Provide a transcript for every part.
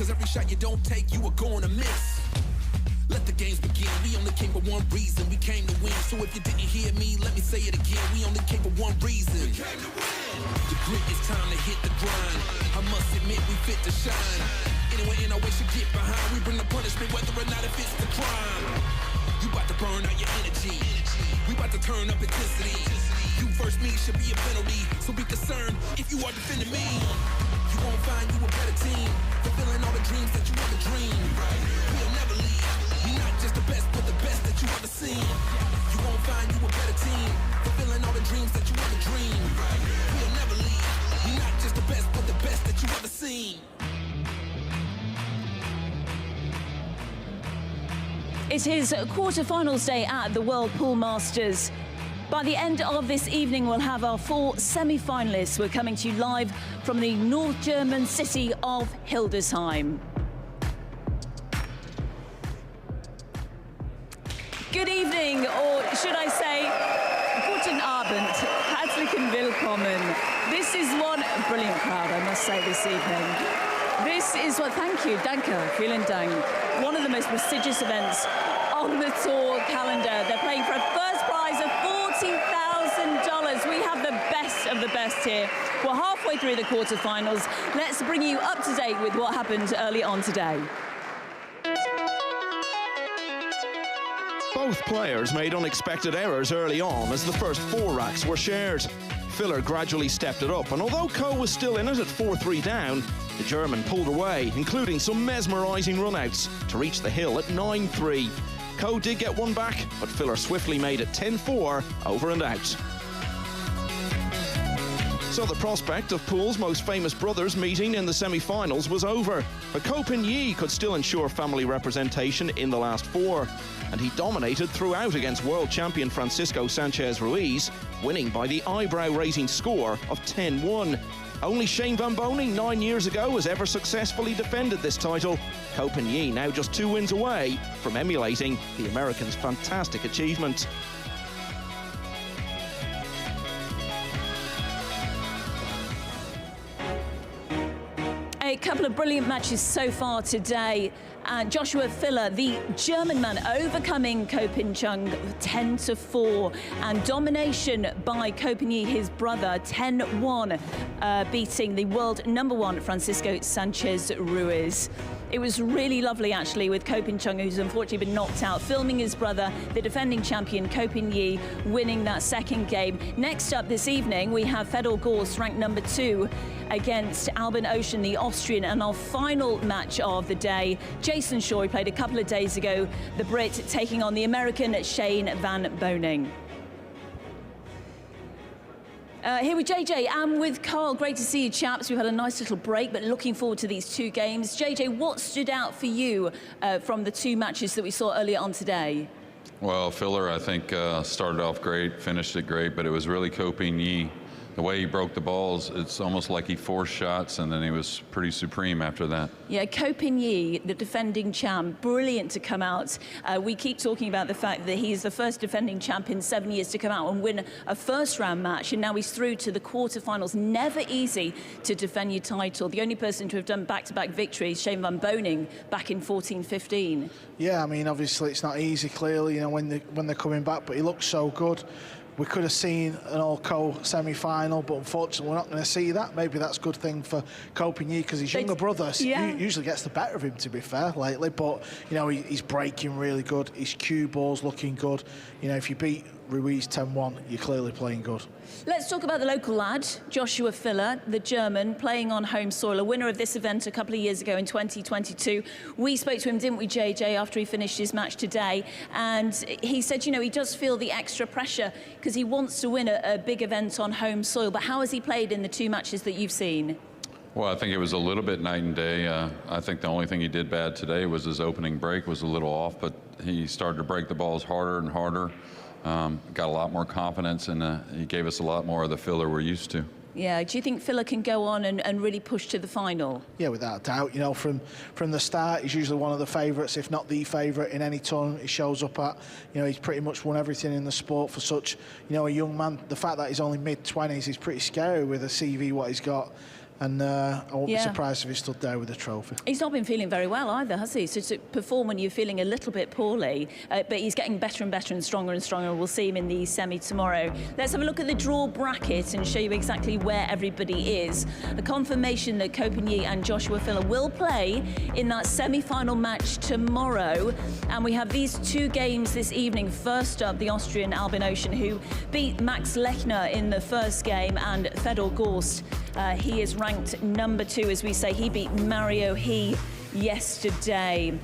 Cause every shot you don't take, you are going to miss. Let the games begin. We only came for one reason. We came to win. So if you didn't hear me, let me say it again. We only came for one reason. We came to win. The grit, it's time to hit the grind. I must admit we fit to shine. Anyway, in our way should get behind. We bring the punishment whether or not it fits the crime. You about to burn out your energy. We about to turn up intensity. You versus me should be a penalty. So be concerned if you are defending me. You won't find you a better team. Fulfilling all the dreams that you ever dreamed. We'll never leave. We not just the best, but the best that you ever seen. You won't find you a better team. Fulfilling all the dreams that you ever dreamed. We'll never leave. We not just the best, but the best that you ever seen. It is quarterfinals day at the World Pool Masters. By the end of this evening, we'll have our 4 semi-finalists. We're coming to you live from the North German city of Hildesheim. Good evening, or should I say, guten Abend, herzlichen willkommen. This is one brilliant crowd, I must say, this evening. This is what, thank you, danke, vielen Dank. One of the most prestigious events on the tour calendar. They're playing for a first prize of $40,000. We have the best of the best here. We're halfway through the quarterfinals. Let's bring you up to date with what happened early on today. Both players made unexpected errors early on as the first 4 racks were shared. Filler gradually stepped it up, and although Coe was still in it at 4-3 down, the German pulled away, including some mesmerising runouts to reach the hill at 9-3. Coe did get one back, but Filler swiftly made it 10-4 over and out. So the prospect of Pool's most famous brothers meeting in the semi-finals was over, but Ko Pin-yi could still ensure family representation in the last 4, and he dominated throughout against world champion Francisco Sanchez-Ruiz, winning by the eyebrow-raising score of 10-1. Only Shane van Boening 9 years ago has ever successfully defended this title. Ko Pin-yi now just 2 wins away from emulating the American's fantastic achievement. A couple of brilliant matches so far today. Joshua Filler, the German man, overcoming Ko Pin-chung 10-4, and domination by Ko Pin-yi, his brother, 10-1, beating the world #1 Francisco Sanchez-Ruiz. It was really lovely, actually, with Ko Pin-chung, who's unfortunately been knocked out, filming his brother, the defending champion, Ko Pin-yi, winning that second game. Next up this evening, we have Fedor Gorst, ranked #2, against Albin Ouschan, the Austrian, and our final match of the day, Jason Shaw, he played a couple of days ago, the Brit, taking on the American Shane van Boening. Here with JJ and with Carl. Great to see you, chaps. We've had a nice little break, but looking forward to these 2 games. JJ, what stood out for you from the 2 matches that we saw earlier on today? Well, Filler, I think, started off great, finished it great, but it was really Ko Pin-yi. The way he broke the balls, it's almost like he forced shots, and then he was pretty supreme after that. Yeah, Ko Pin-yi, the defending champ, brilliant to come out. We keep talking about the fact that he's the first defending champ in 7 years to come out and win a first-round match, and now he's through to the quarterfinals. Never easy to defend your title. The only person to have done back-to-back victories, Shane van Boening, back in 14-15. Yeah, I mean, obviously it's not easy, clearly, you know, when they're coming back, but he looks so good. We could have seen an all-Co semi-final, but unfortunately we're not going to see that. Maybe that's a good thing for Ko Pin-yi, because his younger brother usually gets the better of him, to be fair, lately. But, you know, he's breaking really good. His cue ball's looking good. You know, if you beat Ruiz 10-1, you're clearly playing good. Let's talk about the local lad, Joshua Filler, the German, playing on home soil, a winner of this event a couple of years ago in 2022. We spoke to him, didn't we, JJ, after he finished his match today, and he said, you know, he does feel the extra pressure because he wants to win a big event on home soil. But how has he played in the 2 matches that you've seen? Well, I think it was a little bit night and day. I think the only thing he did bad today was his opening break was a little off, but he started to break the balls harder and harder. Got a lot more confidence, and he gave us a lot more of the Filler we're used to. Yeah, do you think Filler can go on and really push to the final? Yeah, without a doubt. You know, from the start, he's usually one of the favourites, if not the favourite, in any tournament he shows up at. You know, he's pretty much won everything in the sport for such, you know, a young man. The fact that he's only mid-20s is pretty scary with a CV, what he's got. And I won't be surprised if he stood there with a trophy. He's not been feeling very well either, has he? So to perform when you're feeling a little bit poorly, but he's getting better and better and stronger. We'll see him in the semi tomorrow. Let's have a look at the draw bracket and show you exactly where everybody is. A confirmation that Ko Pin-Yi and Joshua Filler will play in that semi-final match tomorrow. And we have these two games this evening. First up, the Austrian Albin Ouschan, who beat Max Lechner in the first game, and Fedor Gorst. He is ranked number 2, as we say. He beat Mario He yesterday.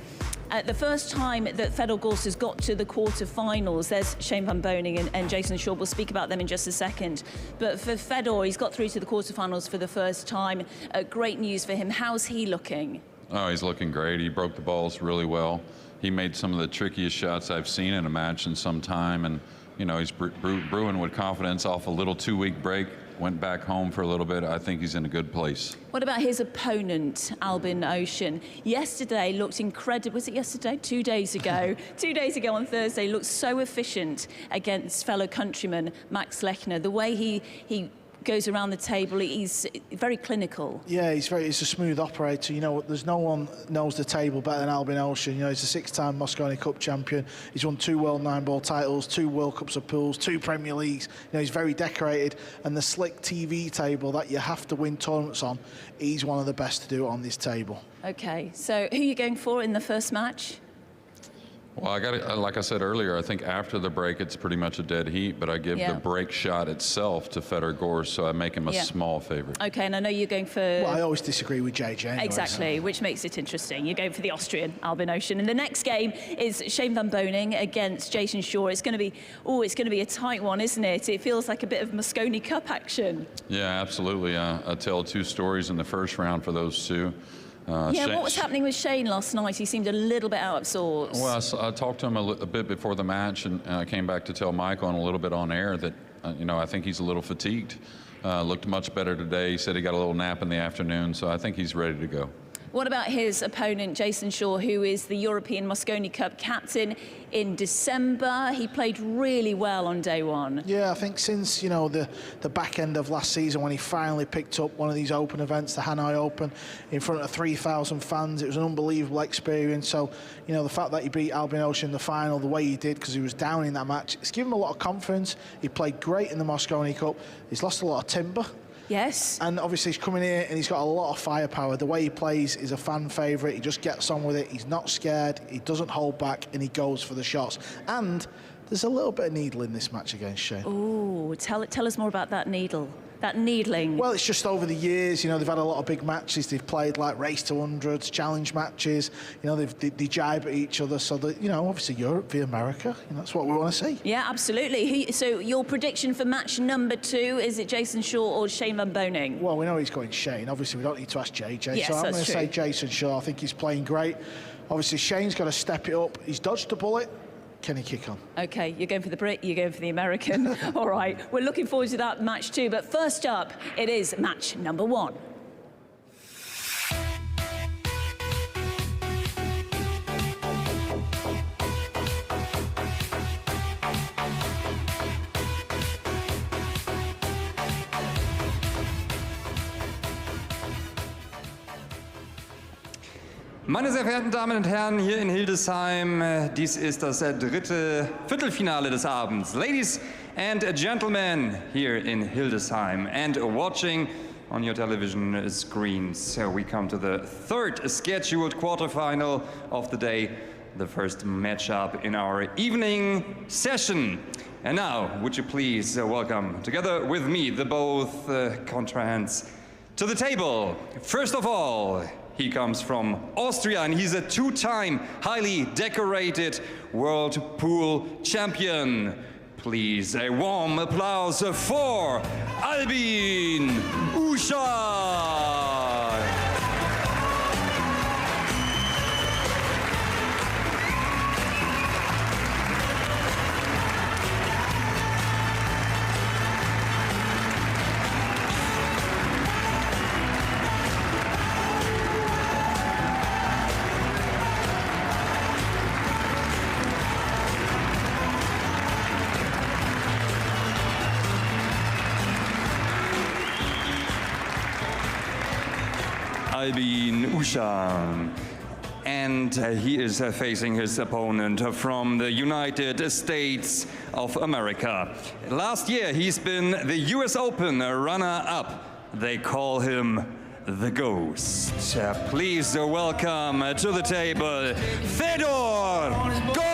The first time that Fedor Gorst has got to the quarterfinals, there's Shane van Boening and Jason Shaw. We'll speak about them in just a second. But for Fedor, he's got through to the quarterfinals for the first time. Great news for him. How's he looking? Oh, he's looking great. He broke the balls really well. He made some of the trickiest shots I've seen in a match in some time. And, you know, he's brewing with confidence off a little 2-week break. Went back home for a little bit. I think he's in a good place. What about his opponent, Albin Ouschan? Yesterday looked incredible. Was it yesterday? 2 days ago. 2 days ago on Thursday, looked so efficient against fellow countryman Max Lechner. The way he goes around the table, he's very clinical. Yeah, he's a smooth operator. You know, there's no one knows the table better than Albin Ouschan. You know, he's a 6-time Mosconi Cup champion. He's won 2 World Nineball titles, 2 World Cups of Pools, 2 Premier Leagues. You know, he's very decorated. And the slick TV table that you have to win tournaments on, he's one of the best to do it on this table. Okay, so who are you going for in the first match? Well, like I said earlier, I think after the break, it's pretty much a dead heat, but I give the break shot itself to Fedor Gorst, so I make him a small favorite. Okay, and I know you're going for... Well, I always disagree with JJ anyway, exactly, so. Which makes it interesting. You're going for the Austrian Albin Ouschan. And the next game is Shane van Boening against Jason Shaw. It's going to be a tight one, isn't it? It feels like a bit of Mosconi Cup action. Yeah, absolutely. I tell 2 stories in the first round for those 2. What was happening with Shane last night? He seemed a little bit out of sorts. Well, I talked to him a bit before the match, and I came back to tell Michael and a little bit on air that, you know, I think he's a little fatigued. Looked much better today. He said he got a little nap in the afternoon, so I think he's ready to go. What about his opponent, Jason Shaw, who is the European Mosconi Cup captain in December? He played really well on day 1. Yeah, I think since, you know, the back end of last season when he finally picked up one of these open events, the Hanoi Open, in front of 3,000 fans, it was an unbelievable experience. So, you know, the fact that he beat Albin Ouschan in the final the way he did, because he was down in that match, it's given him a lot of confidence. He played great in the Mosconi Cup. He's lost a lot of timber. Yes. And obviously he's coming here and he's got a lot of firepower. The way he plays is a fan favourite. He just gets on with it. He's not scared. He doesn't hold back and he goes for the shots. And there's a little bit of needle in this match against Shane. Oh, tell us more about that needle. That needling. Well, it's just over the years, you know, they've had a lot of big matches. They've played like race to hundreds, challenge matches. You know, they jibe at each other. So that, you know, obviously Europe v America. You know, that's what we want to see. Yeah, absolutely. So your prediction for match number 2, is it Jason Shaw or Shane van Boening? Well, we know he's going Shane. Obviously, we don't need to ask JJ. Yes, so I'm going to true. say Jason Shaw. I think he's playing great. Obviously, Shane's got to step it up. He's dodged a bullet. Can he kick on? Okay, you're going for the Brit, you're going for the American. All right, we're looking forward to that match too. But first up, it is match number 1. Meine sehr verehrten Damen und Herren, hier in Hildesheim, dies ist das dritte Viertelfinale des Abends. Ladies and gentlemen, here in Hildesheim and watching on your television screens, we come to the 3rd scheduled quarterfinal of the day, the first matchup in our evening session. And now, would you please welcome, together with me, the both contrahants to the table. First of all, he comes from Austria, and he's a 2-time highly decorated World Pool champion. Please, a warm applause for Albin Ouschan. Albin Ouschan. And he is facing his opponent from the United States of America. Last year, he's been the US Open runner-up. They call him the Ghost. Please welcome to the table, Fedor Gorst.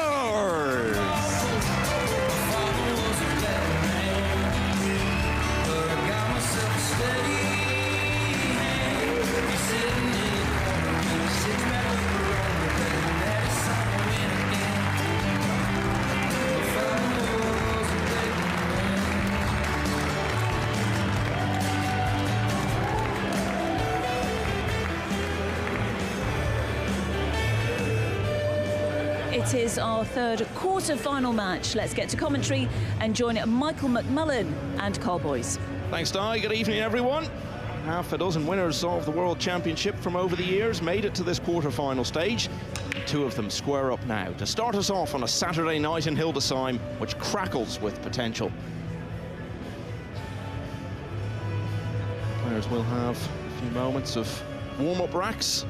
It is our third quarter-final match. Let's get to commentary and join Michael McMullen and Carl Boyce. Thanks, Di. Good evening, everyone. Half a dozen winners of the World Championship from over the years made it to this quarter-final stage. Two of them square up now to start us off on a Saturday night in Hildesheim, which crackles with potential. Players will have a few moments of warm-up racks,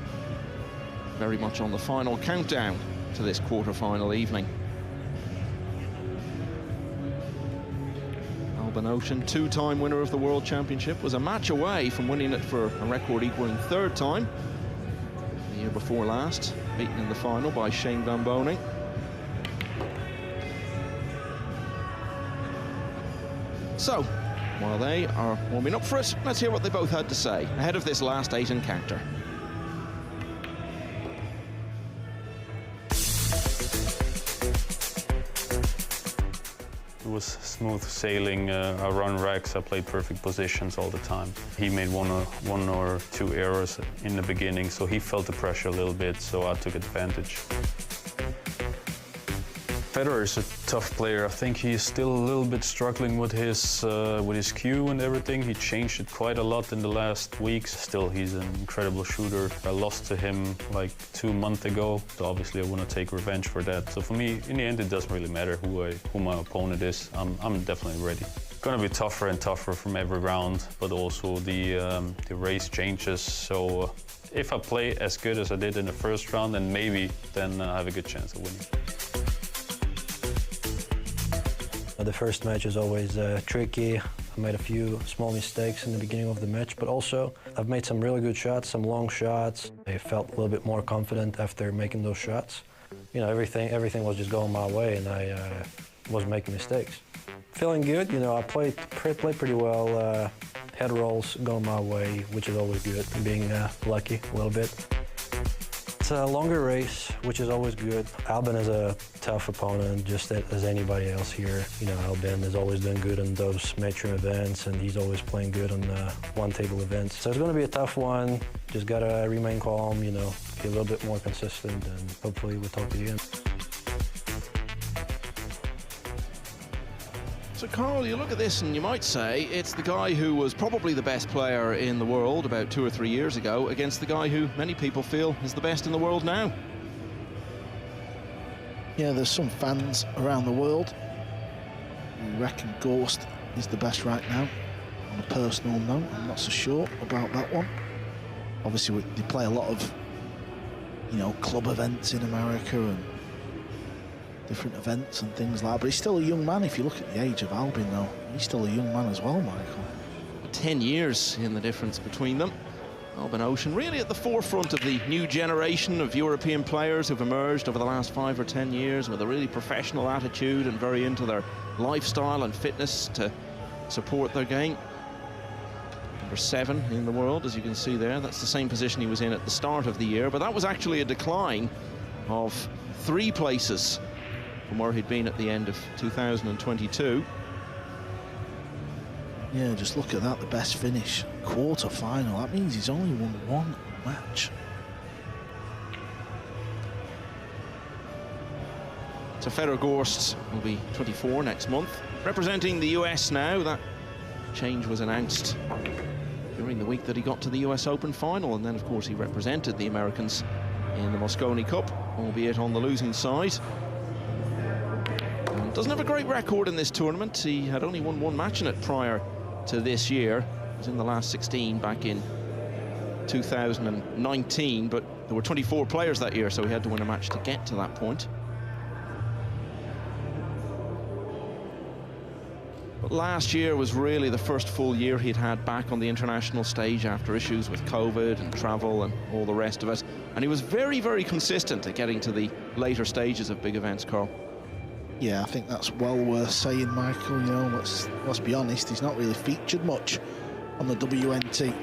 very much on the final countdown to this quarter-final evening. Ouschan, two-time winner of the World Championship, was a match away from winning it for a record-equaling third time. The year before last, beaten in the final by Shane van Boening. So, while they are warming up for it, let's hear what they both had to say ahead of this last 8 encounter. It was smooth sailing. I run racks, I played perfect positions all the time. He made one or two errors in the beginning, so he felt the pressure a little bit, so I took advantage. Federer is a tough player. I think he's still a little bit struggling with his cue and everything. He changed it quite a lot in the last weeks. Still, he's an incredible shooter. I lost to him like 2 months ago, so obviously I want to take revenge for that. So for me, in the end, it doesn't really matter who my opponent is. I'm definitely ready. Gonna be tougher and tougher from every round, but also the race changes. So if I play as good as I did in the first round, then maybe then I have a good chance of winning. The first match is always tricky. I made a few small mistakes in the beginning of the match, but also I've made some really good shots, some long shots. I felt a little bit more confident after making those shots. You know, everything was just going my way, and I wasn't making mistakes. Feeling good, you know, I played pretty well. Head rolls going my way, which is always good, being lucky a little bit. It's a longer race, which is always good. Albin is a tough opponent, just as anybody else here. You know, Albin has always done good in those matchroom events, and he's always playing good on one-table events. So it's going to be a tough one. Just got to remain calm, you know, be a little bit more consistent, and hopefully we'll talk to you again. So, Carl, you look at this and you might say it's the guy who was probably the best player in the world about 2 or 3 years ago against the guy who many people feel is the best in the world now. Yeah, there's some fans around the world who reckon Gorst is the best right now. On a personal note, I'm not so sure about that one. Obviously, they play a lot of, you know, club events in America and different events and things like that, but he's still a young man. If you look at the age of Albin, though, he's still a young man as well, Michael. 10 years in the difference between them. Albin Ouschan really at the forefront of the new generation of European players who've emerged over the last 5 or 10 years with a really professional attitude and very into their lifestyle and fitness to support their game. Number 7 in the world, as you can see there. That's the same position he was in at the start of the year, but that was actually a decline of 3 places from where he'd been at the end of 2022. Yeah, just look at that, the best finish, quarter-final. That means he's only won 1 match. So Fedor Gorst will be 24 next month. Representing the US now, that change was announced during the week that he got to the US Open final, and then of course he represented the Americans in the Mosconi Cup, albeit on the losing side. Doesn't have a great record in this tournament. He had only won 1 match in it prior to this year. He was in the last 16 back in 2019, but there were 24 players that year, so he had to win a match to get to that point. But last year was really the first full year he'd had back on the international stage after issues with COVID and travel and all the rest of it. And he was very, very consistent at getting to the later stages of big events, Carl. Yeah, I think that's well worth saying, Michael. You know, let's be honest, he's not really featured much on the WNT.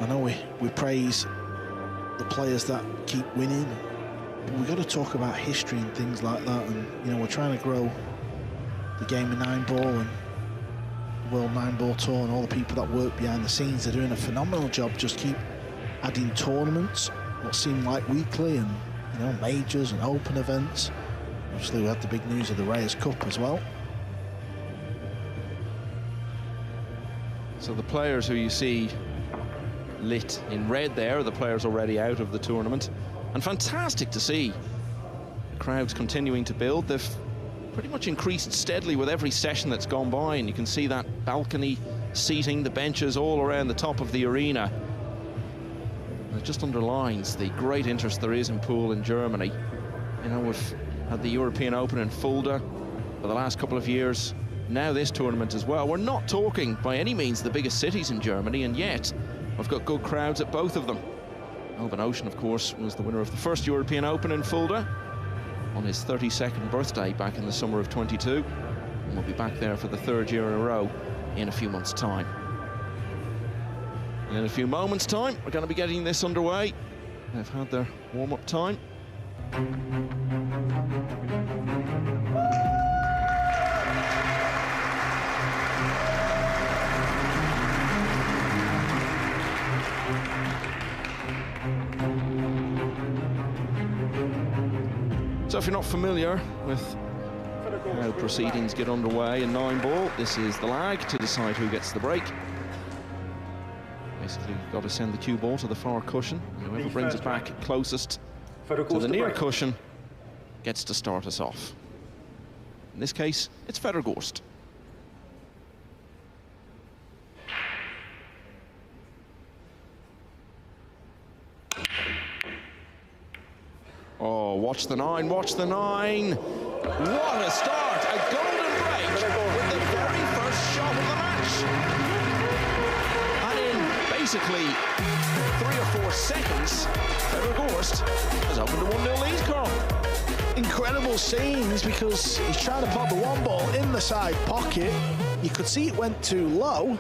I know we praise the players that keep winning, but we've got to talk about history and things like that. And, you know, we're trying to grow the game of Nineball and the World Nineball Tour, and all the people that work behind the scenes. They're doing a phenomenal job. Just keep adding tournaments, what seem like weekly, and, you know, majors and open events. Obviously, we had the big news of the Reyes Cup as well. So the players who you see lit in red there are the players already out of the tournament. And fantastic to see the crowds continuing to build. They've pretty much increased steadily with every session that's gone by, and you can see that balcony seating, the benches all around the top of the arena. And it just underlines the great interest there is in pool in Germany. You know, we've had the European Open in Fulda for the last couple of years. Now this tournament as well. We're not talking by any means the biggest cities in Germany, and yet we've got good crowds at both of them. Ouschan, of course, was the winner of the first European Open in Fulda on his 32nd birthday back in the summer of 22. And we'll be back there for the third year in a row in a few months' time. And in a few moments' time, we're going to be getting this underway. They've had their warm-up time. So if you're not familiar with how proceedings get underway in Nineball, this is the lag to decide who gets the break. Basically, you've got to send the cue ball to the far cushion, and whoever brings it back closest to the near cushion gets to start us off. In this case, it's Gorst. Oh, watch the nine, watch the nine. What a start, a golden break with the very first shot of the match. And in basically 3 or 4 seconds, Gorst has opened a 1-0 lead, Carl. Incredible scenes, because he's trying to pop the one ball in the side pocket. You could see it went too low.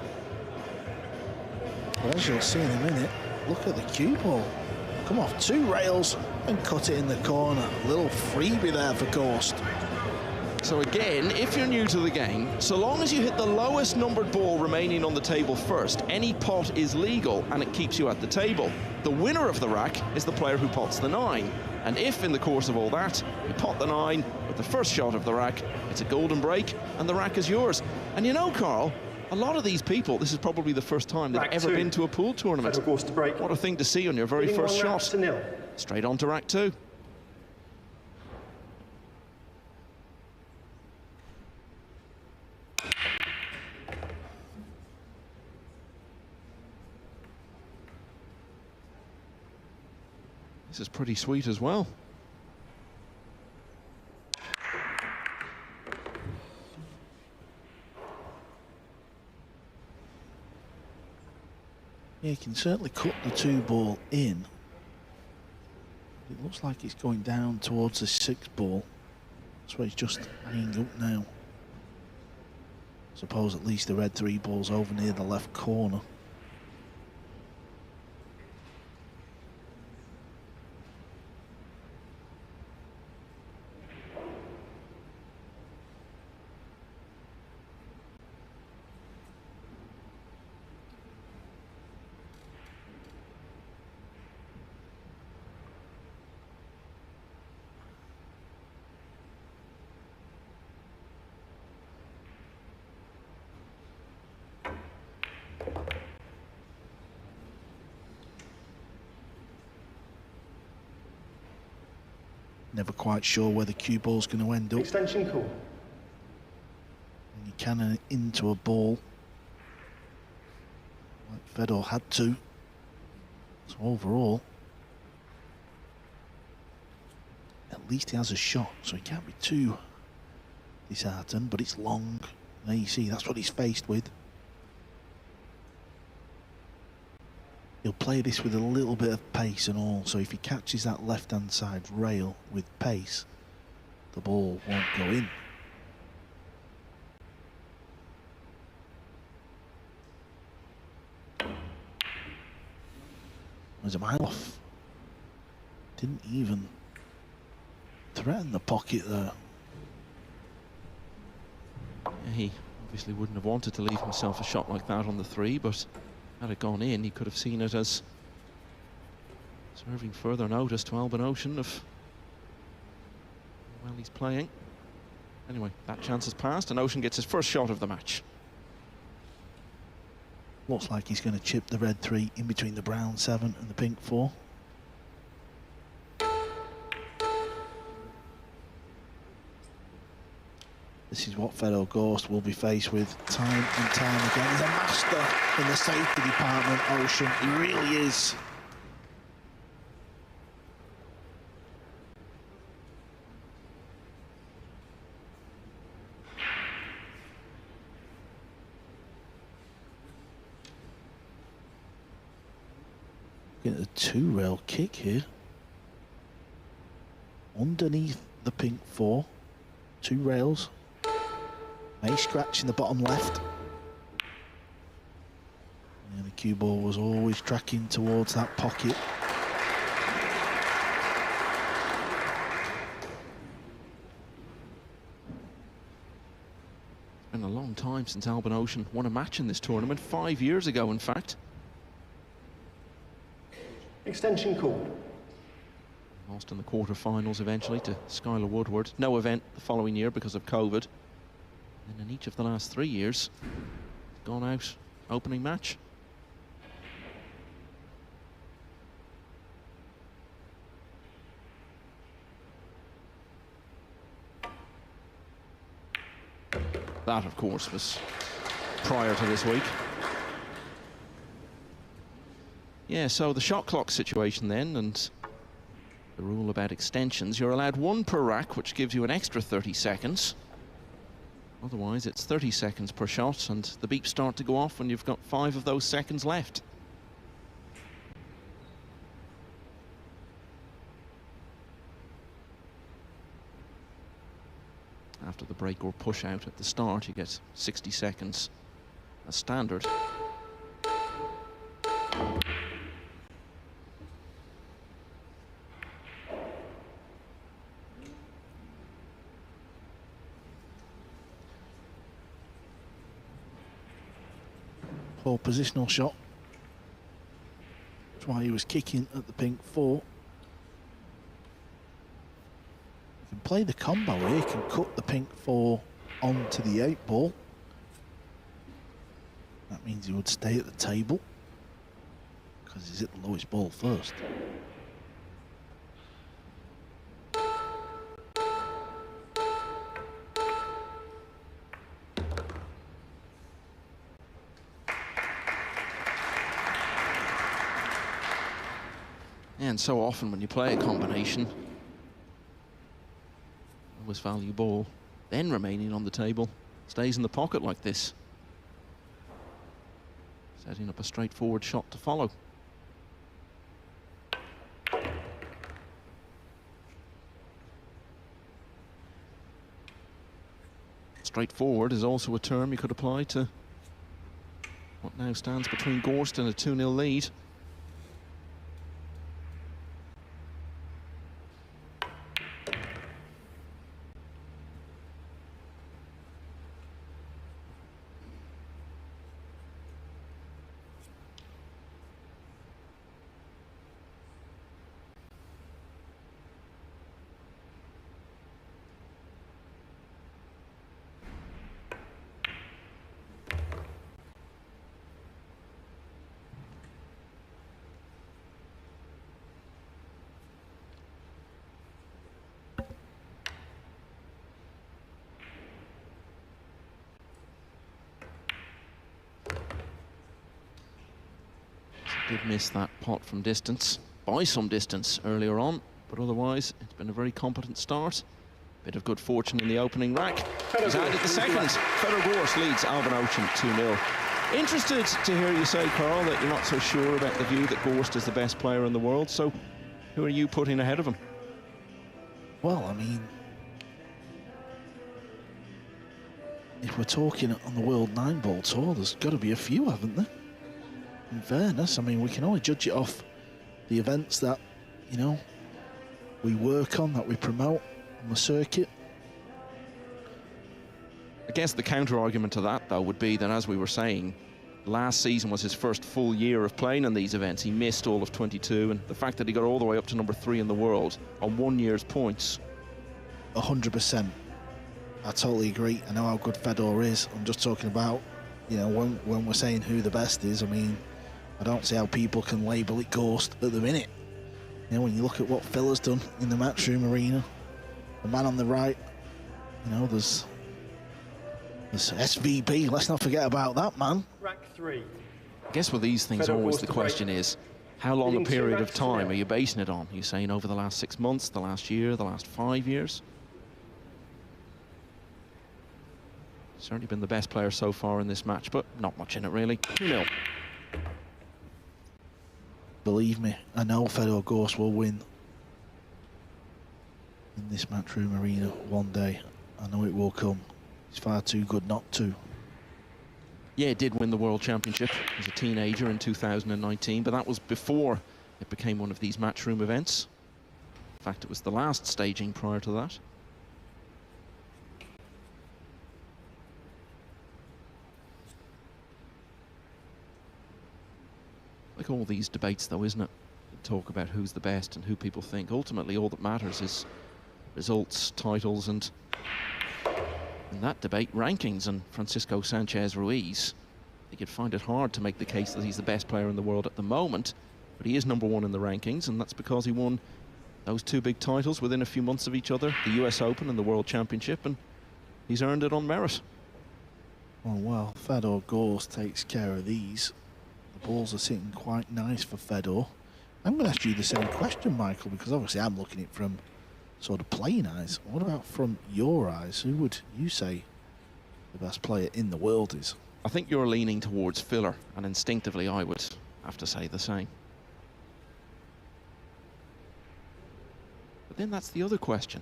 But as you'll see in a minute, look at the cue ball. Come off 2 rails and cut it in the corner. A little freebie there for Gorst. So again, if you're new to the game, so long as you hit the lowest numbered ball remaining on the table first, any pot is legal and it keeps you at the table. The winner of the rack is the player who pots the 9. And if in the course of all that, you pot the 9 with the first shot of the rack, it's a golden break and the rack is yours. And you know, Carl, a lot of these people, this is probably the first time they've ever been to a pool tournament. What a thing to see on your very first shot. Straight on to rack 2. This is pretty sweet as well. Yeah, you can certainly cut the 2 ball in. It looks like it's going down towards the 6 ball. That's where he's just hanging up now. I suppose at least the red 3 ball's over near the left corner. Never quite sure where the cue ball's going to end up. Extension call. And you cannon into a ball like Fedor had to. So overall, at least he has a shot, so he can't be too disheartened, but it's long. There you see, that's what he's faced with. He'll play this with a little bit of pace and all, so if he catches that left-hand side rail with pace, the ball won't go in. Was a mile off. Didn't even threaten the pocket there. Yeah, he obviously wouldn't have wanted to leave himself a shot like that on the 3, but had it gone in, he could have seen it as serving further notice to Ouschan of how well he's playing. Anyway, that chance has passed, and Ouschan gets his first shot of the match. Looks like he's going to chip the red 3 in between the brown 7 and the pink 4. This is what Fedor Gorst will be faced with time and time again. He's a master in the safety department, Ouschan. He really is. Get a 2-rail kick here. Underneath the pink 4. 2 rails. May scratch in the bottom left. And the cue ball was always tracking towards that pocket. It's been a long time since Ouschan won a match in this tournament, 5 years ago in fact. Extension call. Lost in the quarterfinals eventually to Skylar Woodward. No event the following year because of COVID. And in each of the last 3 years, gone out opening match. That, of course, was prior to this week. Yeah, so the shot clock situation then, and the rule about extensions. You're allowed 1 per rack, which gives you an extra 30 seconds. Otherwise, it's 30 seconds per shot, and the beeps start to go off when you've got 5 of those seconds left. After the break or push out at the start, you get 60 seconds as standard. Poor positional shot. That's why he was kicking at the pink 4. He can play the combo here. He can cut the pink 4 onto the 8 ball. That means he would stay at the table because he's at the lowest ball first. And so often when you play a combination, always value ball, then remaining on the table, stays in the pocket like this. Setting up a straightforward shot to follow. Straightforward is also a term you could apply to what now stands between Gorst and a 2-0 lead. Did miss that pot from distance, by some distance earlier on, but otherwise it's been a very competent start. Bit of good fortune in the opening rack. He's added the second. Fedor Gorst leads Albin Ouschan 2-0. Interested to hear you say, Carl, that you're not so sure about the view that Gorst is the best player in the world. So who are you putting ahead of him? Well, I mean, if we're talking on the World Nineball Tour, there's got to be a few, haven't there? In fairness, I mean, we can only judge it off the events that, you know, we work on, that we promote on the circuit. I guess the counter-argument to that, though, would be that, as we were saying, last season was his first full year of playing in these events. He missed all of 22, and the fact that he got all the way up to number 3 in the world on 1 year's points. 100%. I totally agree. I know how good Fedor is. I'm just talking about, you know, when we're saying who the best is, I mean, I don't see how people can label it Gorst at the minute. You know, when you look at what Phil's done in the Matchroom arena, the man on the right, you know, there's SVB, let's not forget about that man. Rack 3. I guess with these things, Fedor always Gorst the question is, how long a Leading two period of racks time now. are you basing it on? Are you saying over the last 6 months, the last year, the last 5 years? Certainly been the best player so far in this match, but not much in it really. 2-0. Believe me, I know Fedor Gorst will win in this Matchroom arena one day. I know it will come. He's far too good not to. Yeah, he did win the World Championship as a teenager in 2019, but that was before it became one of these Matchroom events. In fact, it was the last staging prior to that. Like all these debates, though, isn't it? Talk about who's the best and who people think. Ultimately, all that matters is results, titles, and in that debate, rankings. And Francisco Sanchez Ruiz, I think you'd find it hard to make the case that he's the best player in the world at the moment, but he is number 1 in the rankings, and that's because he won those 2 big titles within a few months of each other, the US Open and the World Championship, and he's earned it on merit. Oh well, Fedor Gorst takes care of these. The balls are sitting quite nice for Fedor. I'm going to ask you the same question, Michael, because obviously I'm looking at it from sort of playing eyes. What about from your eyes? Who would you say the best player in the world is? I think you're leaning towards Filler, and instinctively I would have to say the same. But then that's the other question.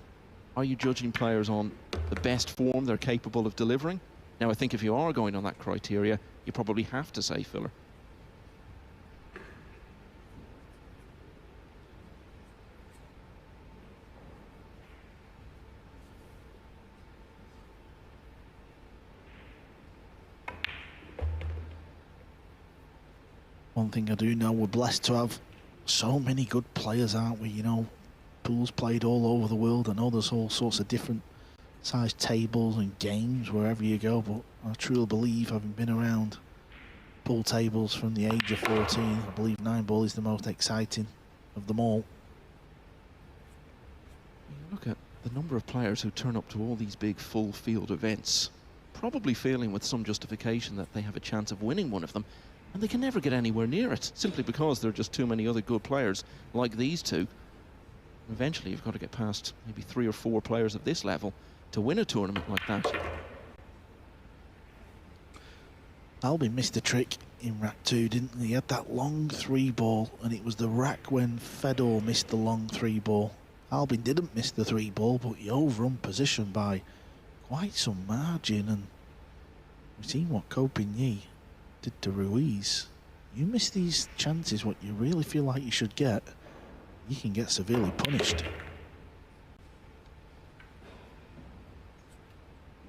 Are you judging players on the best form they're capable of delivering? Now, I think if you are going on that criteria, you probably have to say Filler. One thing I do know, we're blessed to have so many good players, aren't we? You know, pools played all over the world. I know there's all sorts of different size tables and games wherever you go, but I truly believe, having been around pool tables from the age of 14, I believe Nineball is the most exciting of them all. Look at the number of players who turn up to all these big full field events, probably feeling with some justification that they have a chance of winning one of them, and they can never get anywhere near it, simply because there are just too many other good players like these two. Eventually you've got to get past maybe 3 or 4 players of this level to win a tournament like that. Albin missed a trick in rack 2, didn't he? He had that long 3 ball, and it was the rack when Fedor missed the long 3 ball. Albin didn't miss the 3 ball, but he overrun position by quite some margin, and we've seen what Copigny did to Ruiz. You miss these chances, what you really feel like you should get, you can get severely punished.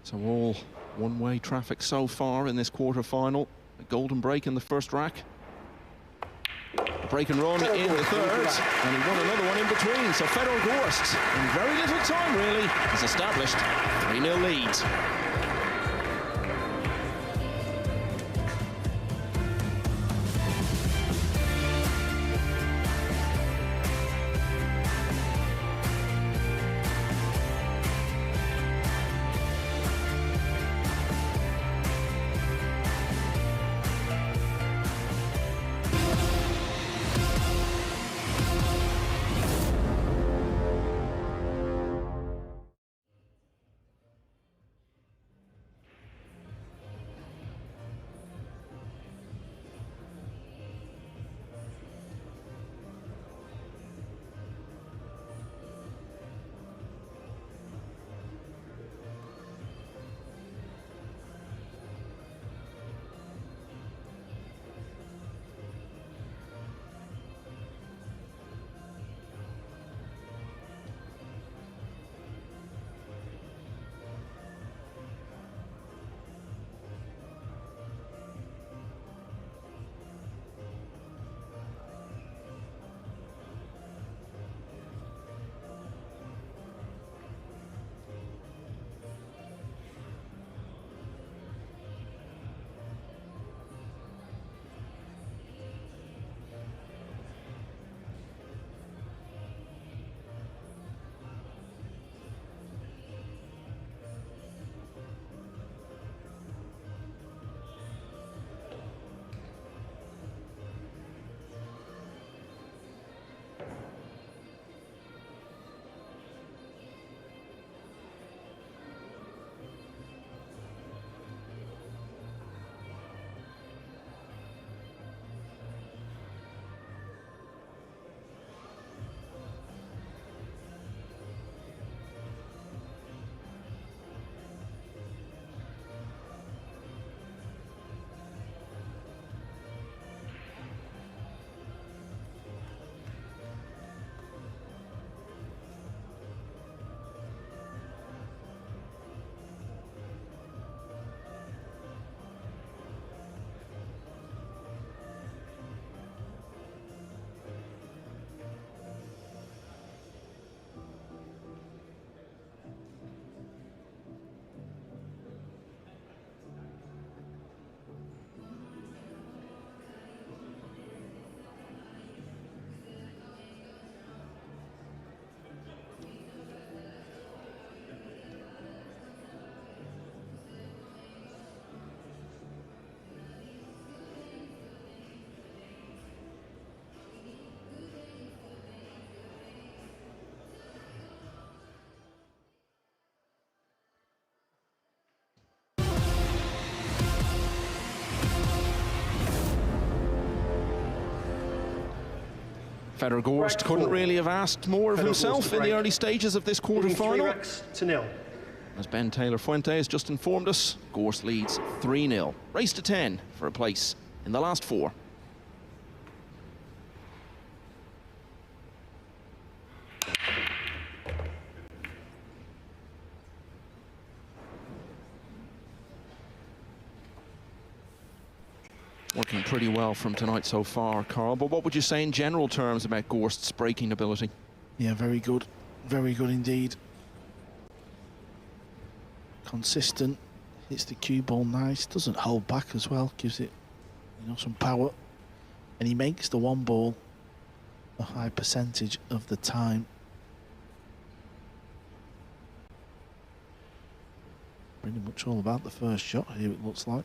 So all one-way traffic so far in this quarter-final. A golden break in the first rack. A break and run in the third, and he won another one in between. So Fedor Gorst, in very little time really, has established a 3-0 lead. Federer Gorst couldn't really have asked more of himself in the early stages of this quarter-final. 3 racks to 0. As Ben Taylor-Fuente has just informed us, Gorst leads 3-0. Race to 10 for a place in the last 4. Working pretty well from tonight so far, Carl. But what would you say in general terms about Gorst's breaking ability? Yeah, very good indeed. Consistent, hits the cue ball nice, doesn't hold back as well, gives it, you know, some power. And he makes the one ball a high percentage of the time. Pretty much all about the first shot here, it looks like.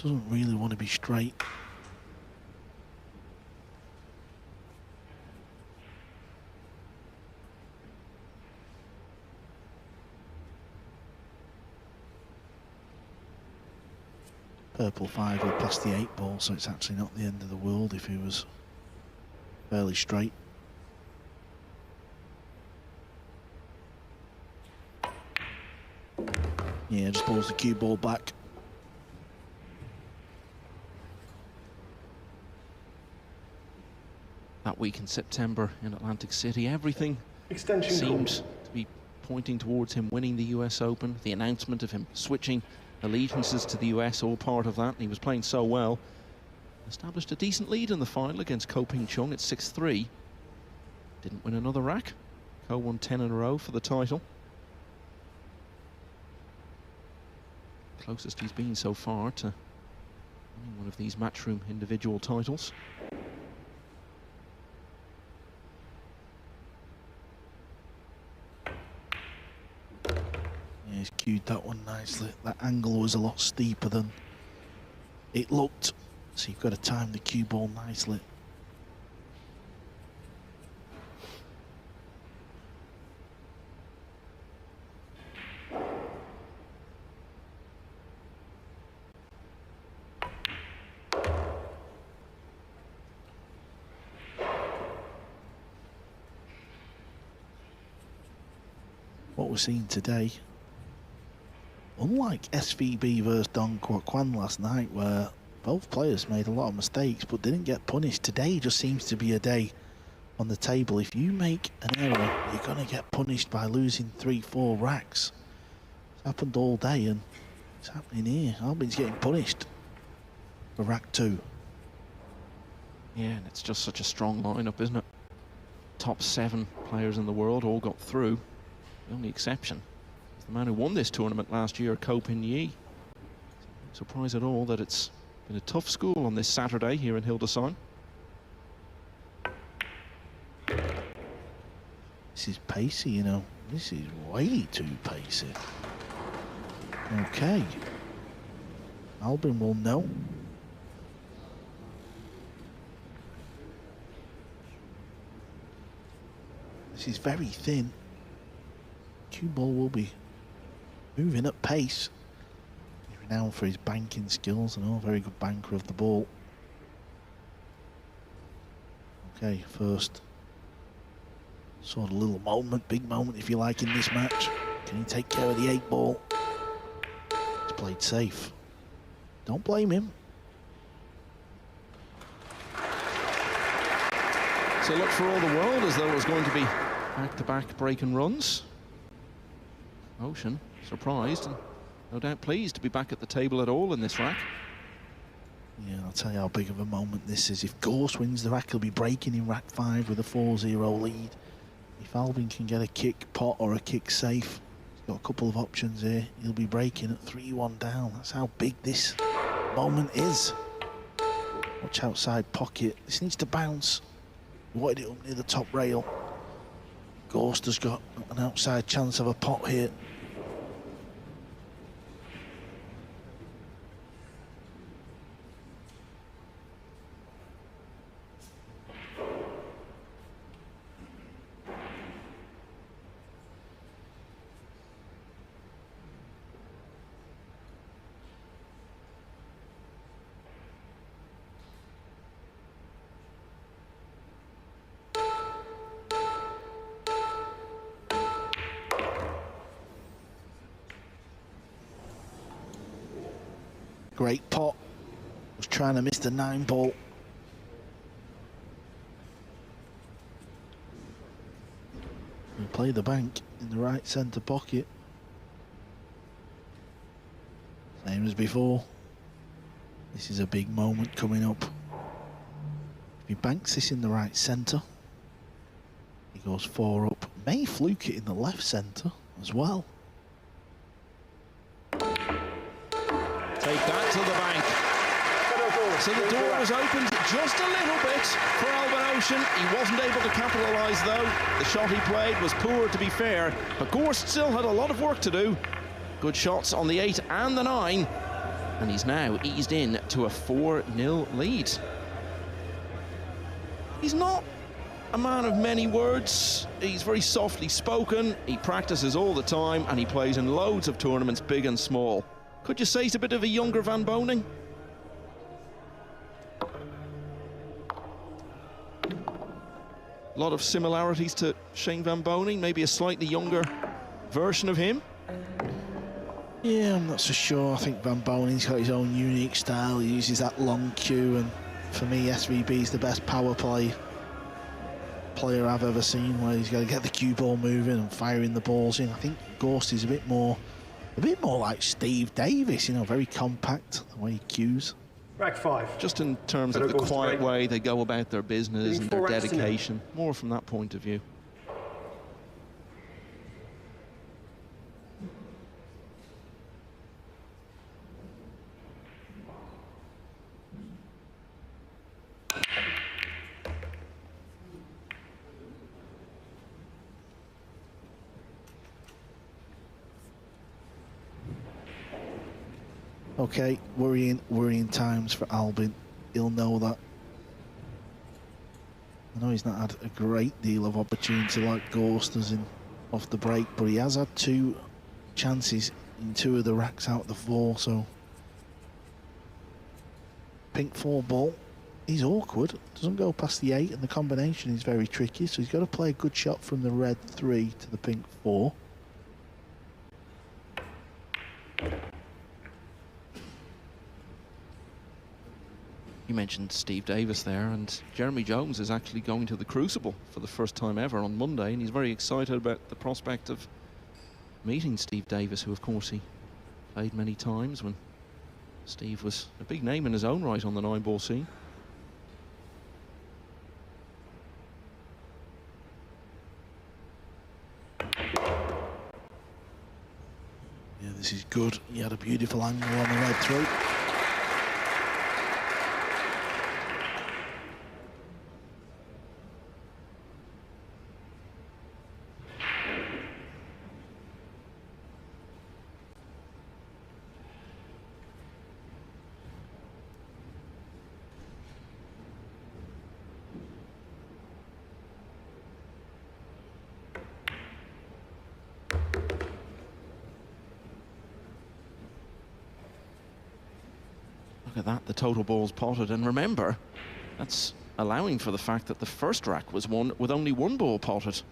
Doesn't really want to be straight. Purple 5 will pass the 8 ball, so it's actually not the end of the world if he was fairly straight. Yeah, just pulls the cue ball back. That week in September in Atlantic City, everything Extension seems call. to be pointing towards him winning the US Open. The announcement of him switching allegiances to the US, all part of that. He was playing so well. Established a decent lead in the final against Ko Ping Chung at 6-3. Didn't win another rack. Ko won 10 in a row for the title. Closest he's been so far to winning one of these Matchroom individual titles. He's cued that one nicely. That angle was a lot steeper than it looked, so you've got to time the cue ball nicely. What we're seeing today, unlike SVB versus Dong Kwok Kwan last night, where both players made a lot of mistakes but didn't get punished, today just seems to be a day on the table. If you make an error, you're going to get punished by losing 3-4 racks. It's happened all day, and it's happening here. Albin's getting punished for rack 2. Yeah, and it's just such a strong lineup, isn't it? Top 7 players in the world all got through. The only exception is the man who won this tournament last year, Ko Ping Yi. No surprise at all that it's been a tough school on this Saturday here in Hildesheim. This is pacey, you know. This is way too pacey. Okay. Albin will know. This is very thin. Cue ball will be moving at pace. He's renowned for his banking skills and all, very good banker of the ball. Okay, first sort of little moment, big moment if you like in this match. Can he take care of the 8 ball? He's played safe. Don't blame him. So look for all the world as though it was going to be back-to-back break and runs. Ouschan surprised and no doubt pleased to be back at the table at all in this rack. Yeah, I'll tell you how big of a moment this is. If Gorst wins the rack, he'll be breaking in rack 5 with a 4-0 lead. If Albin can get a kick pot or a kick safe, he's got a couple of options here. He'll be breaking at 3-1 down. That's how big this moment is. Watch outside pocket. This needs to bounce. He wanted it up near the top rail. Gorst has got an outside chance of a pot here. Great pot. Was trying to miss the 9-ball. And play the bank in the right centre pocket. Same as before. This is a big moment coming up. If he banks this in the right centre, he goes 4 up. May fluke it in the left centre as well. Take that to the bank. So the door was opened just a little bit for Ouschan. He wasn't able to capitalise though. The shot he played was poor, to be fair, but Gorst still had a lot of work to do. Good shots on the 8 and the 9, and he's now eased in to a 4-0 lead. He's not a man of many words. He's very softly spoken. He practices all the time, and he plays in loads of tournaments, big and small. Could you say he's a bit of a younger Van Boening? A lot of similarities to Shane Van Boening, maybe a slightly younger version of him. Yeah, I'm not so sure. I think Van Boning's got his own unique style. He uses that long cue, and for me, SVB is the best power play player I've ever seen, where he's got to get the cue ball moving and firing the balls in. I think Gorst is a bit more like Steve Davis, you know, very compact the way he cues. Rack 5. Just in terms of the quiet way they go about their business and their dedication, more from that point of view. Okay, worrying times for Albin. He'll know that. I know he's not had a great deal of opportunity like Gorst as in off the break, but he has had 2 chances in 2 of the racks out the 4, so pink 4 ball. He's awkward, doesn't go past the 8, and the combination is very tricky, so he's got to play a good shot from the red 3 to the pink 4. You mentioned Steve Davis there, and Jeremy Jones is actually going to the Crucible for the first time ever on Monday, and he's very excited about the prospect of meeting Steve Davis, who of course he played many times when Steve was a big name in his own right on the 9-ball scene. Yeah, this is good. He had a beautiful angle on the red 3. Look at that, the total balls potted, and remember, that's allowing for the fact that the first rack was won with only 1 ball potted. So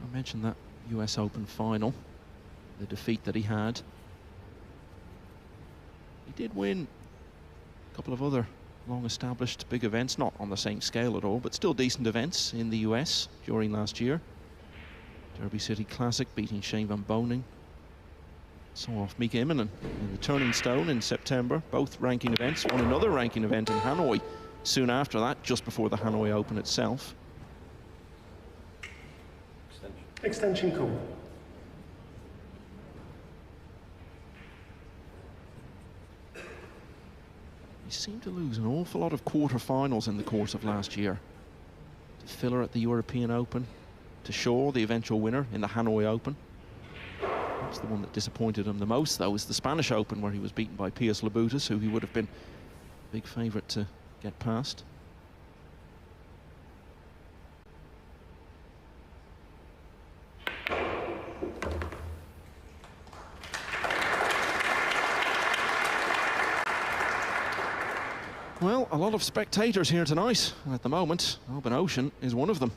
I mentioned that US Open final, the defeat that he had. He did win a couple of other long-established big events, not on the same scale at all, but still decent events in the US during last year. Derby City Classic, beating Shane Van Boening. Saw off Mika Immonen in the Turning Stone in September, both ranking events. Won another ranking event in Hanoi soon after that, just before the Hanoi Open itself. Extension call. He seemed to lose an awful lot of quarterfinals in the course of last year. To Filler at the European Open, to Shaw, the eventual winner in the Hanoi Open. That's the one that disappointed him the most, though, was the Spanish Open, where he was beaten by Pius Labutus, who he would have been a big favourite to get past. Well, a lot of spectators here tonight, and at the moment, Ouschan is one of them.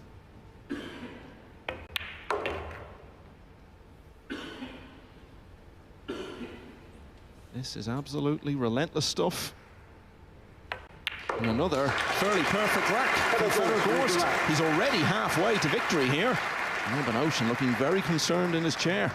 This is absolutely relentless stuff. And another fairly perfect rack for Gorst. He's already halfway to victory here. Ouschan looking very concerned in his chair.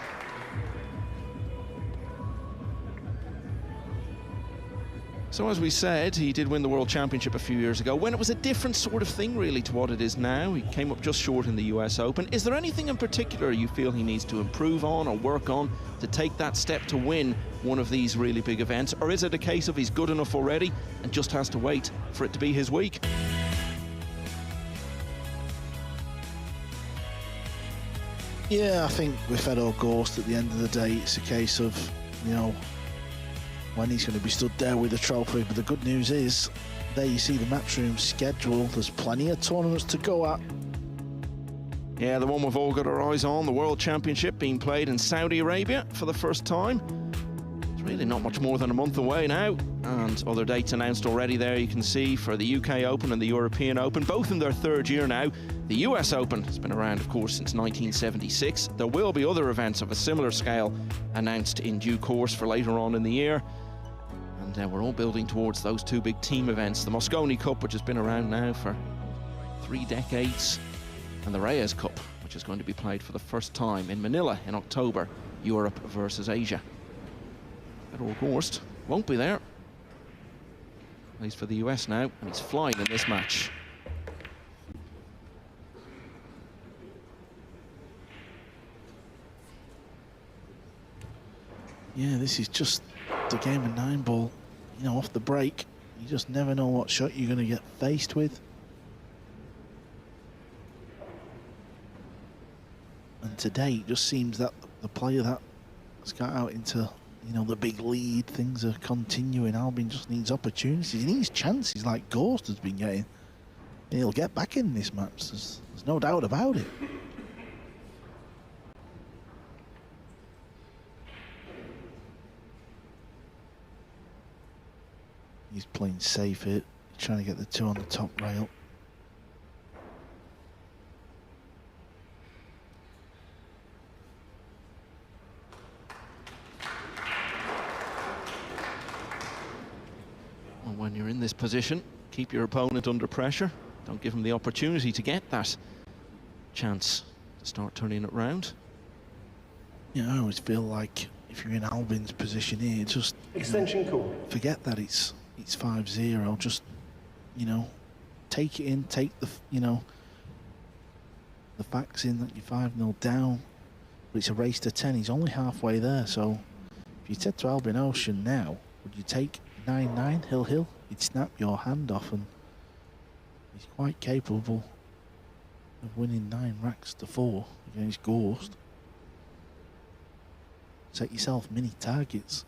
So as we said, he did win the World Championship a few years ago, when it was a different sort of thing really to what it is now. He came up just short in the US Open. Is there anything in particular you feel he needs to improve on or work on to take that step to win one of these really big events? Or is it a case of he's good enough already and just has to wait for it to be his week? Yeah, I think with Fedor Gorst, at the end of the day, it's a case of, you know, when he's going to be stood there with the trophy. But the good news is, there you see the Matchroom schedule. There's plenty of tournaments to go at. Yeah, the one we've all got our eyes on, the World Championship being played in Saudi Arabia for the first time. It's really not much more than a month away now, and other dates announced already there you can see for the UK Open and the European Open, both in their third year now. The US Open has been around, of course, since 1976. There will be other events of a similar scale announced in due course for later on in the year. And we're all building towards those two big team events, the Mosconi Cup, which has been around now for 3 decades, and the Reyes Cup, which is going to be played for the first time in Manila in October, Europe versus Asia. Fedor Gorst won't be there. He's for the US now, and he's flying in this match. Yeah, this is just the game of 9-ball. You know, off the break, you just never know what shot you're going to get faced with. And today, it just seems that the player that has got out into, you know, the big lead, things are continuing. Albin just needs opportunities. He needs chances like Gorst has been getting. And he'll get back in this match. There's no doubt about it. He's playing safe here, trying to get the 2 on the top rail. Well, when you're in this position, keep your opponent under pressure. Don't give him the opportunity to get that chance to start turning it round. Yeah, I always feel like if you're in Albin's position here, just Extension call. forget that it's 5-0. Just, you know, take it in, take the, you know, the facts in that you're 5-0 down. But it's a race to 10. He's only halfway there. So if you said to Albin Ouschan now, would you take 9-9 Hill? He'd snap your hand off, and he's quite capable of winning 9 racks to 4 against Gorst. Set yourself mini targets.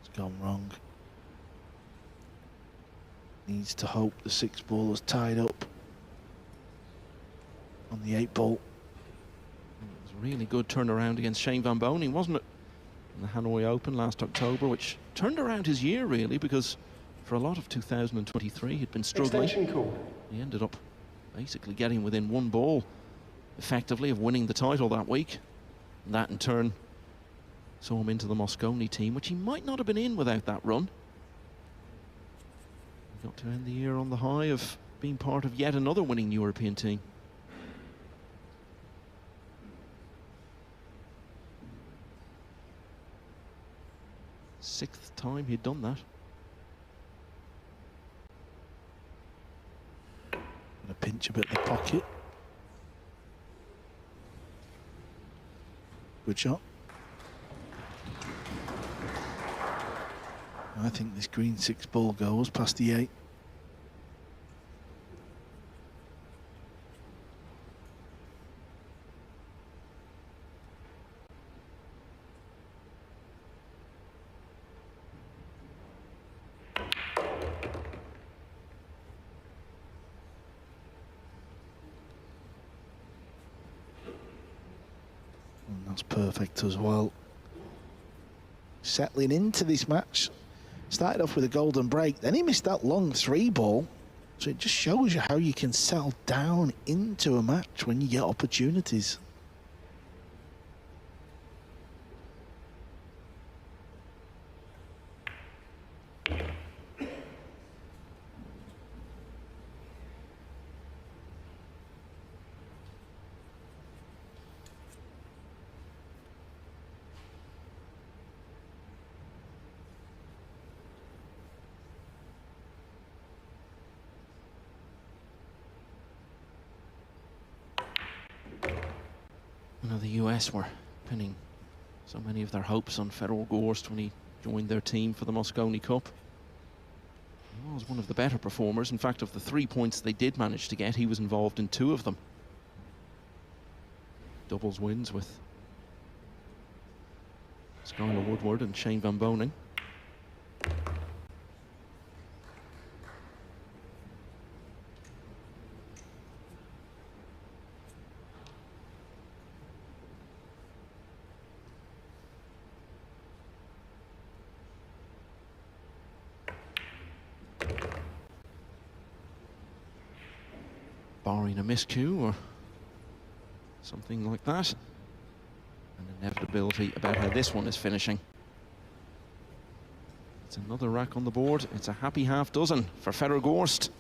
It's gone wrong. Needs to hope the 6-ball is tied up on the 8-ball. It was a really good turnaround against Shane van Boening, wasn't it? In the Hanoi Open last October, which turned around his year really, because for a lot of 2023 he'd been struggling. Extension call. He ended up basically getting within 1 ball effectively of winning the title that week. And that in turn saw him into the Mosconi team, which he might not have been in without that run. He got to end the year on the high of being part of yet another winning European team. 6th time he'd done that. And a pinch up at the pocket. Good shot. I think this green 6 ball goes past the 8. And that's perfect as well. Settling into this match. Started off with a golden break, then he missed that long 3 ball. So it just shows you how you can settle down into a match when you get opportunities. You know, the US were pinning so many of their hopes on Fedor Gorst when he joined their team for the Mosconi Cup. He was one of the better performers. In fact, of the 3 points they did manage to get, he was involved in 2 of them. Doubles wins with Skylar Woodward and Shane Van Boening. Barring a miscue or something like that. An inevitability about how this one is finishing. It's another rack on the board. It's a happy half dozen for Fedor Gorst.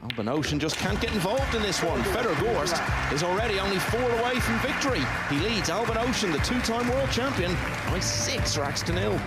Albin Ouschan just can't get involved in this one. Fedor Gorst is already only 4 away from victory. He leads Albin Ouschan, the 2-time world champion, by 6 racks to 0.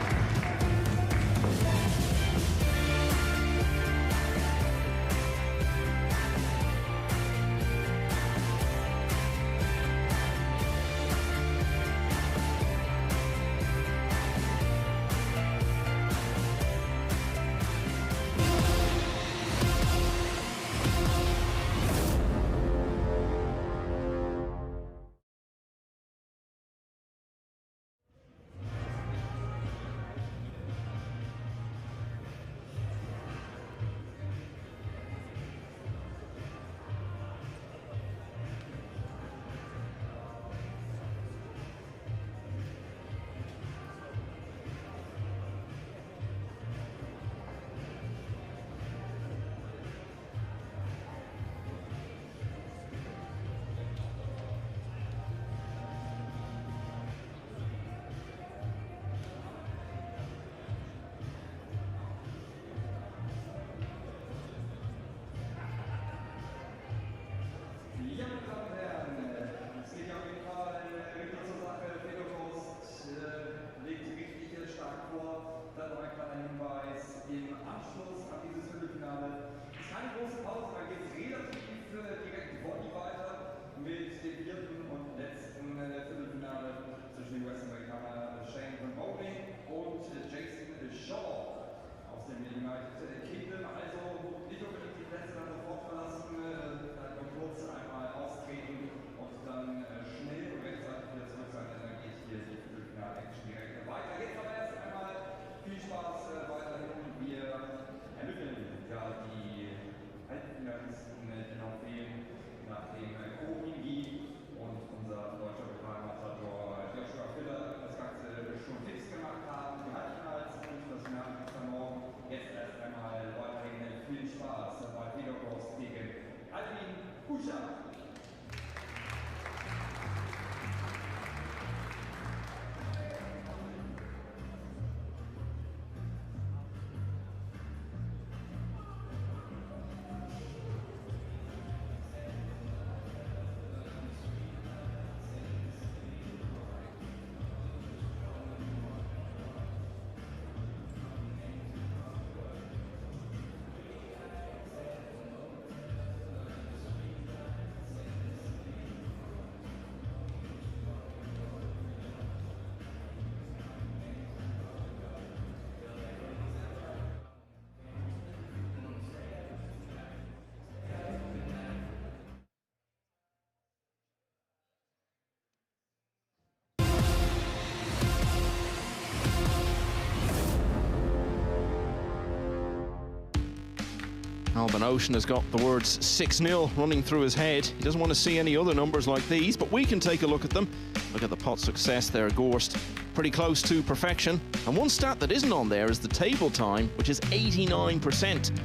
Albin Ouschan has got the words 6-0 running through his head. He doesn't want to see any other numbers like these, but we can take a look at them. Look at the pot success there, Gorst. Pretty close to perfection. And one stat that isn't on there is the table time, which is 89%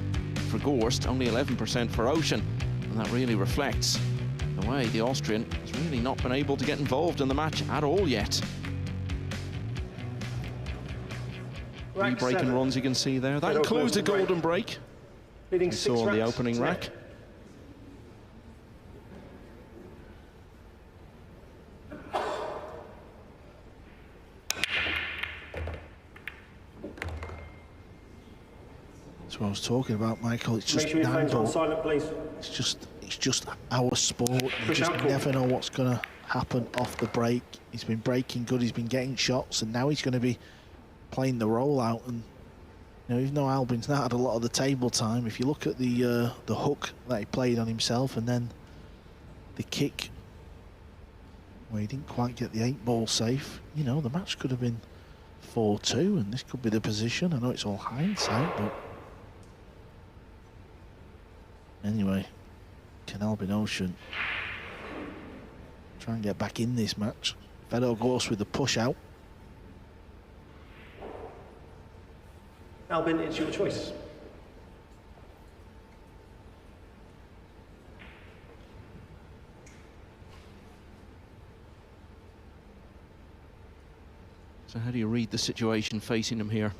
for Gorst, only 11% for Ouschan. And that really reflects the way the Austrian has really not been able to get involved in the match at all yet. Three breaking runs you can see there. That includes a golden break. We saw on the opening rack. That's what I was talking about, Michael. It's just Nineball. It's just our sport. You just never know what's going to happen off the break. He's been breaking good. He's been getting shots, and now he's going to be playing the rollout. And you know, even though Albin's not had a lot of the table time, if you look at the hook that he played on himself, and then the kick where he didn't quite get the 8-ball safe, you know, the match could have been 4-2, and this could be the position. I know it's all hindsight, but anyway, can Albin Ouschan try and get back in this match? Fedor Gorst with the push out. Albin, it's your choice. So how do you read the situation facing him here?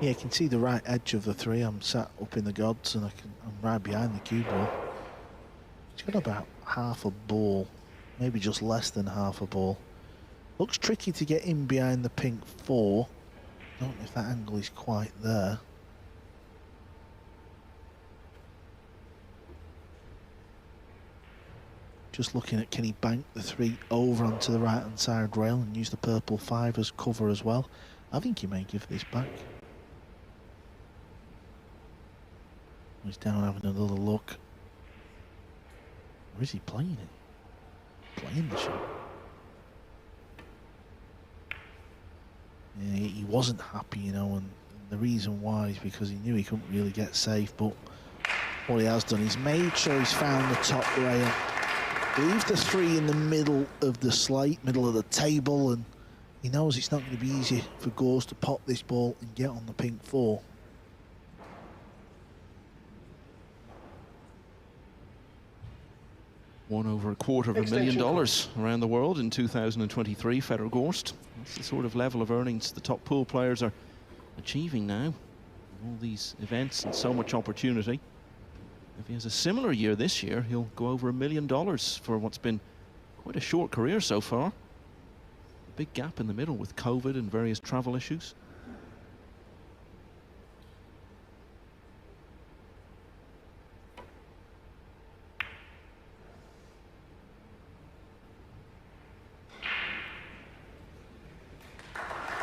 Yeah, you can see the right edge of the three. I'm sat up in the gods, and I'm right behind the cue ball. He's got about half a ball, maybe just less than half a ball. Looks tricky to get in behind the pink 4. Don't know if that angle is quite there. Just looking at, can he bank the 3 over onto the right hand side rail and use the purple 5 as cover as well? I think he may give this back. He's down having another look. Or is he playing it? Playing the shot. Yeah, he wasn't happy, you know, and the reason why is because he knew he couldn't really get safe, but what he has done is made sure he's found the top rail. Leave the 3 in the middle of the slate, middle of the table, and he knows it's not going to be easy for Gorst to pop this ball and get on the pink 4. Won over $250,000 around the world in 2023, Fedor Gorst. That's the sort of level of earnings the top pool players are achieving now. All these events and so much opportunity. If he has a similar year this year, he'll go over $1 million for what's been quite a short career so far. A big gap in the middle with COVID and various travel issues.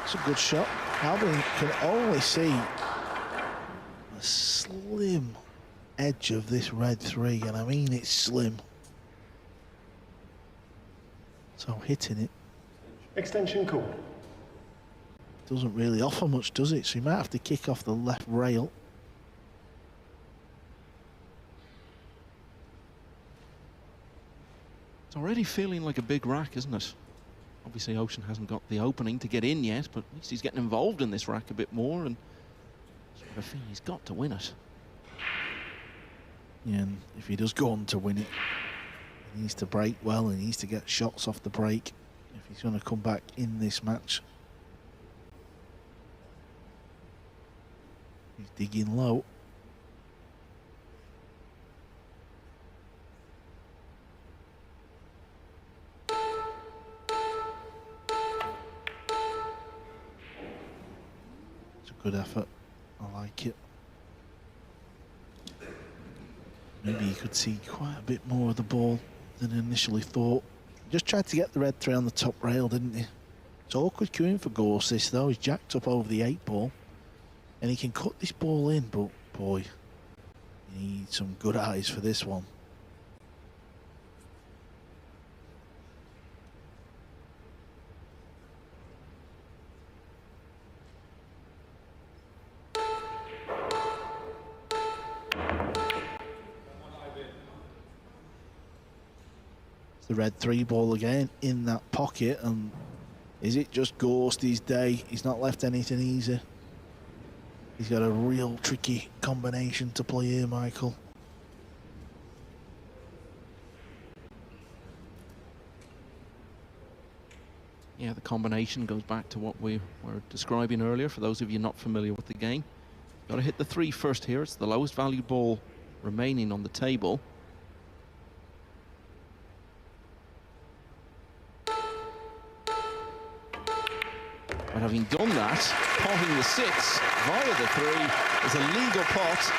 It's a good shot. Albin can only see a slim edge of this red 3, and I mean it's slim. So hitting it. Extension call. Doesn't really offer much, does it? So you might have to kick off the left rail. It's already feeling like a big rack, isn't it? Obviously, Ouschan hasn't got the opening to get in yet, but at least he's getting involved in this rack a bit more, and sort of feel he's got to win it. Yeah, and if he does go on to win it, he needs to break well, and he needs to get shots off the break if he's going to come back in this match. He's digging low. Good effort. I like it. Maybe you could see quite a bit more of the ball than initially thought. Just tried to get the red 3 on the top rail, didn't he? It's awkward queuing for Gorst this though. He's jacked up over the 8-ball. And he can cut this ball in, but boy, he needs some good eyes for this one. It's the red 3-ball again in that pocket, and is it just Gorst's day? He's not left anything easy. He's got a real tricky combination to play here, Michael. Yeah, the combination goes back to what we were describing earlier, for those of you not familiar with the game. Got to hit the 3 first here. It's the lowest valued ball remaining on the table. But having done that, potting the 6 via the 3 is a legal pot,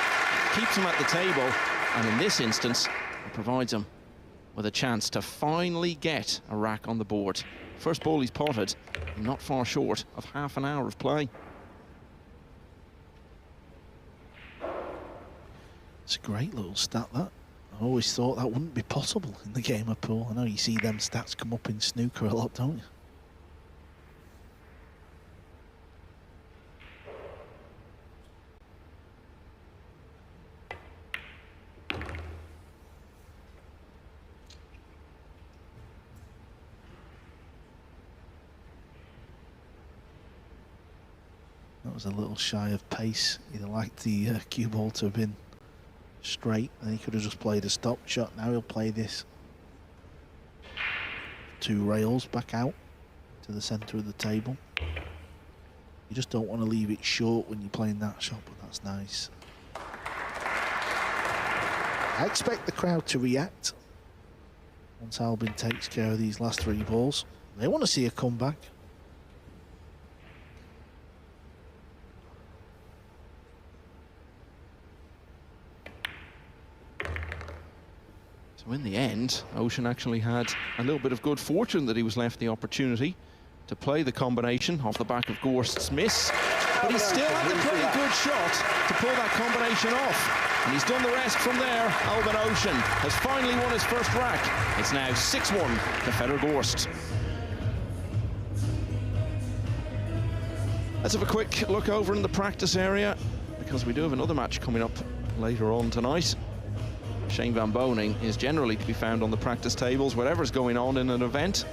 keeps him at the table, and in this instance, it provides him with a chance to finally get a rack on the board. First ball he's potted, not far short of half an hour of play. It's a great little stat, that. I always thought that wouldn't be possible in the game of pool. I know you see them stats come up in snooker a lot, don't you? That was a little shy of pace. He'd have liked the cue ball to have been straight, and he could have just played a stop shot. Now he'll play this 2 rails back out to the centre of the table. You just don't want to leave it short when you're playing that shot, but that's nice. I expect the crowd to react once Albin takes care of these last 3 balls. They want to see a comeback. So in the end, Ouschan actually had a little bit of good fortune that he was left the opportunity to play the combination off the back of Gorst's miss. But he still had a pretty good shot to pull that combination off. And he's done the rest from there. Albin Ouschan has finally won his first rack. It's now 6-1 to Fedor Gorst. Let's have a quick look over in the practice area, because we do have another match coming up later on tonight. Shane van Boening is generally to be found on the practice tables, whatever's going on in an event.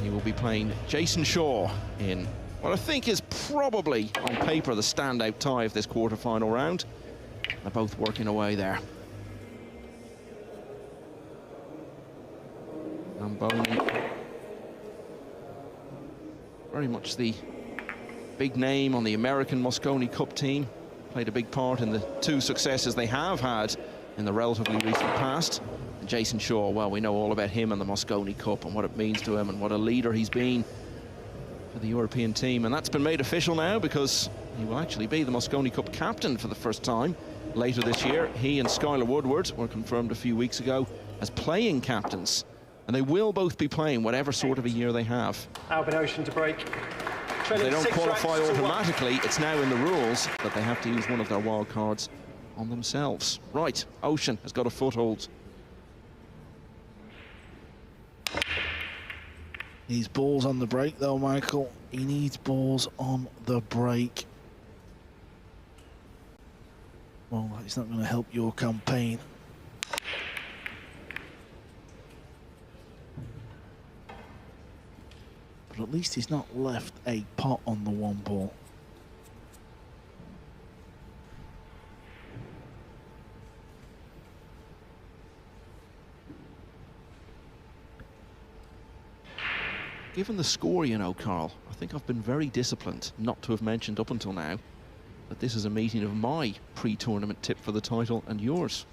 He will be playing Jason Shaw in what I think is probably, on paper, the standout tie of this quarter-final round. They're both working away there. Van Boening, very much the big name on the American Mosconi Cup team. Played a big part in the 2 successes they have had in the relatively recent past. And Jason Shaw, well, we know all about him and the Mosconi Cup and what it means to him and what a leader he's been for the European team. And that's been made official now, because he will actually be the Mosconi Cup captain for the first time later this year. He and Skylar Woodward were confirmed a few weeks ago as playing captains, and they will both be playing whatever sort of a year they have. Albin Ouschan to break. They don't qualify automatically. It's now in the rules that they have to use one of their wild cards on themselves. Right, Ouschan has got a foothold. Needs balls on the break though, Michael. He needs balls on the break. Well, it's not going to help your campaign. But at least he's not left a pot on the 1 ball. Given the score, you know, Carl, I think I've been very disciplined not to have mentioned up until now that this is a meeting of my pre-tournament tip for the title and yours.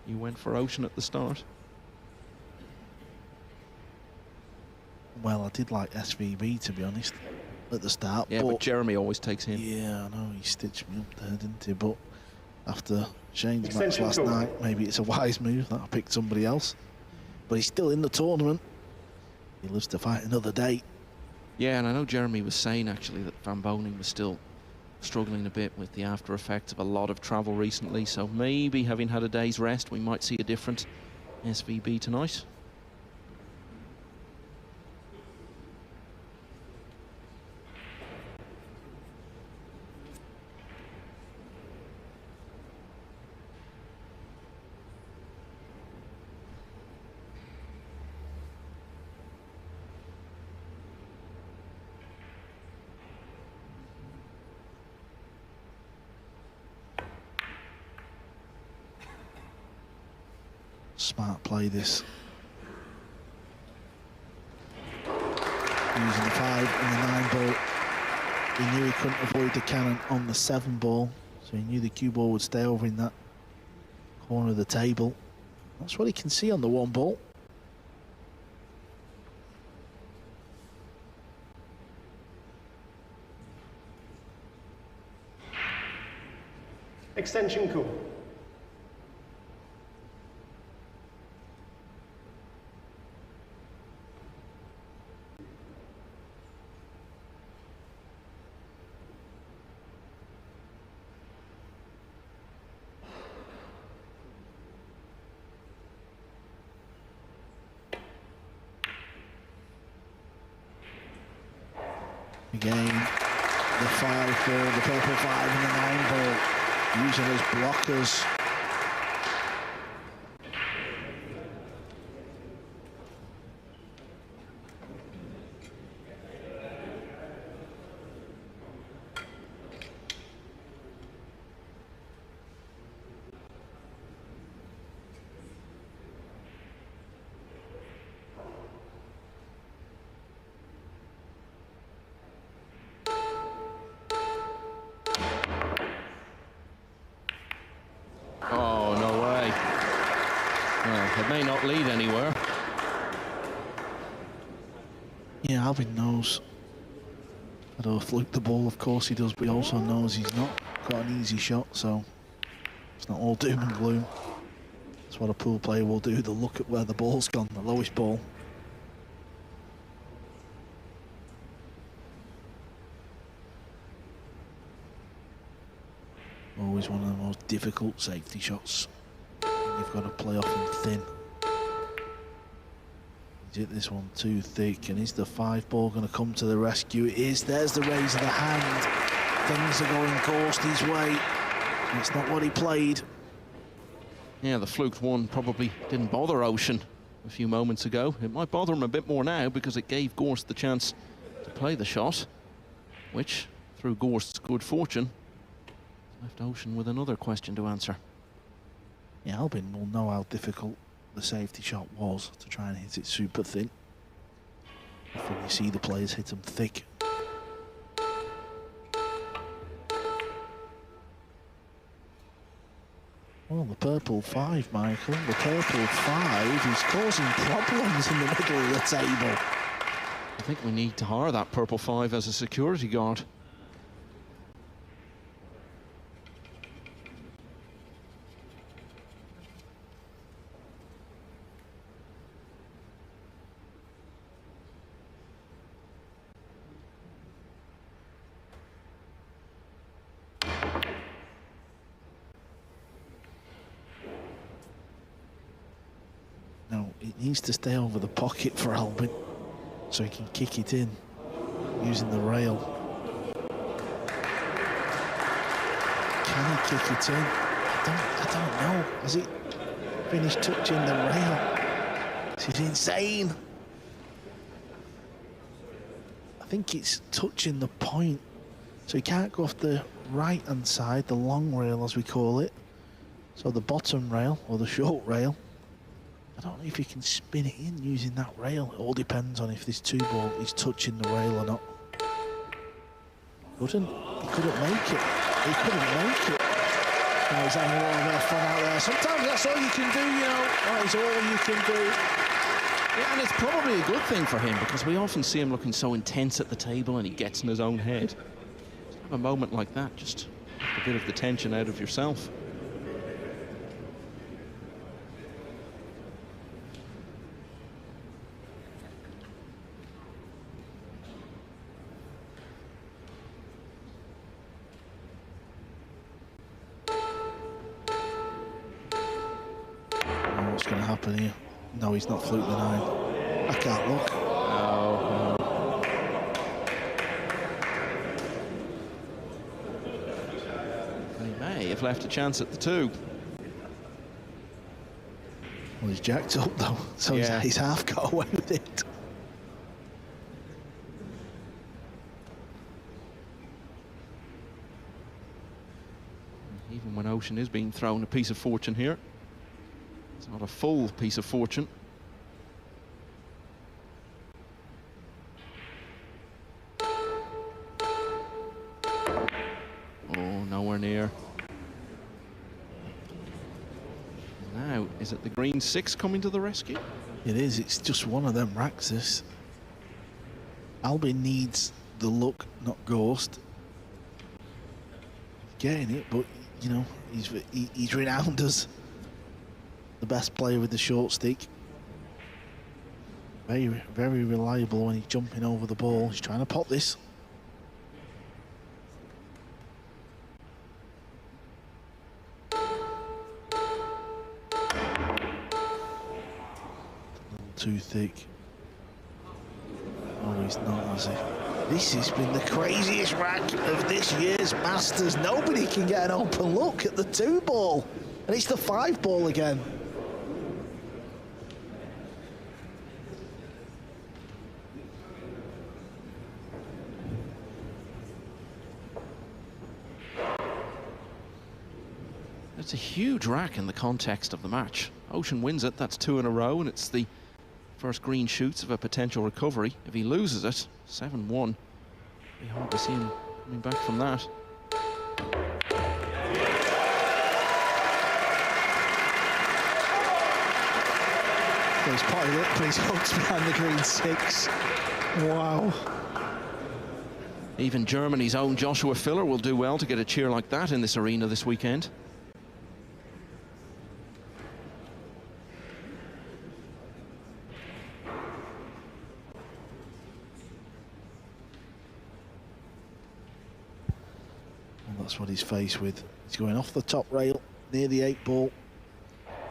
You went for Ouschan at the start. Well, I did like SVB, to be honest, at the start. Yeah, but Jeremy always takes him. Yeah, I know, he stitched me up there, didn't he? But after Shane's match last night, maybe it's a wise move that I picked somebody else. But he's still in the tournament. He lives to fight another day. Yeah, and I know Jeremy was saying, actually, that Van Boening was still struggling a bit with the after effects of a lot of travel recently. So maybe, having had a day's rest, we might see a different SVB tonight. Smart play, this. Using the 5 and the 9 ball. He knew he couldn't avoid the cannon on the 7 ball, so he knew the cue ball would stay over in that corner of the table. That's what he can see on the 1 ball. Extension cool. Again, the 5 ball, the purple 5 and the 9 ball, using as blockers. Oh, no way. Well, it may not lead anywhere. Yeah, Albin knows how to fluke the ball, of course he does, but he also knows he's not got an easy shot, so it's not all doom and gloom. That's what a pool player will do. They'll look at where the ball's gone, the lowest ball. Always one of the most difficult safety shots. You've got to play off him thin. He's hit this one too thick, and is the 5 ball going to come to the rescue? It is. There's the raise of the hand. Things are going Gorst's way. It's not what he played. Yeah, the fluked one probably didn't bother Ouschan a few moments ago. It might bother him a bit more now because it gave Gorst the chance to play the shot, which, through Gorst's good fortune, left Ouschan with another question to answer. Yeah, Albin will know how difficult the safety shot was to try and hit it super thin. Often you see the players hit them thick. Well, the purple 5, Michael, the purple 5 is causing problems in the middle of the table. I think we need to hire that purple 5 as a security guard. No, it needs to stay over the pocket for Albin so he can kick it in using the rail. Can he kick it in? I don't know. Has he finished touching the rail? This is insane. I think it's touching the point. So he can't go off the right-hand side, the long rail as we call it. So the bottom rail, or the short rail. I don't know if you can spin it in using that rail. It all depends on if this 2 ball is touching the rail or not. He couldn't make it. He couldn't make it. Now he's having a lot of their fun out there. Sometimes that's all you can do, you know. That is all you can do. Yeah, and it's probably a good thing for him because we often see him looking so intense at the table and he gets in his own head. Just have a moment like that, just a bit of the tension out of yourself. What's going to happen here? No, he's not fluked the 9. I can't look. No. He may have left a chance at the 2. Well, he's jacked up though, so Yeah. he's half got away with it. Even when Ouschan is being thrown a piece of fortune here, it's Not a full piece of fortune. Oh, nowhere near. Now, is it the green 6 coming to the rescue? It is. It's just one of them racks, this. Albin needs the luck, not Gorst. Getting it, but, you know, he's renowned as the best player with the short stick. Very, very reliable when he's jumping over the ball. He's trying to pot this. Too thick. Oh, he's not, has he? This has been the craziest rack of this year's Masters. Nobody can get an open look at the 2 ball. And it's the 5 ball again. It's a huge rack in the context of the match. Ouschan wins it, that's 2 in a row, and it's the first green shoots of a potential recovery. If he loses it, 7-1, be hard to see him coming back from that. He's potted it, but he's hooked behind the green 6. Wow. Even Germany's own Joshua Filler will do well to get a cheer like that in this arena this weekend. That's what he's faced with. He's going off the top rail near the 8 ball.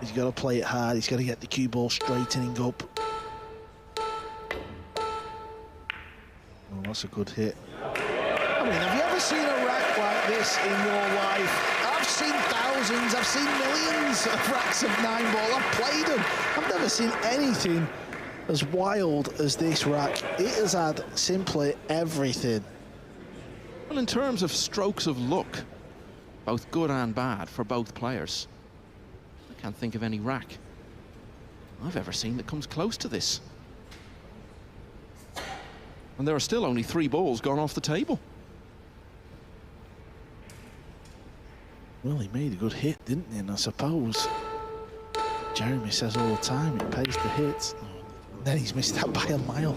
He's got to play it hard. He's got to get the cue ball straightening up. Oh, that's a good hit. I mean, have you ever seen a rack like this in your life? I've seen thousands, I've seen millions of racks of 9 ball. I've played them. I've never seen anything as wild as this rack. It has had simply everything. Well, in terms of strokes of luck, both good and bad for both players, I can't think of any rack I've ever seen that comes close to this. And there are still only 3 balls gone off the table. Well, he made a good hit, didn't he? And I suppose Jeremy says all the time it pays to hit. And then he's missed that by a mile.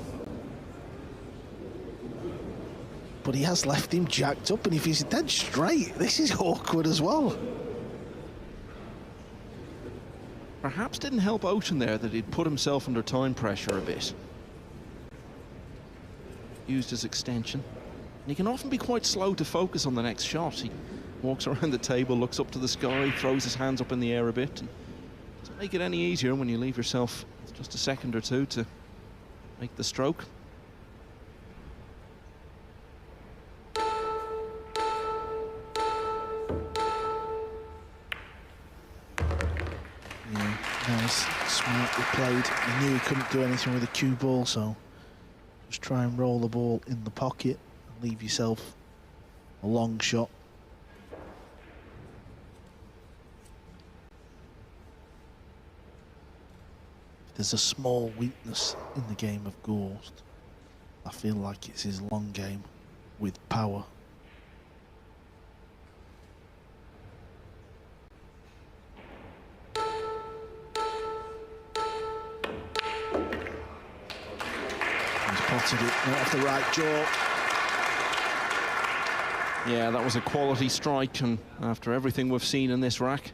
But he has left him jacked up, and if he's dead straight, this is awkward as well. Perhaps didn't help Ouschan there that he'd put himself under time pressure a bit. Used his extension. And he can often be quite slow to focus on the next shot. He walks around the table, looks up to the sky, throws his hands up in the air a bit. And doesn't make it any easier when you leave yourself just a second or two to make the stroke. Nice, smartly played. He knew he couldn't do anything with a cue ball, so just try and roll the ball in the pocket and leave yourself a long shot. If there's a small weakness in the game of Gorst, I feel like it's his long game with power. Potted it right off the right jaw. Yeah, that was a quality strike, and after everything we've seen in this rack,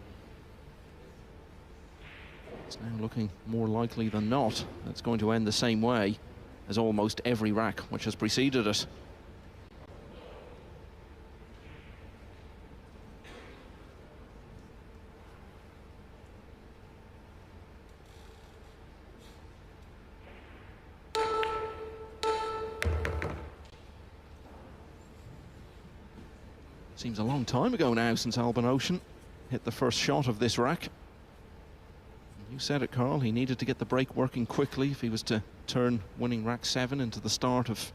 it's now looking more likely than not that it's going to end the same way as almost every rack which has preceded it. Seems a long time ago now since Albin Ouschan hit the first shot of this rack. You said it, Carl, he needed to get the break working quickly if he was to turn winning rack 7 into the start of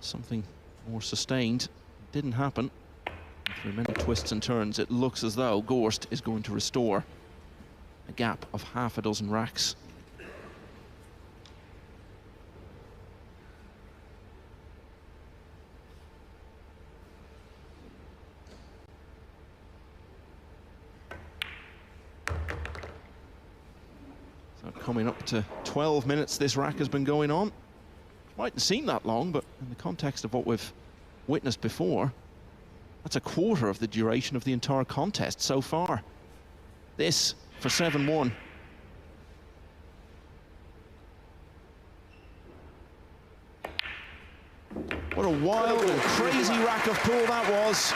something more sustained. It didn't happen. Through many twists and turns, it looks as though Gorst is going to restore. a gap of half a dozen racks. So coming up to 12 minutes this rack has been going on. Mightn't seem that long, but in the context of what we've witnessed before, that's a quarter of the duration of the entire contest so far. This for 7-1. What a wild and crazy rack of pool that was.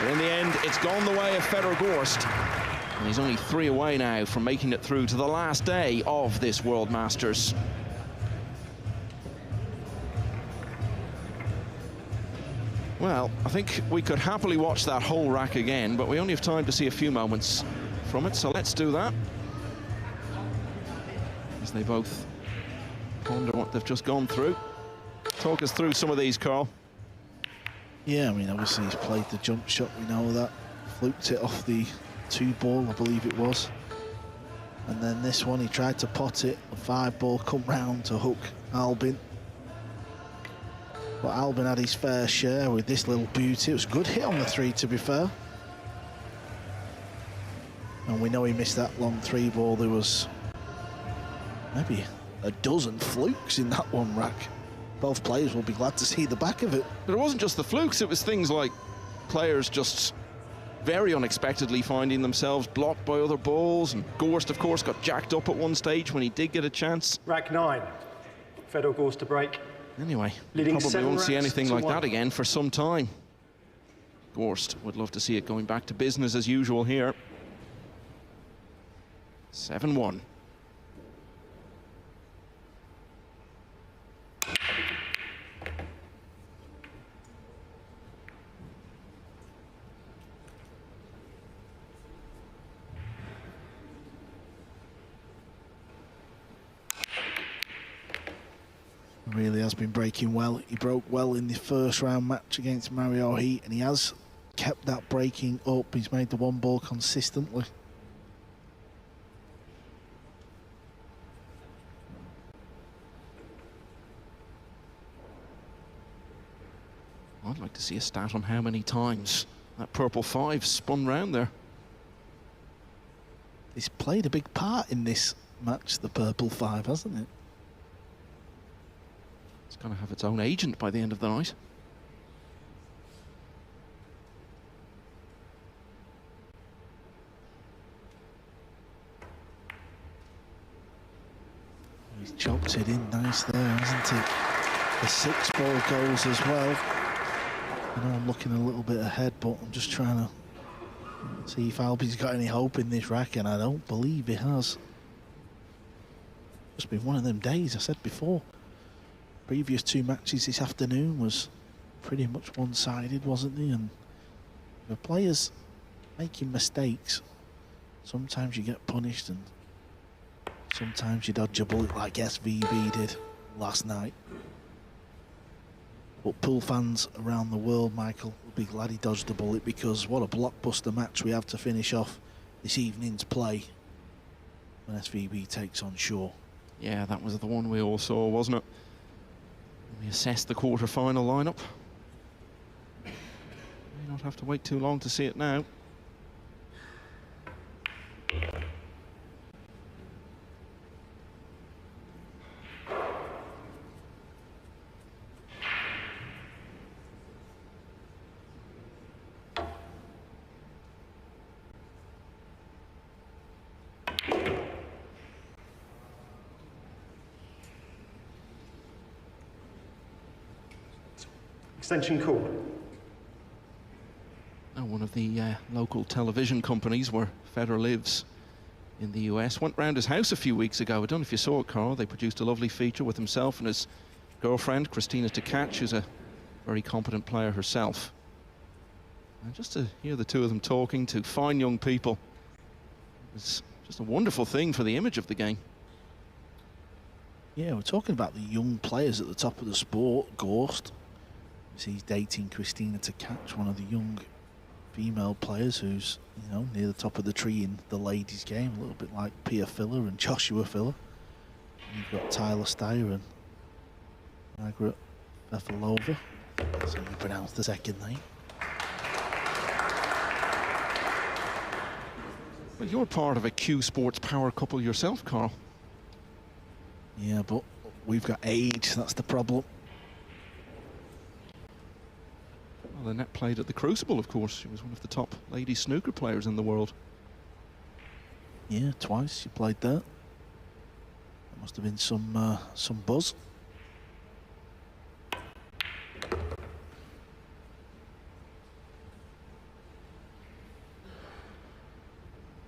But in the end, it's gone the way of Fedor Gorst. And he's only 3 away now from making it through to the last day of this World Masters. Well, I think we could happily watch that whole rack again, but we only have time to see a few moments from it, so let's do that. As they both ponder what they've just gone through. Talk us through some of these, Carl. Yeah, I mean, obviously he's played the jump shot, we know that. Fluked it off the 2-ball, I believe it was. And then this one, he tried to pot it, a 5-ball come round to hook Albin. But Albin had his fair share with this little beauty. It was a good hit on the 3, to be fair. And we know he missed that long 3-ball. There was maybe a dozen flukes in that one rack. Both players will be glad to see the back of it. But it wasn't just the flukes, it was things like players just very unexpectedly finding themselves blocked by other balls. And Gorst, of course, got jacked up at one stage when he did get a chance. Rack 9, Fedor Gorst to break. Anyway, Leading probably won't see racks anything to like 1. that again for some time. Gorst would love to see it going back to business as usual here. 7-1. Really has been breaking well. He broke well in the first round match against Mario Heat, and he has kept that breaking up. He's made the 1-ball consistently. I'd like to see a stat on how many times that purple 5 spun round there. It's played a big part in this match, the purple 5, hasn't it? It's going to have its own agent by the end of the night. He's chopped it in nice there, hasn't it? The 6-ball goes as well. I know I'm looking a little bit ahead, but I'm just trying to see if Albie's got any hope in this rack, and I don't believe he has. It's been one of them days, I said before. Previous 2 matches this afternoon was pretty much one-sided, wasn't he? And the players making mistakes, sometimes you get punished and sometimes you dodge a bullet like SVB did last night. But pool fans around the world, Michael, will be glad he dodged a bullet, because what a blockbuster match we have to finish off this evening's play when SVB takes on Shaw. Yeah, that was the one we all saw, wasn't it? We assessed the quarter-final lineup. May not have to wait too long to see it now. Extension call. Now, one of the local television companies where Federer lives in the US went round his house a few weeks ago. I don't know if you saw it, Carl. They produced a lovely feature with himself and his girlfriend, Christina Tkach, who's a very competent player herself. And just to hear the two of them talking to fine young people, it's just a wonderful thing for the image of the game. Yeah, we're talking about the young players at the top of the sport. Gorst, he's dating Christina Tkach, one of the young female players who's, you know, near the top of the tree in the ladies' game, a little bit like Pia Filler and Joshua Filler. And you've got Tyler Steyer and Margaret Vefalova. So you pronounce the second name. Well, you're part of a Q Sports power couple yourself, Carl. Yeah, but we've got age, that's the problem. Well, Annette played at the Crucible, of course. She was one of the top lady snooker players in the world. Yeah, twice she played there. There must have been some buzz.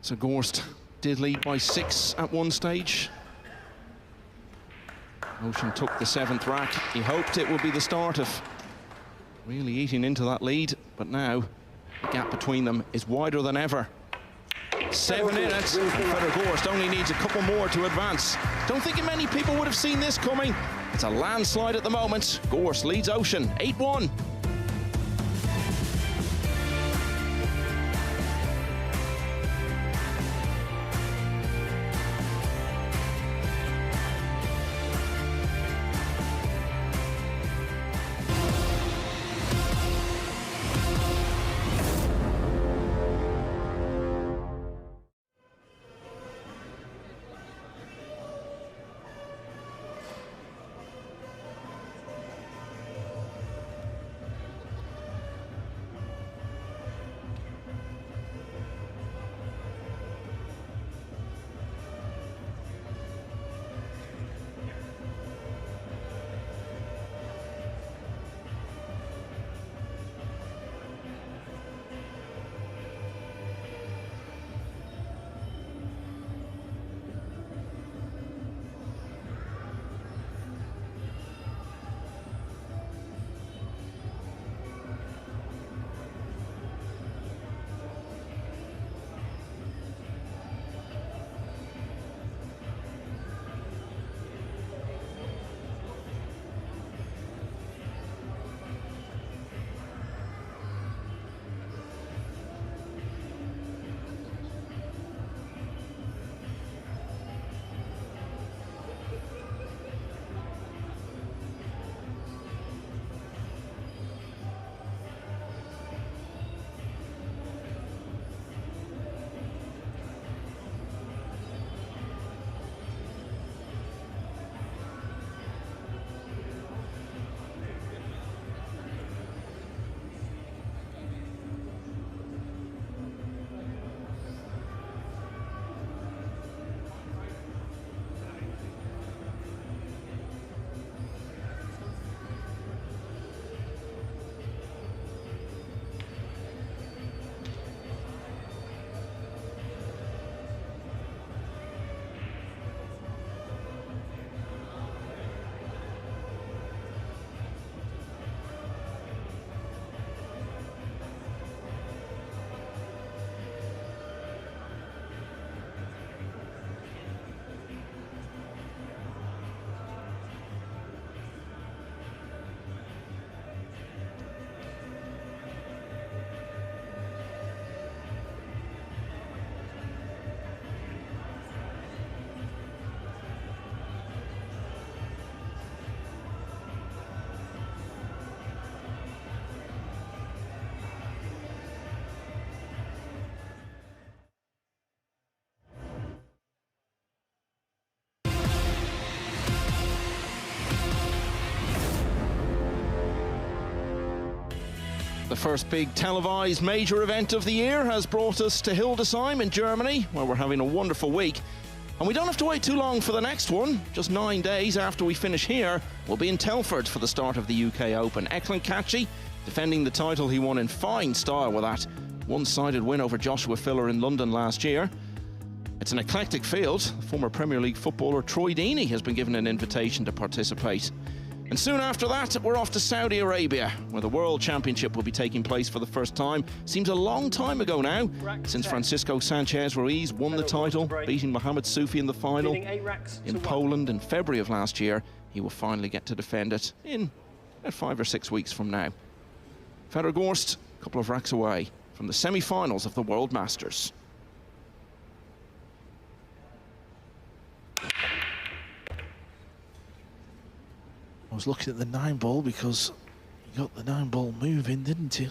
So Gorst did lead by 6 at one stage. Ouschan took the 7th rack. He hoped it would be the start of really eating into that lead, but now the gap between them is wider than ever. 7 in it, and Fedor Gorst only needs a couple more to advance. Don't think many people would have seen this coming. It's a landslide at the moment. Gorst leads Ouschan 8-1. The first big televised major event of the year has brought us to Hildesheim in Germany, where we're having a wonderful week. And we don't have to wait too long for the next one. Just 9 days after we finish here, we'll be in Telford for the start of the UK Open. Eklund Kachi defending the title he won in fine style with that one-sided win over Joshua Filler in London last year. It's an eclectic field. Former Premier League footballer Troy Deeney has been given an invitation to participate. And soon after that, we're off to Saudi Arabia, where the World Championship will be taking place for the first time. Seems a long time ago now, since Francisco Sanchez Ruiz won the title, beating Mohamed Soufi in the final. In Poland in February of last year, he will finally get to defend it in about 5 or 6 weeks from now. Fedor Gorst, a couple of racks away. from the semi-finals of the World Masters. I was looking at the 9-ball because you got the 9-ball moving, didn't you?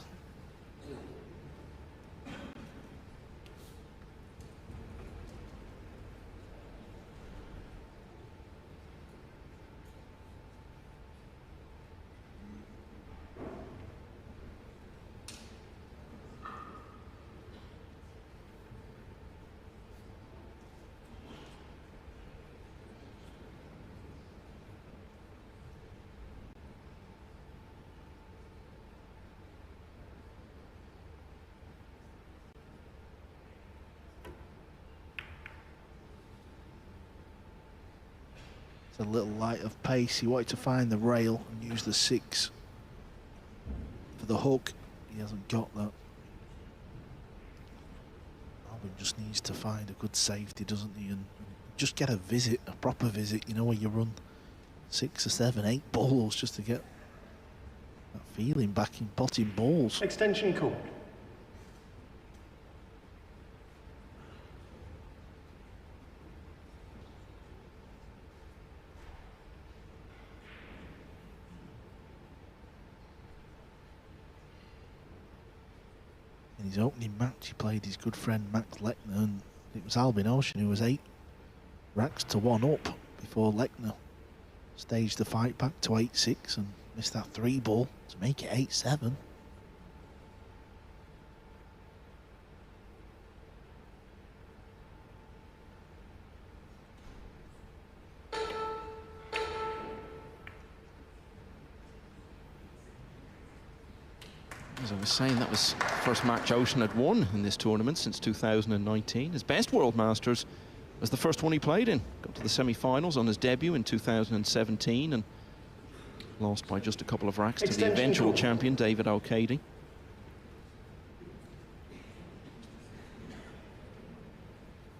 A little light of pace. He wanted to find the rail and use the 6 for the hook. He hasn't got that. Albin just needs to find a good safety, doesn't he? And just get a visit, a proper visit, you know, where you run 6 or 7, 8 balls just to get that feeling back in potting balls. Extension called. In his opening match, he played his good friend Max Lechner, and it was Ouschan who was 8 racks to 1 up before Lechner staged the fight back to 8-6 and missed that 3-ball to make it 8-7. As I was saying, that was the first match Ouschan had won in this tournament since 2019. His best World Masters was the first one he played in. Got to the semi-finals on his debut in 2017 and lost by just a couple of racks to the eventual champion, David O'Cady.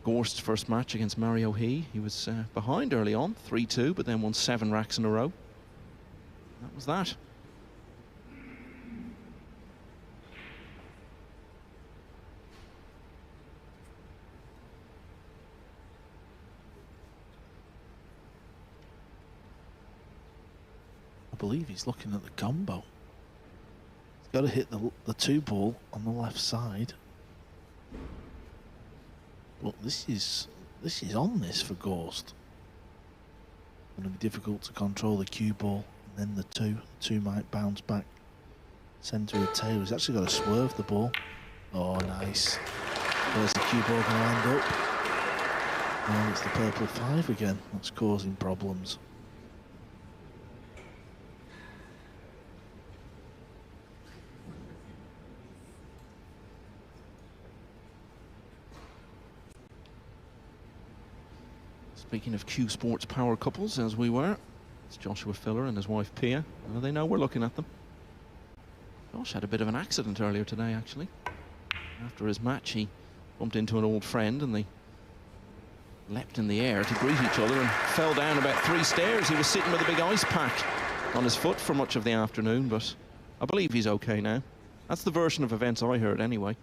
Gorst's first match against Mario He was behind early on, 3-2, but then won 7 racks in a row. That was that. I believe he's looking at the combo. He's got to hit the 2-ball on the left side. But this is on this for Gorst. Going to be difficult to control the cue ball, and then the 2. The 2 might bounce back centre of tail. He's actually got to swerve the ball. Oh, nice. Where's the cue ball going to end up? Oh, it's the purple 5 again. That's causing problems. Speaking of Q Sports power couples, as we were, it's Joshua Filler and his wife Pia. Well, they know we're looking at them. Josh had a bit of an accident earlier today, actually. After his match, he bumped into an old friend and they leapt in the air to greet each other and fell down about 3 stairs. He was sitting with a big ice pack on his foot for much of the afternoon, but I believe he's okay now. That's the version of events I heard anyway.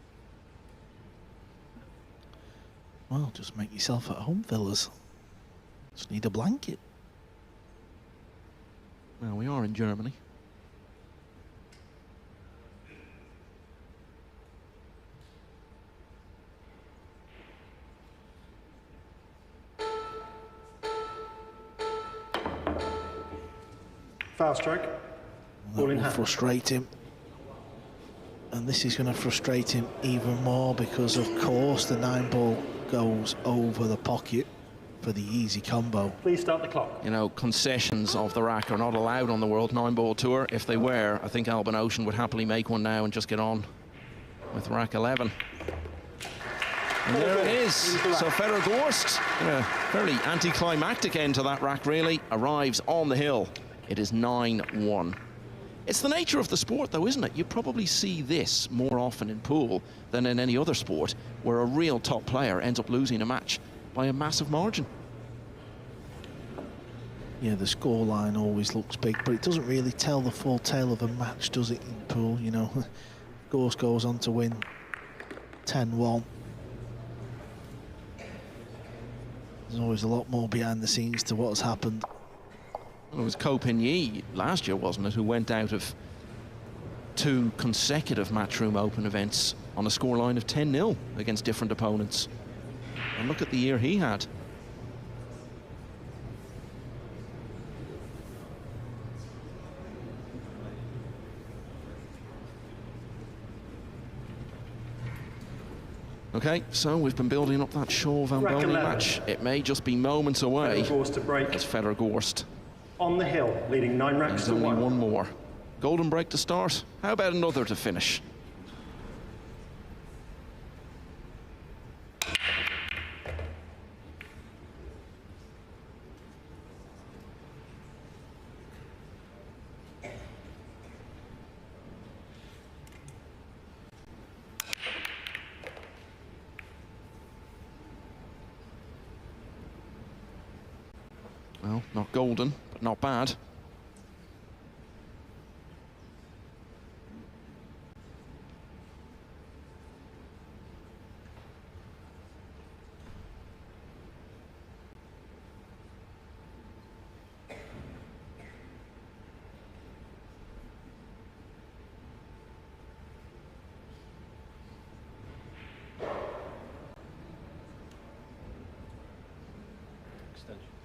Well, just make yourself at home, fellas. Just need a blanket. Well, we are in Germany. Foul stroke. Ball in That will hand. frustrate him. And this is going to frustrate him even more because, of course, the 9-ball goes over the pocket for the easy combo. Please start the clock. You know, concessions of the rack are not allowed on the World 9-ball Tour. If they were, I think Albin Ouschan would happily make one now and just get on with rack 11. And there it is. So Fedor Gorst, in a fairly anticlimactic end to that rack, really, arrives on the hill. It is 9-1. It's the nature of the sport, though, isn't it? You probably see this more often in pool than in any other sport, where a real top player ends up losing a match by a massive margin. Yeah, the scoreline always looks big, but it doesn't really tell the full tale of a match, does it, in pool? You know, Gorst goes on to win 10-1. There's always a lot more behind the scenes to what has happened. Well, it was Ko Pin-Yi last year, wasn't it, who went out of 2 consecutive Matchroom Open events on a scoreline of 10-0 against different opponents. And look at the year he had. Okay, so we've been building up that Shaw-Van Boening match. It may just be moments away. Gorst to break. It's Federer Gorst. On the hill, leading 9 racks There's to only 1. one more. Golden break to start. How about another to finish? Well, not golden, but not bad.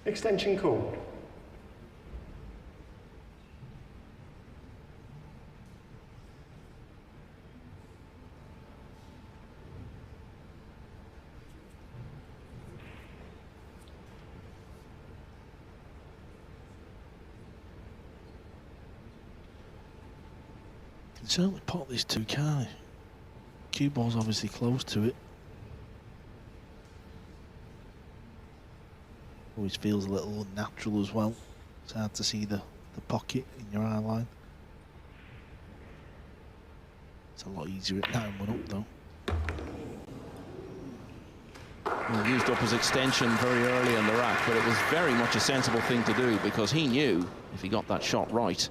Extension called. Can certainly pot this 2, can't he? Cue ball's obviously close to it. Always feels a little unnatural as well. It's hard to see the pocket in your eye line. It's a lot easier at 9-1 up though. Well, used up his extension very early in the rack, but it was very much a sensible thing to do because he knew if he got that shot right,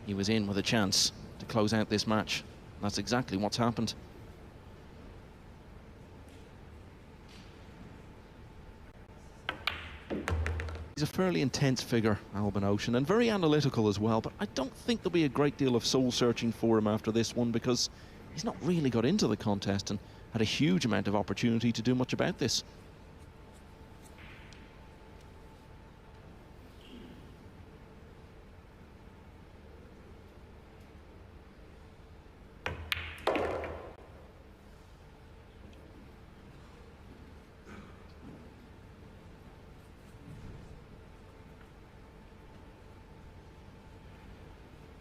he was in with a chance to close out this match. And that's exactly what's happened. He's a fairly intense figure, Albin Ouschan, and very analytical as well, but I don't think there'll be a great deal of soul-searching for him after this one because he's not really got into the contest and had a huge amount of opportunity to do much about this.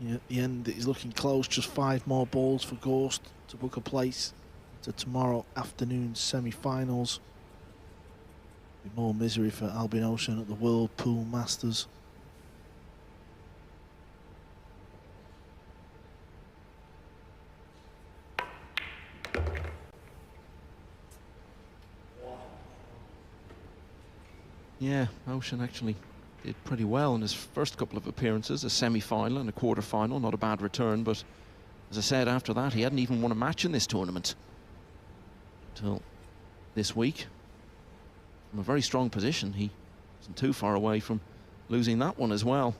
Yeah, at the end, he's looking close. Just 5 more balls for Gorst to book a place to tomorrow afternoon's semi-finals. Be more misery for Albin Ouschan at the World Pool Masters. Yeah, Ouschan actually did pretty well in his first couple of appearances, a semi-final and a quarter-final, not a bad return, but as I said, after that, he hadn't even won a match in this tournament until this week. From a very strong position, he wasn't too far away from losing that one as well.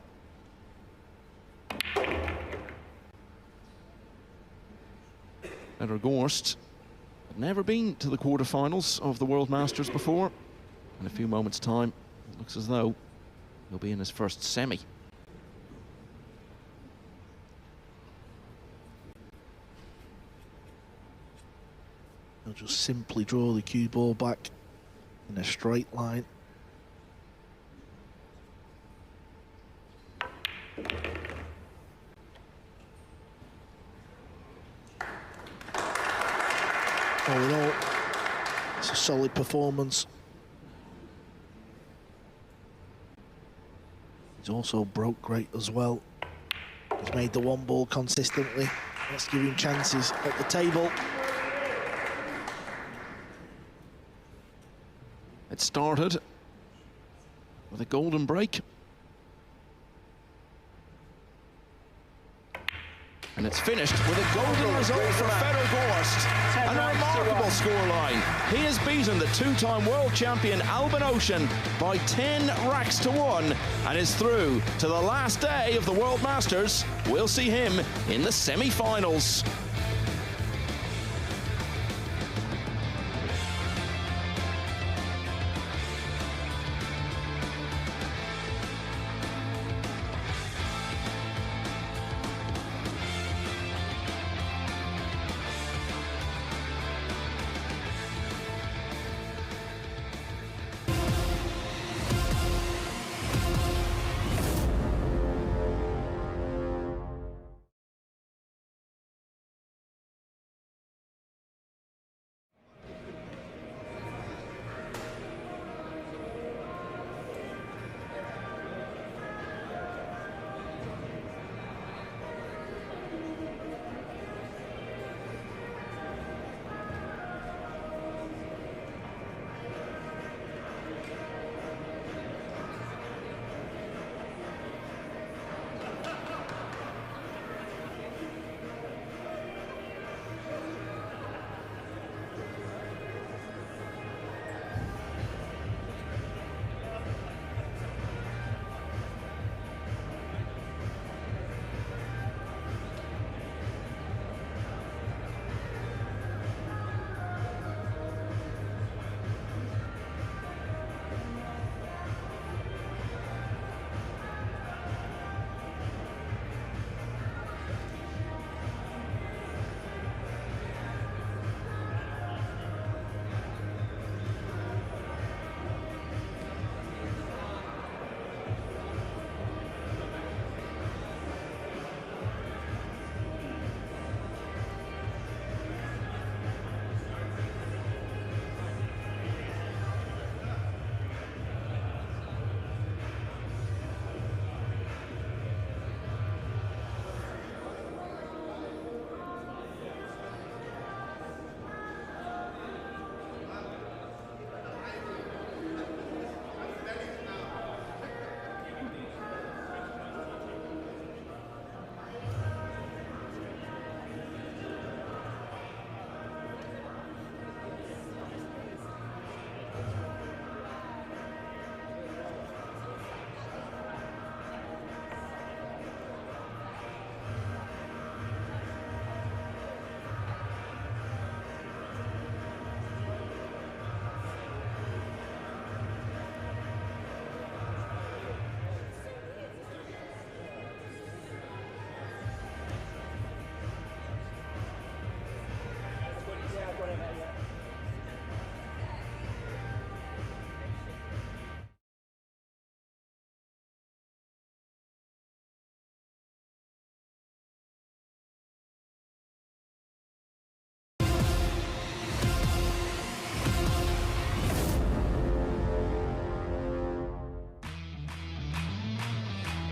Federer Gorst had never been to the quarterfinals of the World Masters before. In a few moments' time, it looks as though he'll be in his first semi. He'll just simply draw the cue ball back in a straight line. All in all, it's a solid performance. He's also broke great as well. He's made the 1 ball consistently. Let's give him chances at the table. It started with a golden break. And it's finished with a golden result for Fedor Gorst. A remarkable scoreline. He has beaten the two-time world champion Albin Ouschan by 10 racks to 1 and is through to the last day of the World Masters. We'll see him in the semi-finals.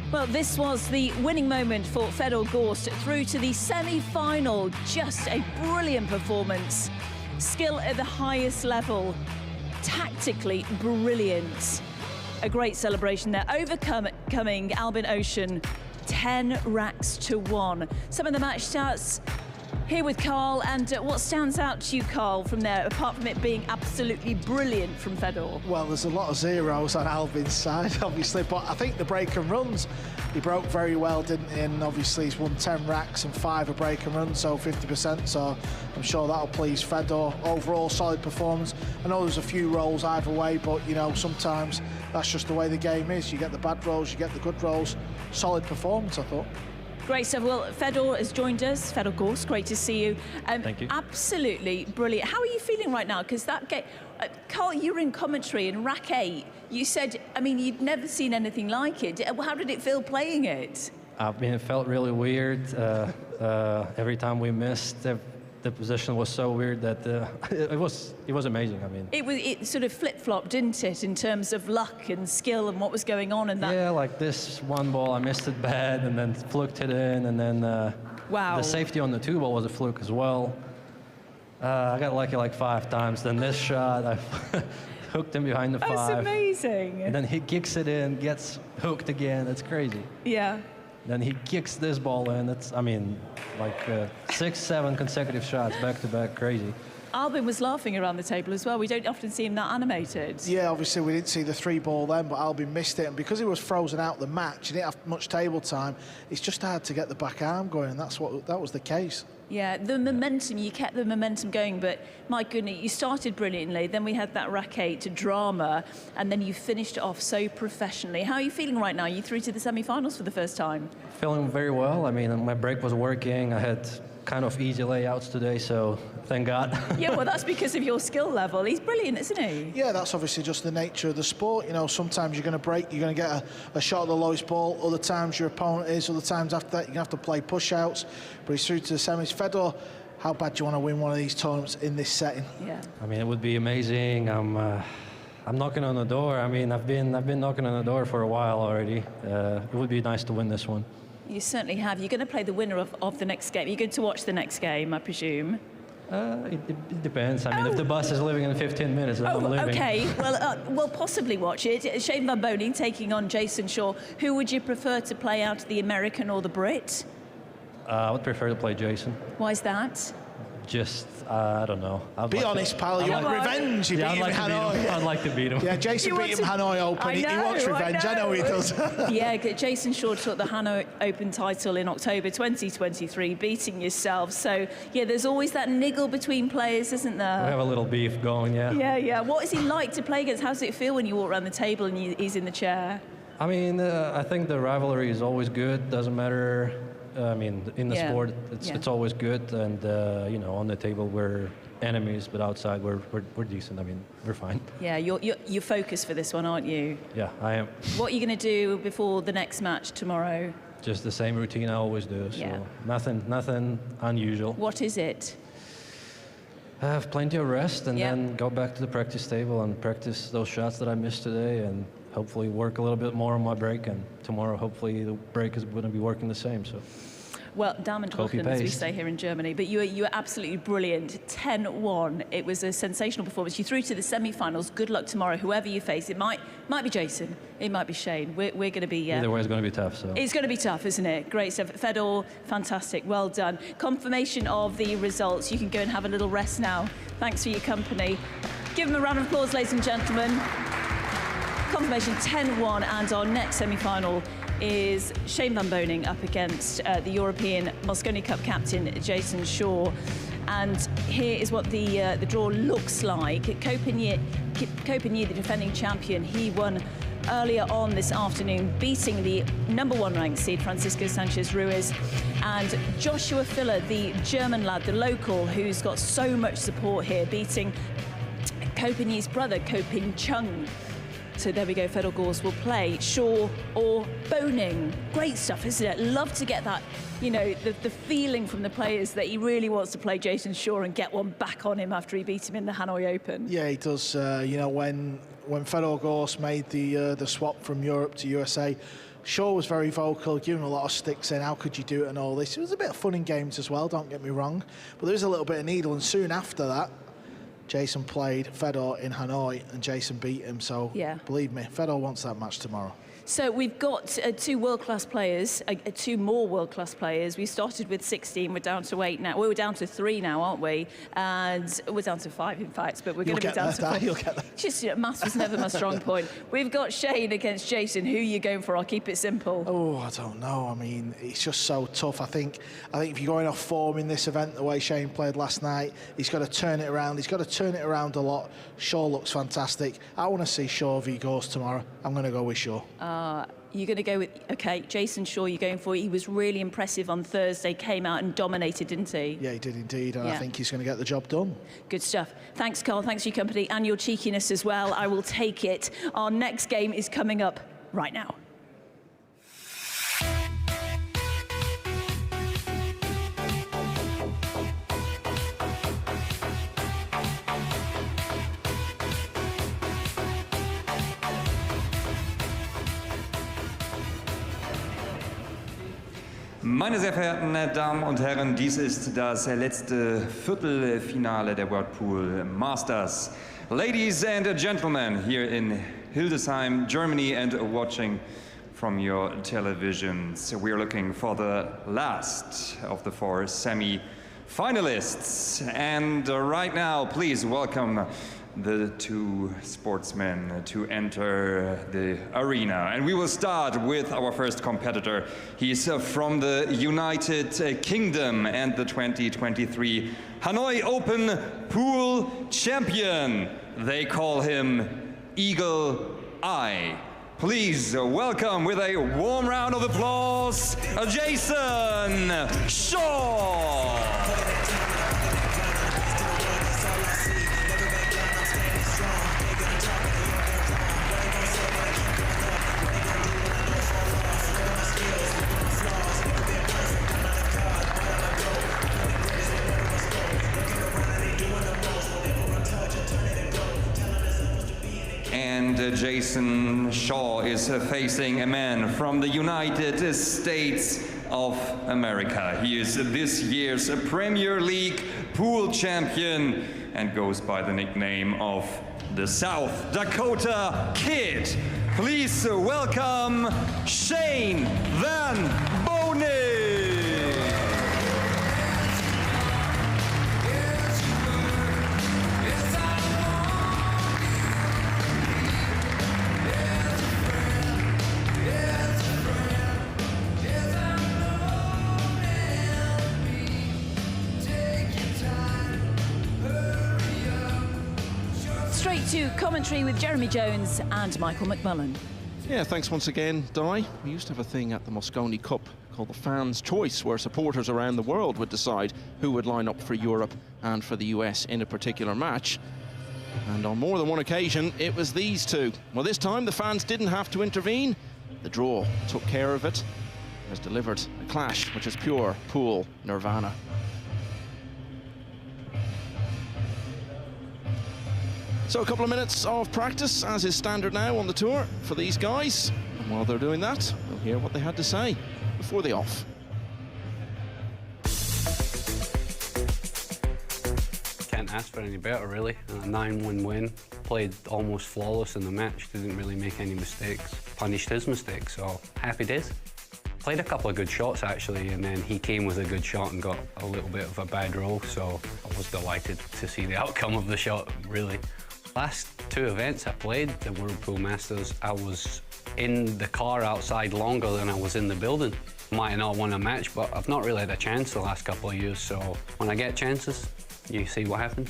Well, this was the winning moment for Fedor Gorst through to the semi-final. Just a brilliant performance. Skill at the highest level. Tactically brilliant. A great celebration there. Overcoming Albin Ouschan, 10 racks to 1. Some of the match stats here with Carl, and what stands out to you, Carl, from there, apart from it being absolutely brilliant from Fedor? Well, there's a lot of zeros on Albin's side, obviously, but I think the break and runs, he broke very well, didn't he? And obviously he's won 10 racks and 5 a break and run, so 50%, so I'm sure that'll please Fedor. Overall, solid performance. I know there's a few rolls either way, but, you know, sometimes that's just the way the game is. You get the bad rolls, you get the good rolls. Solid performance, I thought. Great stuff. Well, Fedor has joined us. Fedor Gorst, great to see you. Thank you. Absolutely brilliant. How are you feeling right now? Because that game, Carl, you were in commentary in rack 8. You said, I mean, you'd never seen anything like it. How did it feel playing it? I mean, it felt really weird. Every time we missed, the position was so weird that it was amazing. I mean, it sort of flip-flopped, didn't it, in terms of luck and skill and what was going on in that? Yeah, like this one ball, I missed it bad, and then fluked it in, and then wow. The safety on the 2 ball was a fluke as well. I got lucky like 5 times. Then this shot, I hooked him behind the 5. That's amazing. And then he kicks it in, gets hooked again. It's crazy. Yeah. Then he kicks this ball in. It's, I mean, like 6, 7 consecutive shots back to back, crazy. Albin was laughing around the table as well. We don't often see him that animated. Yeah, obviously we didn't see the 3-ball then, but Albin missed it. And because he was frozen out the match, he didn't have much table time, it's just hard to get the back arm going, and that was the case. Yeah, the momentum, you kept the momentum going, but my goodness, you started brilliantly, then we had that racket drama, and then you finished it off so professionally. How are you feeling right now? You through to the semi-finals for the first time? Feeling very well. I mean, my break was working. I had kind of easy layouts today, so thank God. Yeah, well, that's because of your skill level. He's brilliant, isn't he? Yeah, that's obviously just the nature of the sport. You know, sometimes you're going to break, you're going to get a shot at the lowest ball. Other times your opponent is. Other times after that, you're going to have to play push-outs. But he's through to the semis. Fedor, how bad do you want to win one of these tournaments in this setting? Yeah. I mean, it would be amazing. I'm knocking on the door. I mean, I've been knocking on the door for a while already. It would be nice to win this one. You certainly have. You're going to play the winner of the next game. You're going to watch the next game, I presume. It depends. I mean, if the bus is leaving in 15 minutes, then I'm leaving. Okay. Well, we'll possibly watch it. Shane Van Boening taking on Jason Shaw. Who would you prefer to play out, the American or the Brit? I would prefer to play Jason. Why is that? Just, I don't know. Be honest, pal. You want revenge? You beat him in Hanoi. I'd like to beat him. Yeah, Jason beat him Hanoi Open. He wants revenge. I know he does. Yeah, Jason Shaw took the Hanoi Open title in October 2023, beating yourself. So, yeah, there's always that niggle between players, isn't there? We have a little beef going, yeah. Yeah. What is he like to play against? How does it feel when you walk around the table and he's in the chair? I mean, I think the rivalry is always good. Doesn't matter. I mean, in the sport, it's always good, and you know, on the table we're enemies, but outside we're decent. I mean, we're fine. Yeah, you're focused for this one, aren't you? Yeah, I am. What are you going to do before the next match tomorrow? Just the same routine I always do. So nothing unusual. What is it? I have plenty of rest, and then go back to the practice table and practice those shots that I missed today, and hopefully work a little bit more on my break, and tomorrow hopefully the break is going to be working the same. So. Well, Damen Hochland, as we say here in Germany, but you were absolutely brilliant. 10-1. It was a sensational performance. You through to the semi-finals. Good luck tomorrow, whoever you face. It might be Jason. It might be Shane. We're going to be... Either way, it's going to be tough. So. It's going to be tough, isn't it? Great stuff. Fedor, fantastic. Well done. Confirmation of the results. You can go and have a little rest now. Thanks for your company. Give them a round of applause, ladies and gentlemen. Confirmation 10-1, and our next semi-final is Shane Van Boening up against the European Mosconi Cup captain Jason Shaw. And here is what the draw looks like. Copenhagen, the defending champion, he won earlier on this afternoon, beating the #1 ranked seed Francisco Sanchez Ruiz, and Joshua Filler, the German lad, the local, who's got so much support here, beating Copenhagen's brother, Kopin Chung. So there we go, Fedor Gorst will play Shaw or Boening. Great stuff, isn't it? Love to get that, you know, the feeling from the players that he really wants to play Jason Shaw and get one back on him after he beat him in the Hanoi Open. Yeah, he does. You know, when Fedor Gorst made the swap from Europe to USA, Shaw was very vocal, giving a lot of sticks in, how could you do it and all this. It was a bit of fun in games as well, don't get me wrong. But there was a little bit of needle, and soon after that, Jason played Fedor in Hanoi, and Jason beat him. So, believe me, Fedor wants that match tomorrow. So we've got two world-class players, two more world-class players. We started with 16, we're down to 8 now. Well, we're down to 3 now, aren't we? And we're down to 5, in fact, but we're going to be down to 4. You'll get that. Just, you know, maths was never my strong point. We've got Shane against Jason. Who are you going for? I'll keep it simple. Oh, I don't know. I mean, it's just so tough. I think if you're going off form in this event, the way Shane played last night, he's got to turn it around. He's got to turn it around a lot. Shaw looks fantastic. I want to see Shaw v Gorst tomorrow. I'm going to go with Shaw. You're going to go with, okay, Jason Shaw you're going for. He was really impressive on Thursday, came out and dominated, didn't he? Yeah, he did indeed, and I think he's going to get the job done. Good stuff. Thanks, Carl. Thanks for your company and your cheekiness as well. I will take it. Our next game is coming up right now. Meine sehr verehrten Damen und Herren, dies ist das letzte Viertelfinale der Whirlpool Masters. Ladies and gentlemen, here in Hildesheim, Germany, and watching from your televisions. We're looking for the last of the 4 semi-finalists. And right now, please welcome the 2 sportsmen to enter the arena. And we will start with our first competitor. He's from the United Kingdom and the 2023 Hanoi Open Pool Champion. They call him Eagle Eye. Please welcome with a warm round of applause, Jason Shaw. And Jason Shaw is facing a man from the United States of America. He is this year's Premier League pool champion and goes by the nickname of the South Dakota Kid. Please welcome Shane Van Boening. Straight to commentary with Jeremy Jones and Michael McMullen. Yeah, thanks once again, Di. We used to have a thing at the Moscone Cup called the Fans' Choice, where supporters around the world would decide who would line up for Europe and for the US in a particular match. And on more than one occasion, it was these 2. Well, this time the fans didn't have to intervene. The draw took care of it. It has delivered a clash which is pure pool nirvana. So a couple of minutes of practice, as is standard now on the tour for these guys. And while they're doing that, we'll hear what they had to say before the off. Can't ask for any better, really. A 9-1 win. Played almost flawless in the match. Didn't really make any mistakes. Punished his mistakes, so happy days. Played a couple of good shots, actually, and then he came with a good shot and got a little bit of a bad roll, so I was delighted to see the outcome of the shot, really. Last 2 events I played, the World Pool Masters, I was in the car outside longer than I was in the building. Might have not won a match, but I've not really had a chance the last couple of years, so when I get chances, you see what happens.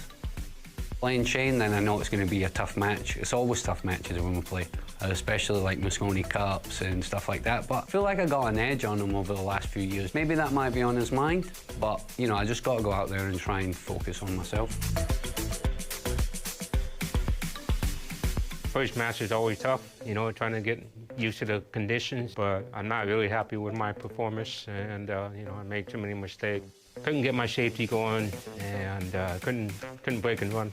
Playing Shane, then I know it's going to be a tough match. It's always tough matches when we play, especially like Moscone Cups and stuff like that, but I feel like I got an edge on him over the last few years. Maybe that might be on his mind, but, you know, I just got to go out there and try and focus on myself. First match is always tough, you know, trying to get used to the conditions, but I'm not really happy with my performance, and you know, I made too many mistakes. Couldn't get my safety going, and couldn't break and run.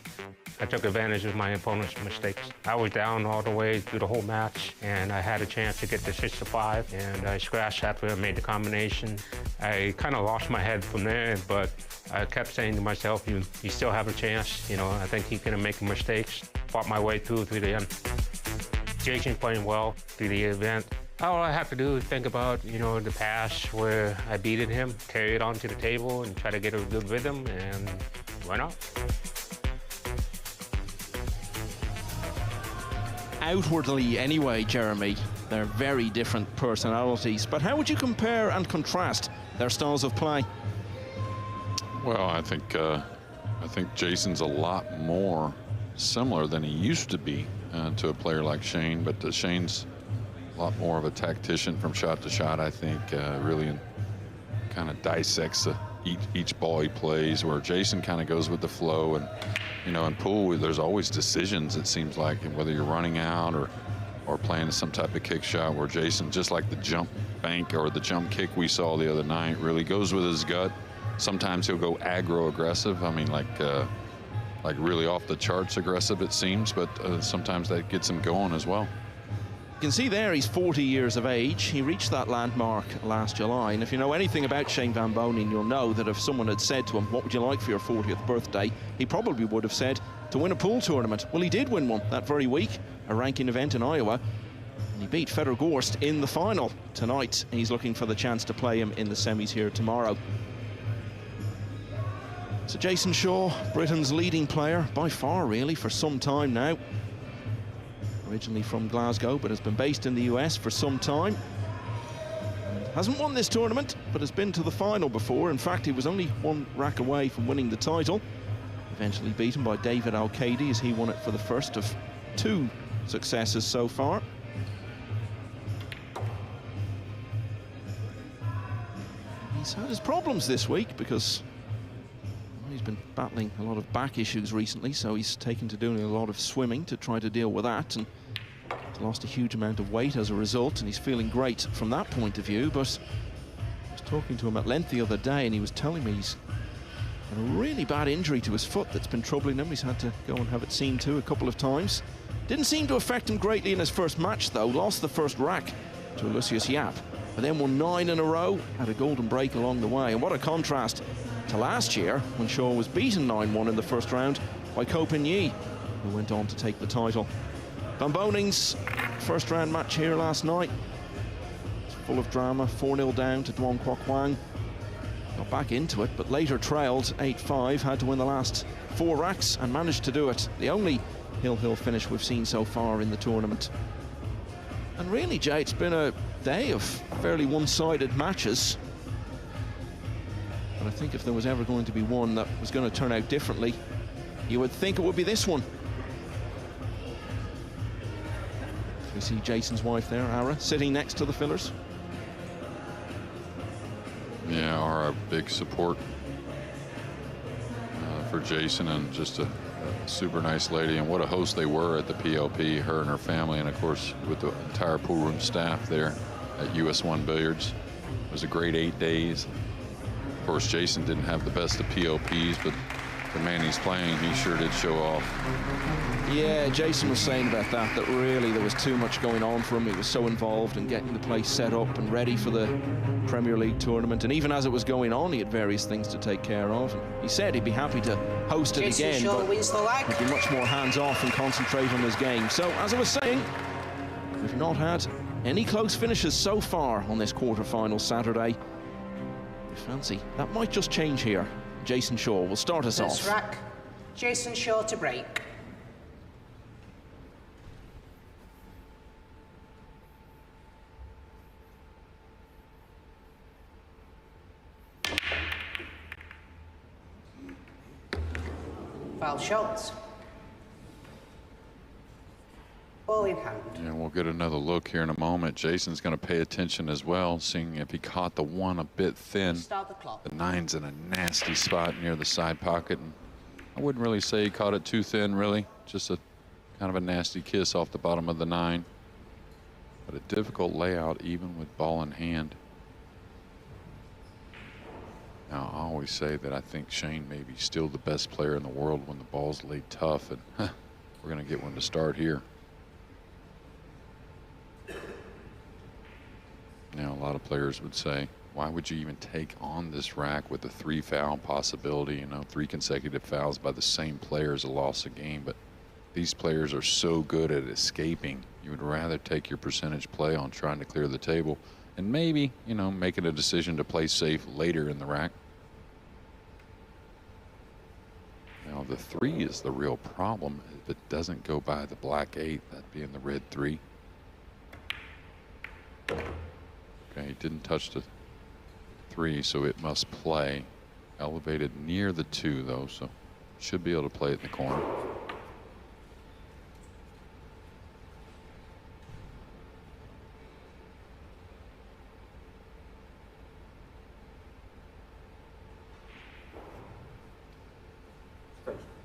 I took advantage of my opponent's mistakes. I was down all the way through the whole match, and I had a chance to get to 6-5, and I scratched after I made the combination. I kind of lost my head from there, but I kept saying to myself, you still have a chance. You know, I think he's going to make mistakes. Fought my way through to the end. Jason playing well through the event. All I have to do is think about, you know, the past where I beated him, carry it onto the table and try to get a good rhythm, and why not? Outwardly anyway, Jeremy, they're very different personalities, but how would you compare and contrast their styles of play? Well, I think Jason's a lot more similar than he used to be to a player like Shane, but Shane's a lot more of a tactician from shot to shot, I think, really kind of dissects each ball he plays, where Jason kind of goes with the flow. And, you know, in pool, there's always decisions, it seems like, whether you're running out or playing some type of kick shot, where Jason, just like the jump bank or the jump kick we saw the other night, really goes with his gut. Sometimes he'll go aggro aggressive. I mean, like really off the charts aggressive, it seems, but sometimes that gets him going as well. You can see there he's 40 years of age. He reached that landmark last July, and if you know anything about Shane Van Boening, you'll know that if someone had said to him, what would you like for your 40th birthday, he probably would have said to win a pool tournament. Well, he did win one that very week, a ranking event in Iowa. And he beat Fedor Gorst in the final tonight. He's looking for the chance to play him in the semis here tomorrow. So Jason Shaw, Britain's leading player, by far really, for some time now. Originally from Glasgow, but has been based in the US for some time. And hasn't won this tournament, but has been to the final before. In fact, he was only one rack away from winning the title. Eventually beaten by David Al-Kaidi as he won it for the first of 2 successes so far. He's had his problems this week because he's been battling a lot of back issues recently, so he's taken to doing a lot of swimming to try to deal with that, and he's lost a huge amount of weight as a result, and he's feeling great from that point of view. But I was talking to him at length the other day, and he was telling me he's had a really bad injury to his foot that's been troubling him. He's had to go and have it seen to a couple of times. Didn't seem to affect him greatly in his first match, though. Lost the first rack to Lucius Yap, but then won 9 in a row, had a golden break along the way. And what a contrast to last year, when Shaw was beaten 9-1 in the first round by Ko Pin-Yi, who went on to take the title. Van Boning's first round match here last night, it's full of drama. 4-0 down to Duong Kwok Hwang. Got back into it, but later trailed 8-5, had to win the last 4 racks and managed to do it. The only hill finish we've seen so far in the tournament. And really, Jay, it's been a day of fairly one-sided matches. But I think if there was ever going to be one that was going to turn out differently, you would think it would be this one. We see Jason's wife there, Ara, sitting next to the fillers. Yeah, our big support for Jason, and just a super nice lady, and what a host they were at the PLP, her and her family, and of course with the entire pool room staff there at US1 Billiards. It was a great 8 days. Of course, Jason didn't have the best of PLPs, but the man he's playing, he sure did show off. Yeah, Jason was saying about that really there was too much going on for him. He was so involved in getting the place set up and ready for the Premier League tournament. And even as it was going on, he had various things to take care of. And he said he'd be happy to host it again, but he'd be much more hands-off and concentrate on his game. So, as I was saying, we've not had any close finishes so far on this quarter-final Saturday. We fancy that might just change here. Jason Shaw will start us off. Rack, Jason Shaw to break. Foul shots. Ball in hand. Yeah, we'll get another look here in a moment. Jason's going to pay attention as well, seeing if he caught the 1 a bit thin. Start the clock. The 9's in a nasty spot near the side pocket. And I wouldn't really say he caught it too thin, really. Just a kind of a nasty kiss off the bottom of the 9. But a difficult layout even with ball in hand. Now, I always say that I think Shane may be still the best player in the world when the ball's laid tough, and we're going to get one to start here. Now, a lot of players would say, why would you even take on this rack with a 3-foul possibility? You know, 3 consecutive fouls by the same player is a loss of game, but these players are so good at escaping. You would rather take your percentage play on trying to clear the table and maybe, you know, making a decision to play safe later in the rack. Now, the 3 is the real problem. If it doesn't go by the black 8, that being the red 3. Okay, he didn't touch the 3, so it must play. Elevated near the 2, though, so should be able to play it in the corner.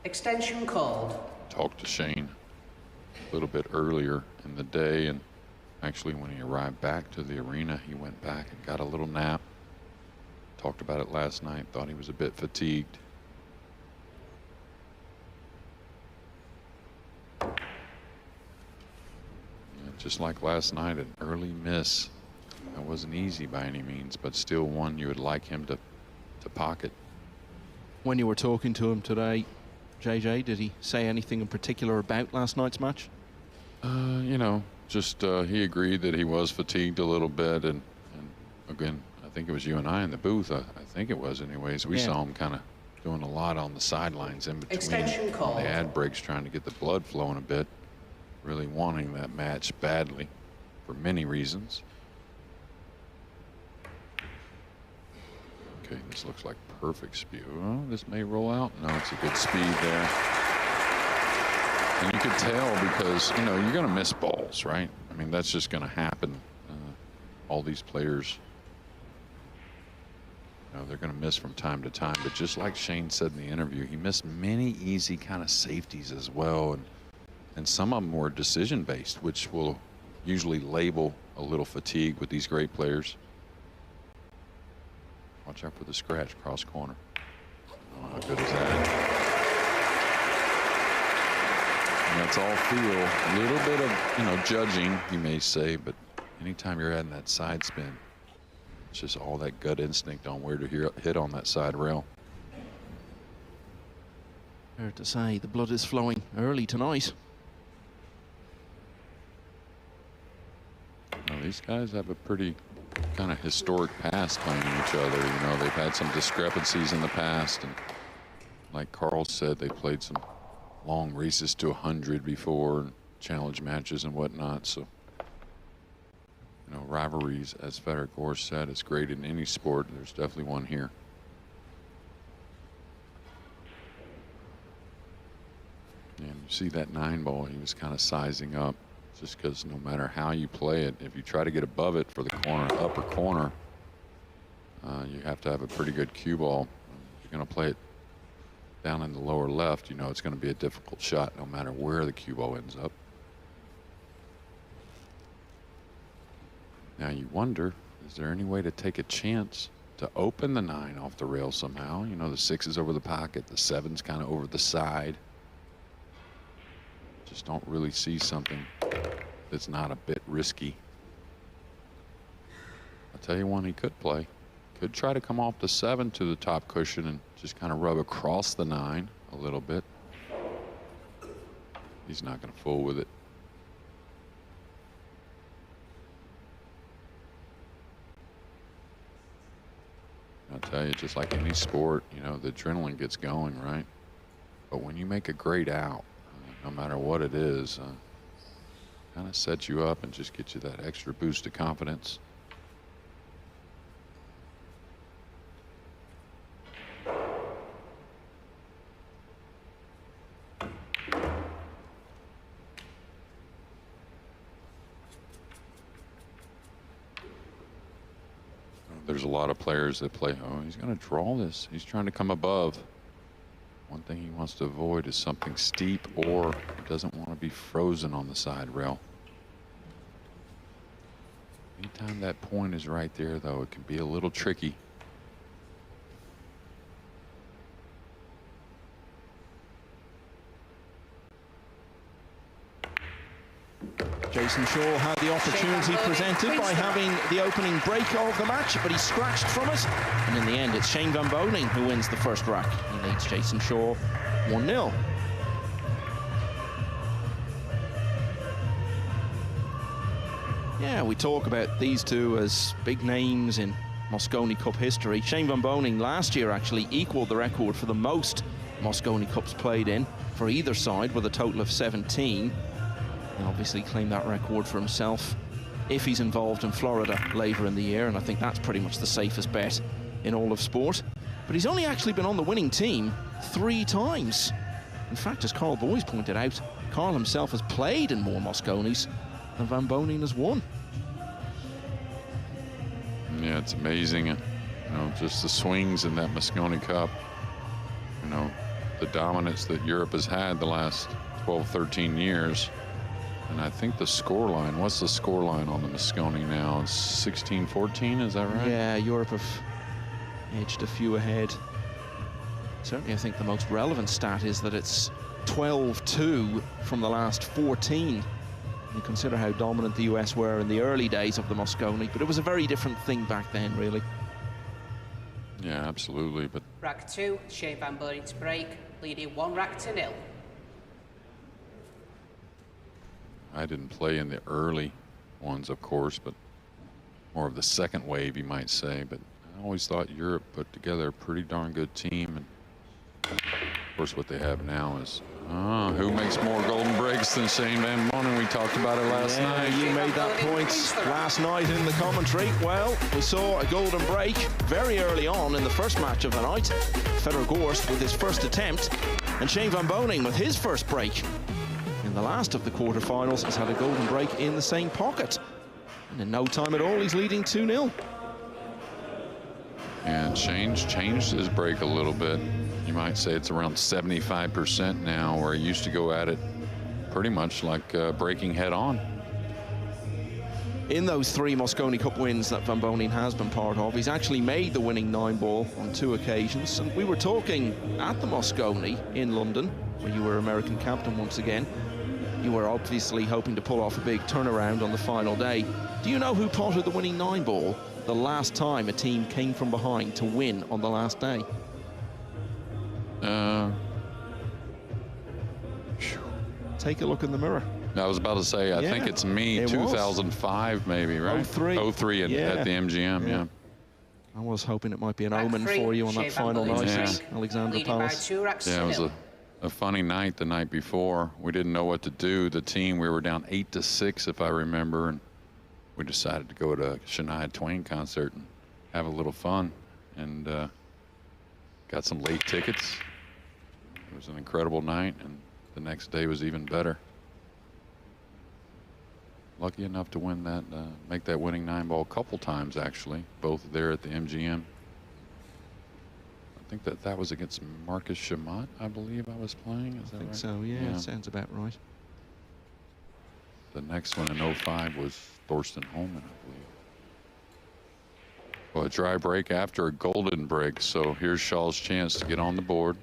Extension called. Talked to Shane a little bit earlier in the day, and actually when he arrived back to the arena, he went back and got a little nap. Talked about it last night, thought he was a bit fatigued. Yeah, just like last night, an early miss. That wasn't easy by any means, but still one you would like him to pocket. When you were talking to him today, JJ, did he say anything in particular about last night's match? You know, just he agreed that he was fatigued a little bit, and again, I think it was you and I in the booth. I think it was, anyways. We saw him kind of doing a lot on the sidelines in between on the ad breaks, trying to get the blood flowing a bit, really wanting that match badly for many reasons. Okay, this looks like perfect speed. Oh, this may roll out. No, it's a good speed there. And you could tell because, you know, you're going to miss balls, right? I mean, that's just going to happen. All these players, you know, they're going to miss from time to time. But just like Shane said in the interview, he missed many easy kind of safeties as well. And some of them were decision-based, which will usually label a little fatigue with these great players. Watch out for the scratch, cross corner. Oh, how good is that? And that's all feel. A little bit of, you know, judging, you may say, but anytime you're adding that side spin, it's just all that gut instinct on where to hit on that side rail. Fair to say, the blood is flowing early tonight. Well, these guys have a pretty kind of historic past playing each other. You know, they've had some discrepancies in the past, and like Carl said, they played some long races to 100 before, challenge matches and whatnot. So, you know, rivalries, as Federer Gorst said, is great in any sport. There's definitely one here. And you see that 9-ball, he was kind of sizing up, just because no matter how you play it, if you try to get above it for the corner, upper corner, you have to have a pretty good cue ball. If you're going to play it down in the lower left, you know it's going to be a difficult shot no matter where the cue ball ends up. Now you wonder, is there any way to take a chance to open the 9 off the rail somehow? You know, the 6 is over the pocket, the 7's kind of over the side. Just don't really see something that's not a bit risky. I'll tell you one he could play. Could try to come off the 7 to the top cushion and just kind of rub across the 9 a little bit. He's not going to fool with it. I'll tell you, just like any sport, you know, the adrenaline gets going, right? But when you make a great out, no matter what it is, kind of sets you up and just gets you that extra boost of confidence. There's a lot of players that play, oh, he's going to draw this. He's trying to come above. One thing he wants to avoid is something steep, or he doesn't want to be frozen on the side rail. Anytime that point is right there, though, it can be a little tricky. Jason Shaw had the opportunity presented by having the opening break of the match, but he scratched from it. And in the end, it's Shane van Boening who wins the first rack. He leads Jason Shaw 1-0. Yeah, we talk about these two as big names in Mosconi Cup history. Shane van Boening last year actually equaled the record for the most Mosconi Cups played in for either side with a total of 17. And obviously claim that record for himself if he's involved in Florida later in the year, and I think that's pretty much the safest bet in all of sport. But he's only actually been on the winning team 3 times. In fact, as Carl Boyes pointed out, Carl himself has played in more Mosconis than van Boening has won. Yeah, it's amazing, you know, just the swings in that Mosconi Cup. You know, the dominance that Europe has had the last 12, 13 years. And I think the scoreline, what's the scoreline on the Mosconi now? It's 16-14, is that right? Yeah, Europe have edged a few ahead. Certainly, I think the most relevant stat is that it's 12-2 from the last 14. You consider how dominant the US were in the early days of the Mosconi, but it was a very different thing back then, really. Yeah, absolutely. But Rack 2, Shane van Boening to break, leading 1 rack to 0. I didn't play in the early ones, of course, but more of the second wave, you might say. But I always thought Europe put together a pretty darn good team. And of course, what they have now is who makes more golden breaks than Shane Van Boening? We talked about it last night. You made that point last night in the commentary. Well, we saw a golden break very early on in the first match of the night. Fedor Gorst with his first attempt, and Shane Van Boening with his first break. In the last of the quarterfinals, has had a golden break in the same pocket. And in no time at all, he's leading 2-0. And changed his break a little bit. You might say it's around 75% now, where he used to go at it pretty much like breaking head on. In those 3 Mosconi Cup wins that Van Boening has been part of, he's actually made the winning 9-ball on 2 occasions. And we were talking at the Mosconi in London, where you were American captain once again. You were obviously hoping to pull off a big turnaround on the final day. Do you know who potted the winning 9-ball the last time a team came from behind to win on the last day? Take a look in the mirror. I was about to say, I think it's me, 2005 maybe, right? 03. 03 at the MGM, yeah. I was hoping it might be an omen for you on that final night at Alexandra Palace. Yeah, it was a funny night the night before. We didn't know what to do. The team, we were down 8-6, if I remember, and we decided to go to a Shania Twain concert and have a little fun, and got some late tickets. It was an incredible night, and the next day was even better. Lucky enough to win that, make that winning 9-ball a couple times, actually, both there at the MGM. I think that was against Marcus Chamat, I believe I was playing. Is that right? I think so, yeah. Sounds about right. The next one in 05 was Thorsten Holman, I believe. Well, a dry break after a golden break, so here's Shaw's chance to get on the board.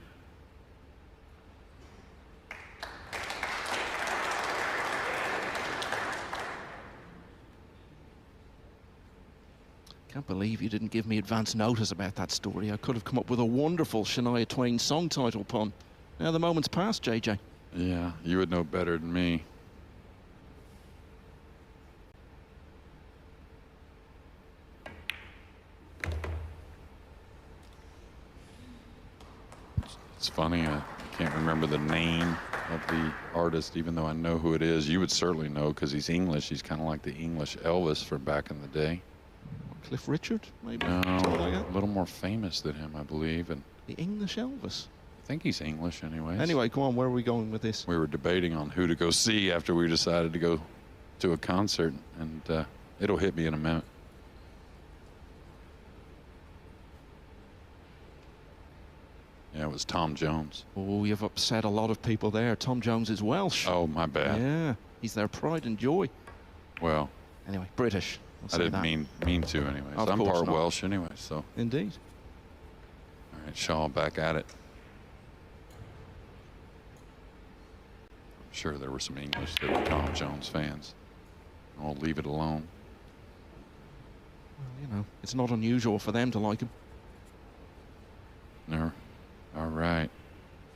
Can't believe you didn't give me advance notice about that story. I could have come up with a wonderful Shania Twain song title pun. Now the moment's passed, JJ. Yeah, you would know better than me. It's funny, I can't remember the name of the artist, even though I know who it is. You would certainly know because he's English. He's kind of like the English Elvis from back in the day. Cliff Richard, maybe? No, like a little more famous than him, I believe. And the English Elvis? I think he's English anyways. Anyway, go on, where are we going with this? We were debating on who to go see after we decided to go to a concert, and it'll hit me in a minute. Yeah, it was Tom Jones. Oh, you've upset a lot of people there. Tom Jones is Welsh. Oh, my bad. Yeah, he's their pride and joy. Well. Anyway, British. I didn't mean to anyways. I'm part Welsh anyway, so. Indeed. All right, Shaw back at it. I'm sure there were some English that were Tom Jones fans. I'll leave it alone. Well, you know, it's not unusual for them to like him. No. All right.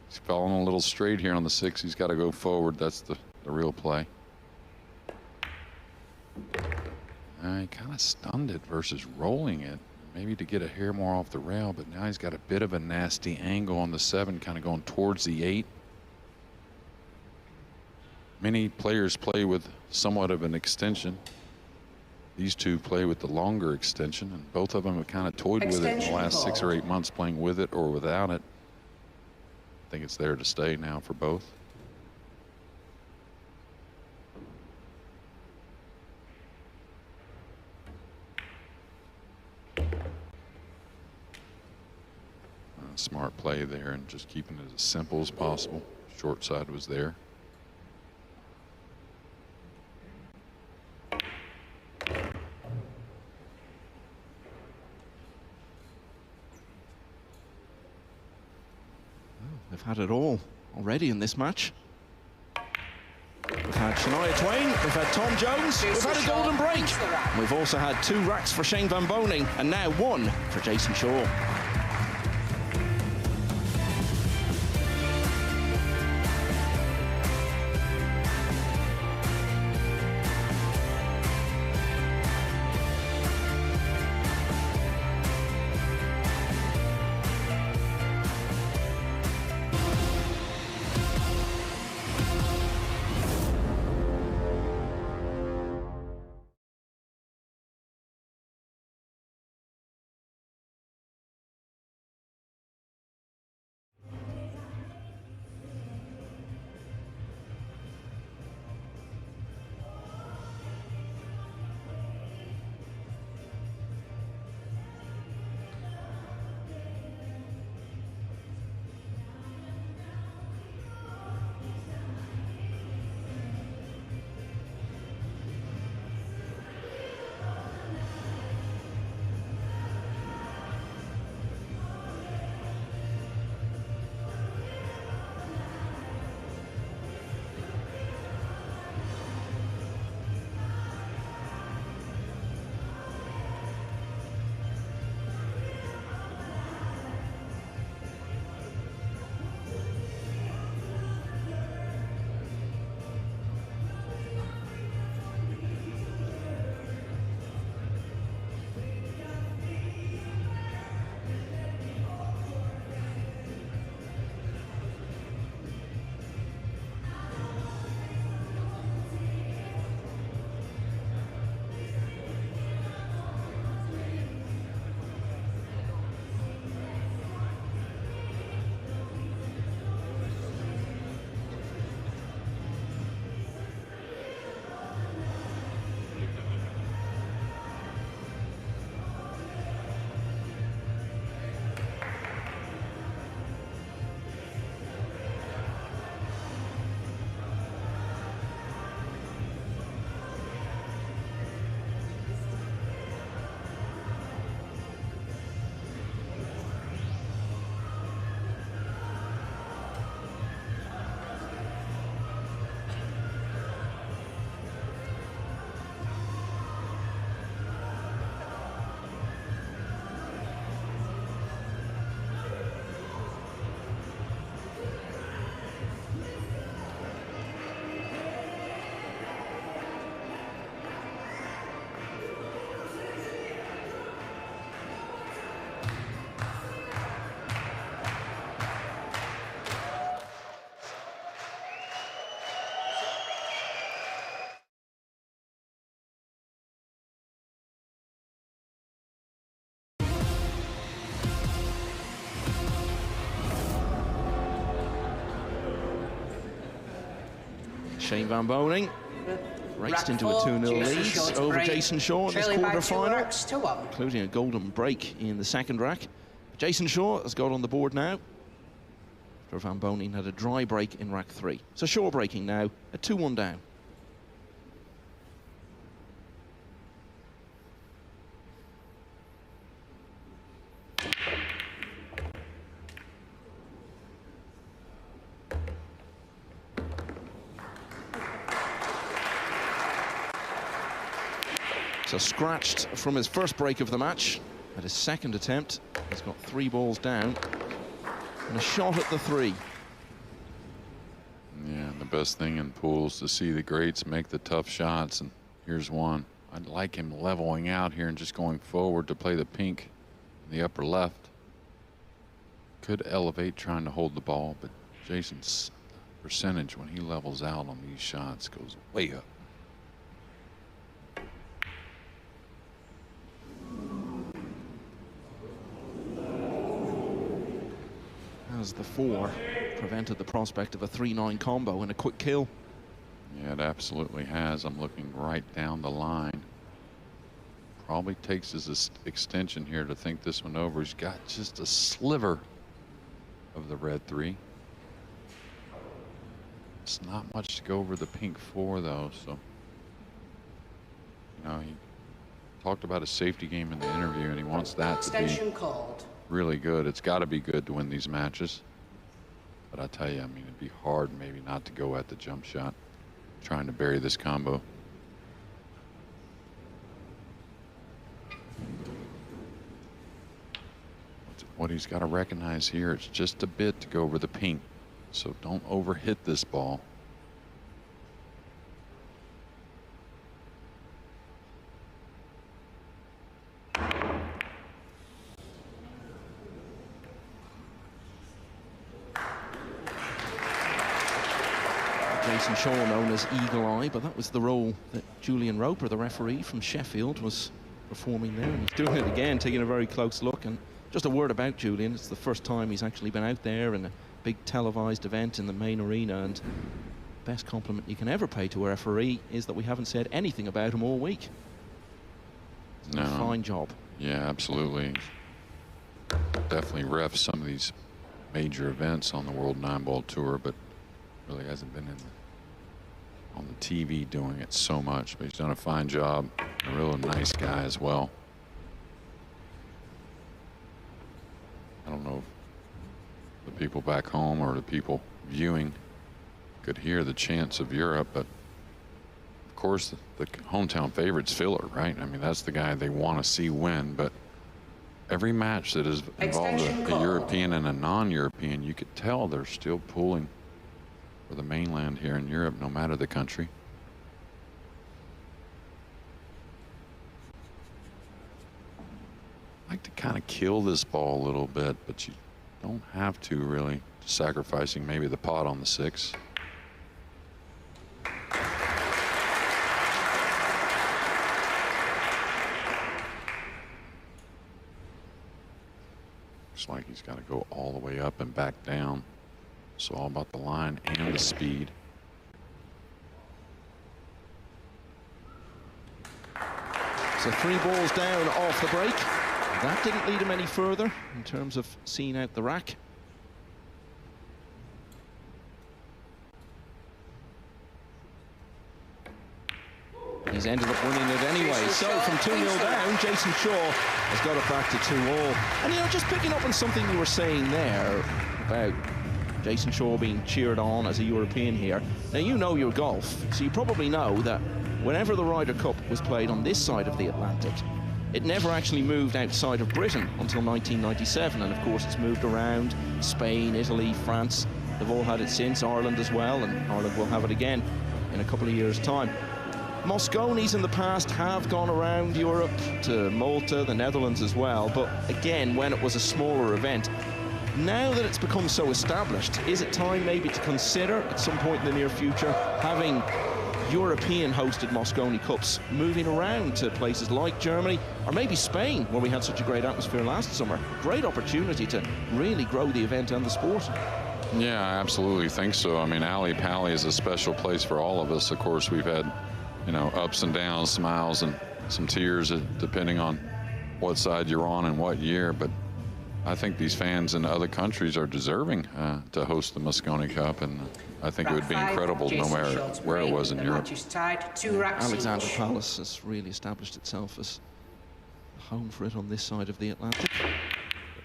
He's falling a little straight here on the 6. He's got to go forward. That's the real play. He kind of stunned it versus rolling it, maybe to get a hair more off the rail, but now he's got a bit of a nasty angle on the 7, kind of going towards the 8. Many players play with somewhat of an extension. These two play with the longer extension, and both of them have kind of toyed with it in the last 6 or 8 months, playing with it or without it. I think it's there to stay now for both. Smart play there and just keeping it as simple as possible. Short side was there. They've had it all already in this match. We've had Shania Twain, we've had Tom Jones, we've had a golden break. We've also had 2 racks for Shane Van Boening and now 1 for Jason Shaw. Shane Van Boening raced into a 2-0 lead over Jason Shaw in this quarter-final, including a golden break in the second rack. Jason Shaw has got on the board now after Van Boening had a dry break in rack 3. So Shaw breaking now at 2-1 down. So scratched from his first break of the match. At his second attempt, he's got 3 balls down and a shot at the 3. Yeah, and the best thing in pools to see the greats make the tough shots, and here's one. I'd like him leveling out here and just going forward to play the pink in the upper left. Could elevate trying to hold the ball, but Jason's percentage when he levels out on these shots goes way up. As the 4 prevented the prospect of a 3-9 combo and a quick kill. Yeah, it absolutely has. I'm looking right down the line. Probably takes his extension here to think this one over. He's got just a sliver of the red 3. It's not much to go over the pink 4 though, so you know, he talked about a safety game in the interview and he wants that to be really good. It's got to be good to win these matches. But I tell you, I mean, it'd be hard maybe not to go at the jump shot, trying to bury this combo. What he's got to recognize here, it's just a bit to go over the pink. So don't overhit this ball. Jason Shaw known as Eagle Eye, but that was the role that Julian Roper, the referee from Sheffield, was performing there. And he's doing it again, taking a very close look. And just a word about Julian, it's the first time he's actually been out there in a big televised event in the main arena, and best compliment you can ever pay to a referee is that we haven't said anything about him all week. No. Fine job. Yeah, absolutely. Definitely refs some of these major events on the World Nineball Tour, but really hasn't been on the TV doing it so much. But he's done a fine job. A real nice guy as well. I don't know if the people back home or the people viewing could hear the chants of Europe, but of course the hometown favorite's Filler, right? I mean, that's the guy they want to see win, but every match that is involved a European and a non-European, you could tell they're still pulling for the mainland here in Europe, no matter the country. I like to kind of kill this ball a little bit, but you don't have to really, sacrificing maybe the pot on the 6. Looks like he's got to go all the way up and back down. So all about the line and the speed. So 3 balls down off the break. That didn't lead him any further in terms of seeing out the rack. He's ended up winning it anyway. So from 2-0 down, Jason Shaw has got it back to 2-all. And you know, just picking up on something you were saying there about Jason Shaw being cheered on as a European here. Now, you know your golf, so you probably know that whenever the Ryder Cup was played on this side of the Atlantic, it never actually moved outside of Britain until 1997. And of course, it's moved around Spain, Italy, France. They've all had it since, Ireland as well, and Ireland will have it again in a couple of years' time. Mosconis in the past have gone around Europe to Malta, the Netherlands as well, but again, when it was a smaller event. Now that it's become so established, is it time maybe to consider at some point in the near future having European-hosted Mosconi Cups moving around to places like Germany or maybe Spain, where we had such a great atmosphere last summer? Great opportunity to really grow the event and the sport. Yeah, I absolutely think so. I mean, Alley Pally is a special place for all of us. Of course, we've had, you know, ups and downs, smiles and some tears, depending on what side you're on and what year. But I think these fans in other countries are deserving to host the Mosconi Cup, and I think it would be incredible no matter where it was in Europe. Alexander Palace has really established itself as a home for it on this side of the Atlantic.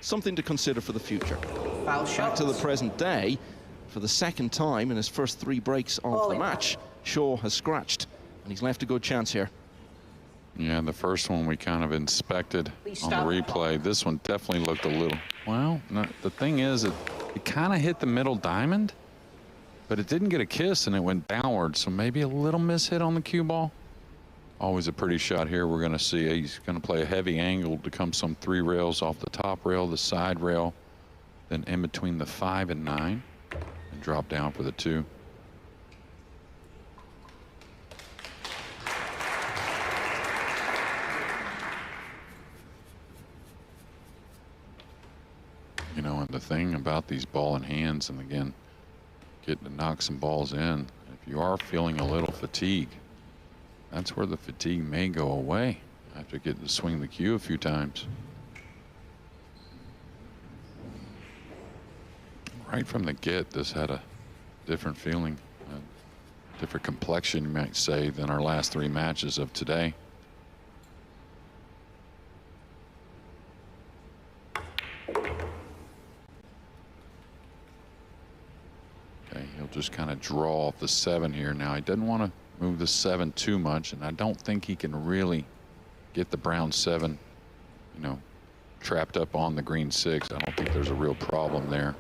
Something to consider for the future. Back to the present day, for the second time in his first 3 breaks of the match, Shaw has scratched, and he's left a good chance here. Yeah, the first one we kind of inspected on the replay. This one definitely looked a little, well, the thing is, it kind of hit the middle diamond, but it didn't get a kiss and it went downward, so maybe a little mishit on the cue ball. Always a pretty shot here. We're going to see he's going to play a heavy angle to come some 3 rails off the top rail, the side rail, then in between the 5 and 9, and drop down for the 2. You know, and the thing about these ball in hands, and again, getting to knock some balls in, if you are feeling a little fatigue, that's where the fatigue may go away after getting to swing the cue a few times. Right from the get, this had a different feeling, a different complexion, you might say, than our last 3 matches of today. Okay, he'll just kind of draw off the 7 here. Now, he doesn't want to move the 7 too much, and I don't think he can really get the brown 7, you know, trapped up on the green 6. I don't think there's a real problem there.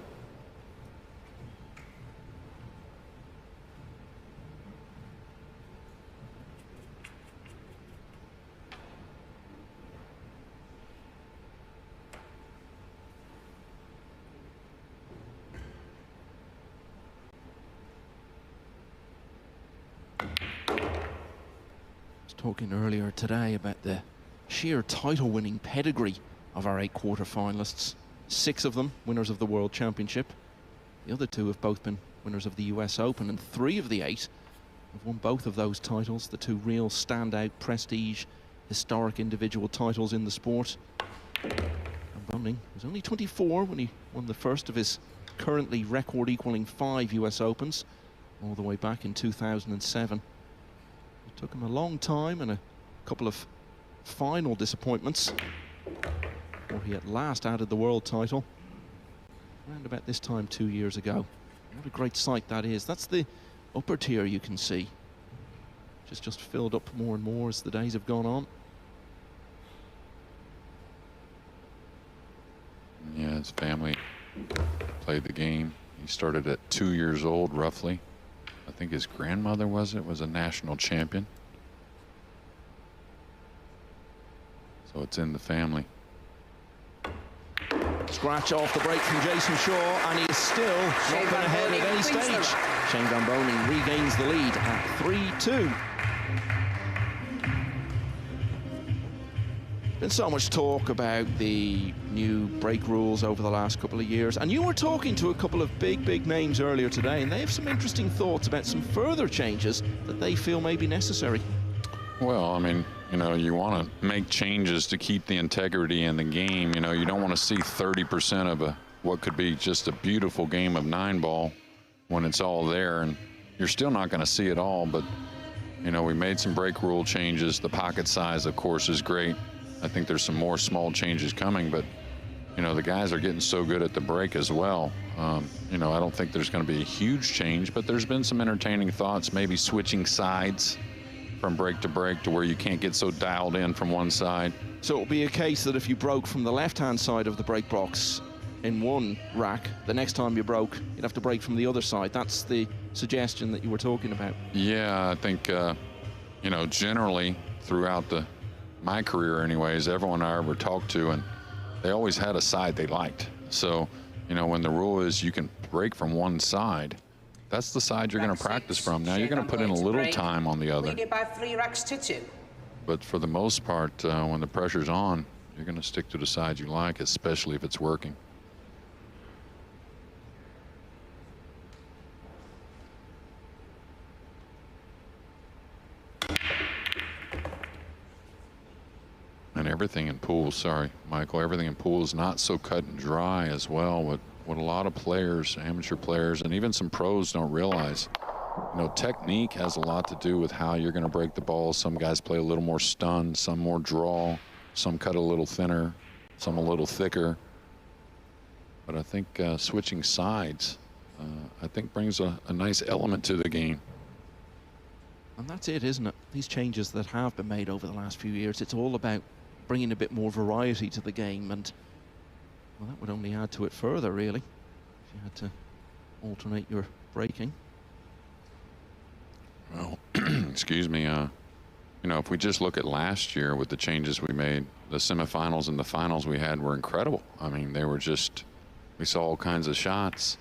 Talking earlier today about the sheer title-winning pedigree of our 8 quarter-finalists. 6 of them winners of the World Championship. The other 2 have both been winners of the US Open, and 3 of the 8 have won both of those titles, the 2 real standout prestige, historic individual titles in the sport. And Boening was only 24 when he won the first of his currently record-equaling 5 US Opens, all the way back in 2007. It took him a long time and a couple of final disappointments before he at last added the world title around about this time 2 years ago. What a great sight that is. That's the upper tier you can see. Just filled up more and more as the days have gone on. Yeah, his family played the game. He started at 2 years old, roughly. I think his grandmother was a national champion. So it's in the family. Scratch off the break from Jason Shaw, and he is still not been ahead at any stage. Shane Van Boening regains the lead at 3-2. Been so much talk about the new break rules over the last couple of years, and you were talking to a couple of big names earlier today, and they have some interesting thoughts about some further changes that they feel may be necessary. Well, I mean, you know, you want to make changes to keep the integrity in the game. You know, you don't want to see 30% of what could be just a beautiful game of 9-ball when it's all there, and you're still not going to see it all. But, you know, we made some break rule changes. The pocket size, of course, is great. I think there's some more small changes coming, but, you know, the guys are getting so good at the break as well. You know, I don't think there's going to be a huge change, but there's been some entertaining thoughts, maybe switching sides from break to break to where you can't get so dialed in from one side. So it'll be a case that if you broke from the left-hand side of the break box in one rack, the next time you broke, you'd have to break from the other side. That's the suggestion that you were talking about. Yeah, I think, you know, generally throughout my career anyways, everyone I ever talked to, and they always had a side they liked. So, you know, when the rule is you can break from one side, that's the side you're going to practice from. Now you're going to put in a little time on the other. By 3 racks to 2. But for the most part, when the pressure's on, you're going to stick to the side you like, especially if it's working. everything in pool, sorry, Michael, everything in pool is not so cut and dry as well. What a lot of players, amateur players, and even some pros don't realize. You know, technique has a lot to do with how you're going to break the ball. Some guys play a little more stun, some more draw, some cut a little thinner, some a little thicker. But I think switching sides, I think brings a nice element to the game. And that's it, isn't it? These changes that have been made over the last few years, it's all about bringing a bit more variety to the game, and well, that would only add to it further, really, if you had to alternate your breaking. Well, excuse me, you know, if we just look at last year with the changes we made, the semifinals and the finals we had were incredible. I mean, they were just, we saw all kinds of shots.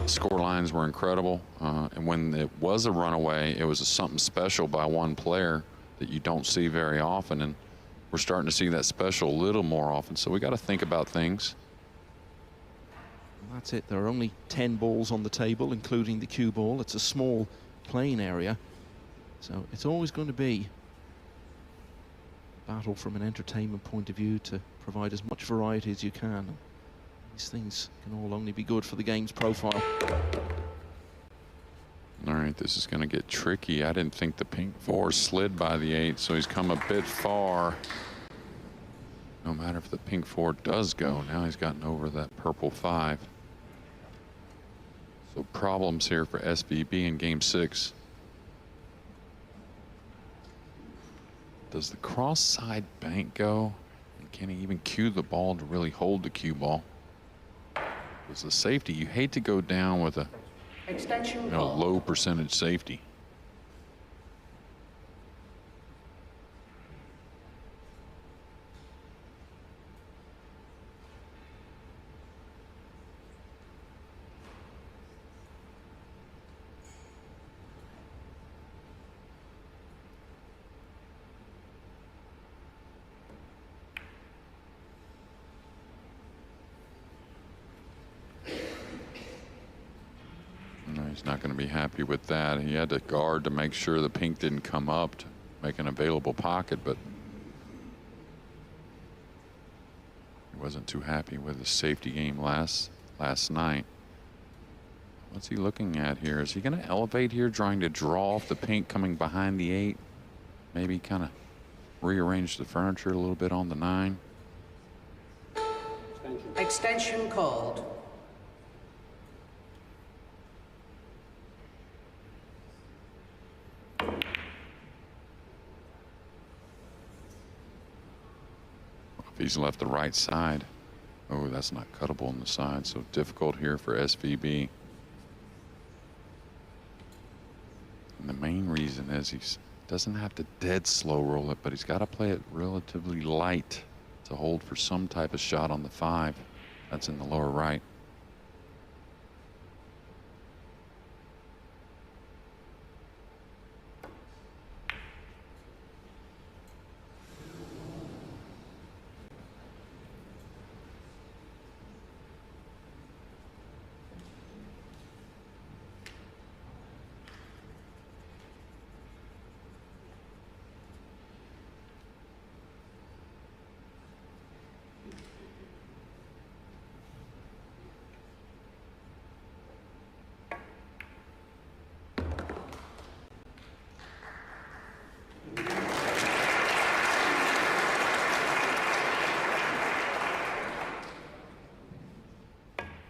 Score lines were incredible, and when it was a runaway, it was something special by one player that you don't see very often, and we're starting to see that special a little more often, so we got to think about things. And that's it. There are only 10 balls on the table, including the cue ball. It's a small playing area, so it's always going to be a battle from an entertainment point of view to provide as much variety as you can. These things can all only be good for the game's profile. All right, this is going to get tricky. I didn't think the pink 4 slid by the 8, so he's come a bit far. No matter if the pink 4 does go, now he's gotten over that purple 5. So problems here for SVB in game 6. Does the cross side bank go? And can he even cue the ball to really hold the cue ball? It's a safety. You hate to go down with a low percentage safety. He's not going to be happy with that. He had to guard to make sure the pink didn't come up to make an available pocket, but he wasn't too happy with his safety game last night. What's he looking at here? Is he going to elevate here, trying to draw off the pink coming behind the 8? Maybe kind of rearrange the furniture a little bit on the 9? Extension called. If he's left the right side, oh, that's not cuttable on the side, so difficult here for SVB. And the main reason is he doesn't have to dead slow roll it, but he's got to play it relatively light to hold for some type of shot on the 5. That's in the lower right.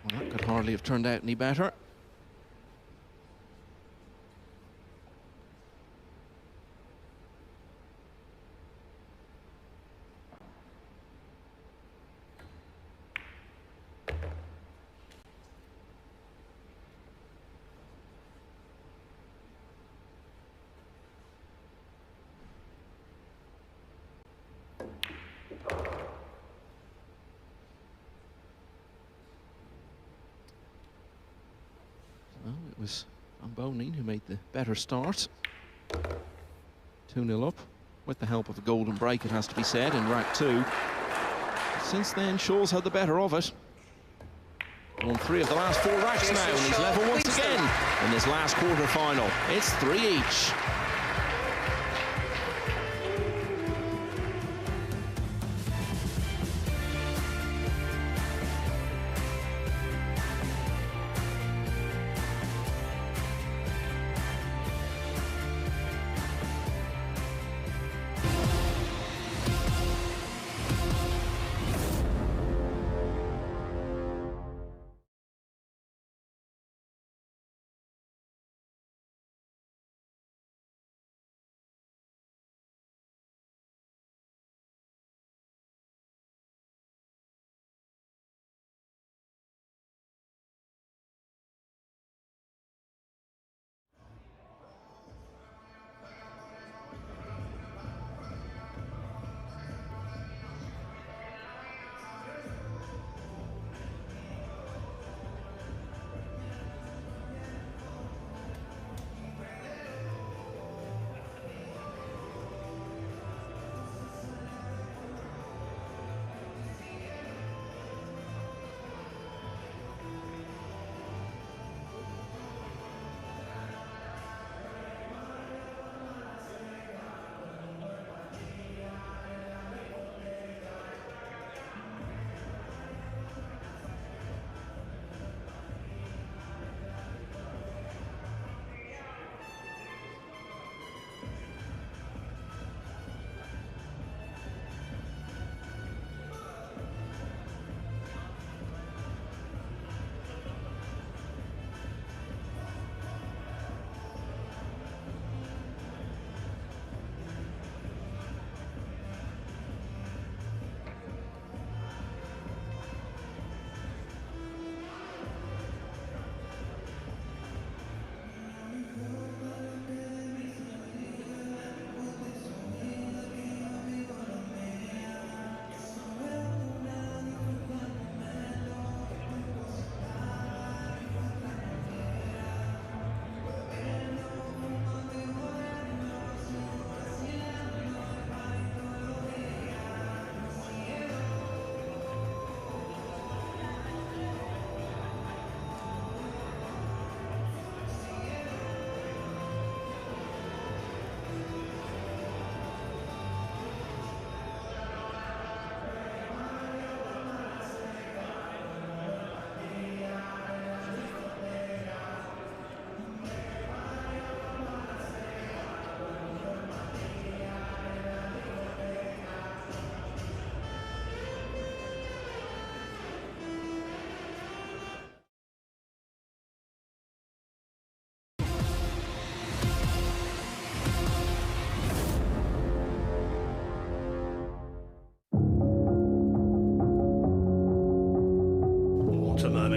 Well, that could hardly have turned out any better. It was Boening who made the better start. 2-0 up, with the help of a golden break, it has to be said, in rack 2. Since then, Shaw's had the better of it. Won 3 of the last 4 racks now, and he's level once again in this last quarter-final. It's 3 each.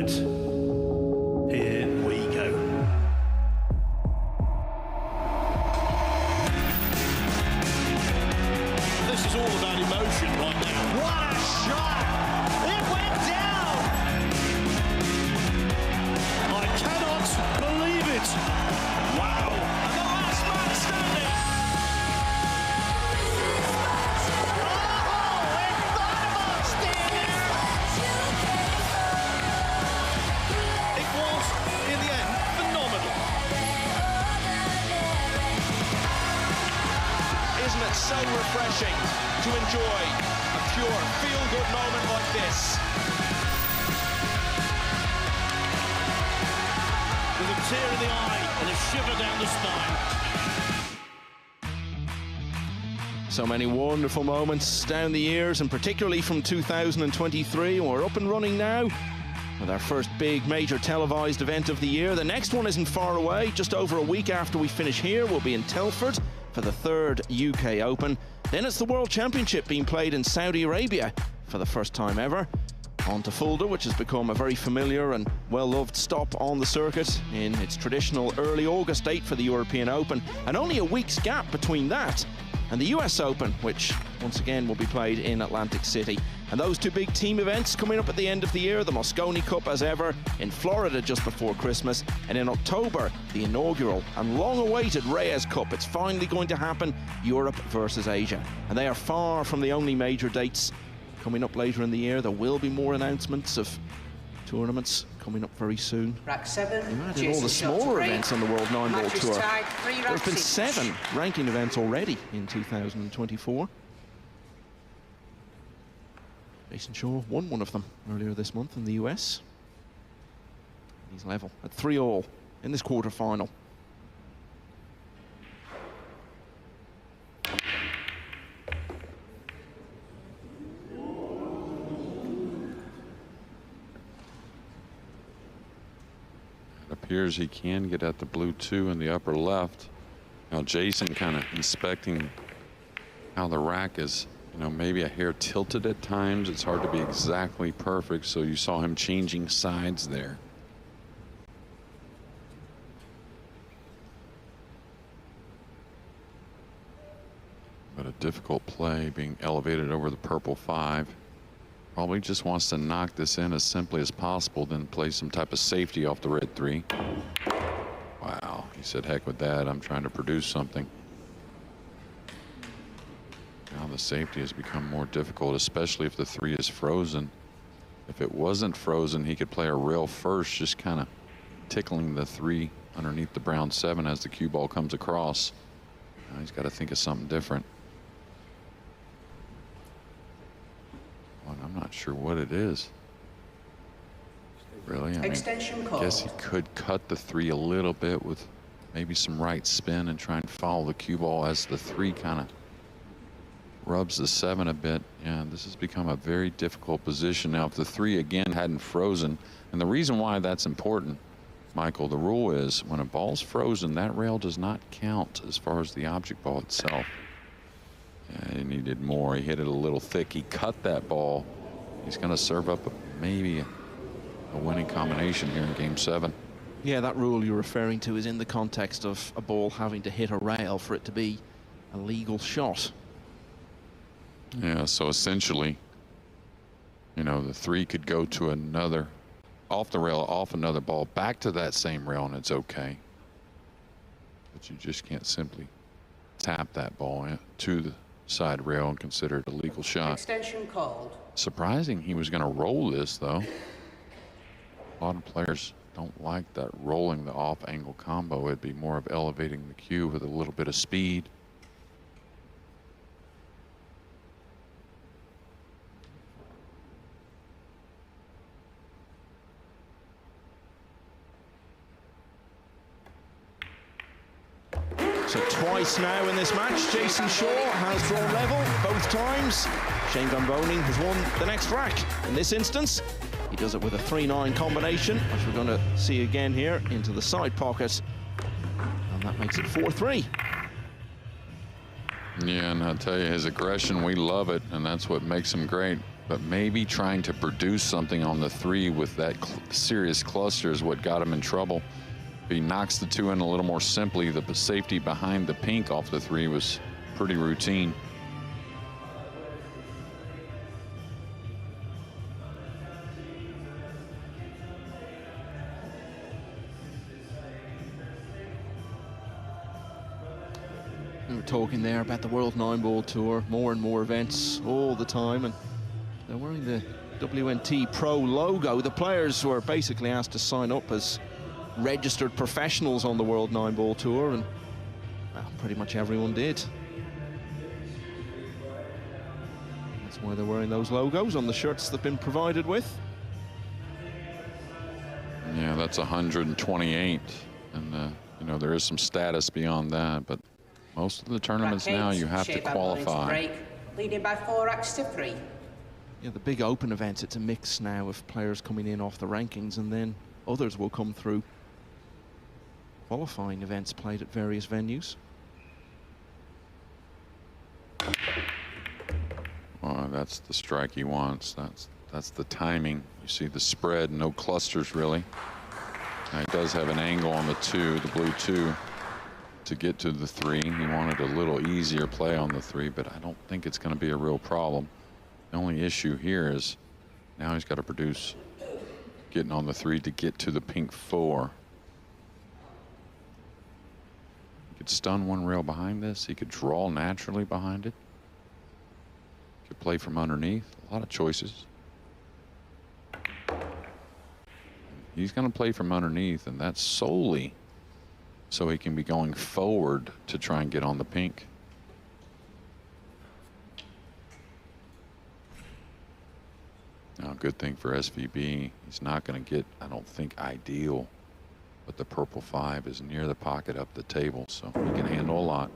moment. Here we go. This is all about emotion right now. What a shot! It went down! I cannot believe it! Wow! And the last man standing! It was, in the end, phenomenal. Isn't it so refreshing to enjoy a pure feel-good moment like this? With a tear in the eye and a shiver down the spine. So many wonderful moments down the years, and particularly from 2023. We're up and running now with our first big major televised event of the year. The next one isn't far away. Just over a week after we finish here, we'll be in Telford for the third UK Open. Then it's the World Championship being played in Saudi Arabia for the first time ever. On to Fulda, which has become a very familiar and well-loved stop on the circuit in its traditional early August date for the European Open, and only a week's gap between that and the US Open, which once again will be played in Atlantic City. And those two big team events coming up at the end of the year, the Mosconi Cup as ever in Florida just before Christmas, and in October the inaugural and long-awaited Reyes Cup. It's finally going to happen, Europe versus Asia, and they are far from the only major dates coming up later in the year. There will be more announcements of tournaments coming up very soon. Rack 7. Imagine all the smaller events on the World Nineball Tour. There have been 7 ranking events already in 2024. Jason Shaw won one of them earlier this month in the US. He's level at 3-all in this quarterfinal. Appears he can get at the blue 2 in the upper left. Now Jason kind of inspecting how the rack is, you know, maybe a hair tilted at times. It's hard to be exactly perfect, so you saw him changing sides there. But a difficult play, being elevated over the purple 5. Probably just wants to knock this in as simply as possible, then play some type of safety off the red 3. Wow, he said, heck with that, I'm trying to produce something. Now the safety has become more difficult, especially if the 3 is frozen. If it wasn't frozen, he could play a rail first, just kind of tickling the 3 underneath the brown 7 as the cue ball comes across. Now he's got to think of something different. I'm not sure what it is. Really? I guess he could cut the 3 a little bit with maybe some right spin and try and follow the cue ball as the 3 kind of rubs the 7 a bit. Yeah, this has become a very difficult position. Now, if the 3 again hadn't frozen, and the reason why that's important, Michael, the rule is when a ball's frozen, that rail does not count as far as the object ball itself. Yeah, he needed more. He hit it a little thick. He cut that ball. He's going to serve up maybe a winning combination here in Game 7. Yeah, that rule you're referring to is in the context of a ball having to hit a rail for it to be a legal shot. Yeah, so essentially, you know, the 3 could go to another, off the rail, off another ball, back to that same rail, and it's okay. But you just can't simply tap that ball to the side rail and consider it a legal shot. Extension called. Surprising he was going to roll this, though. A lot of players don't like that rolling the off angle combo. It'd be more of elevating the cue with a little bit of speed. So twice now in this match, Jason Shaw has drawn level both times. Shane Van Boening has won the next rack. In this instance, he does it with a 3-9 combination, which we're going to see again here into the side pocket. And that makes it 4-3. Yeah, and I'll tell you, his aggression, we love it, and that's what makes him great. But maybe trying to produce something on the 3 with that serious cluster is what got him in trouble. If he knocks the 2 in a little more simply, the safety behind the pink off the 3 was pretty routine. We were talking there about the World Nineball Tour, more and more events all the time, and they're wearing the WNT Pro logo. The players were basically asked to sign up as registered professionals on the World Nineball Tour, and well, pretty much everyone did. That's why they're wearing those logos on the shirts they've been provided with. Yeah, that's 128, and you know, there is some status beyond that, but most of the tournaments now you have to qualify. Leading by 4 acts to 3. Yeah, the big open events, it's a mix now of players coming in off the rankings, and then others will come through qualifying events played at various venues. Oh, that's the strike he wants. That's the timing. You see the spread, no clusters really. Now he does have an angle on the 2, the blue 2, to get to the 3. He wanted a little easier play on the 3, but I don't think it's going to be a real problem. The only issue here is now he's got to produce getting on the 3 to get to the pink 4. He could stun 1 rail behind this. He could draw naturally behind it. Could play from underneath. A lot of choices. He's going to play from underneath, and that's solely so he can be going forward to try and get on the pink. Now, good thing for SVB, he's not going to get, I don't think, ideal, but the purple 5 is near the pocket up the table, so he can handle a lot.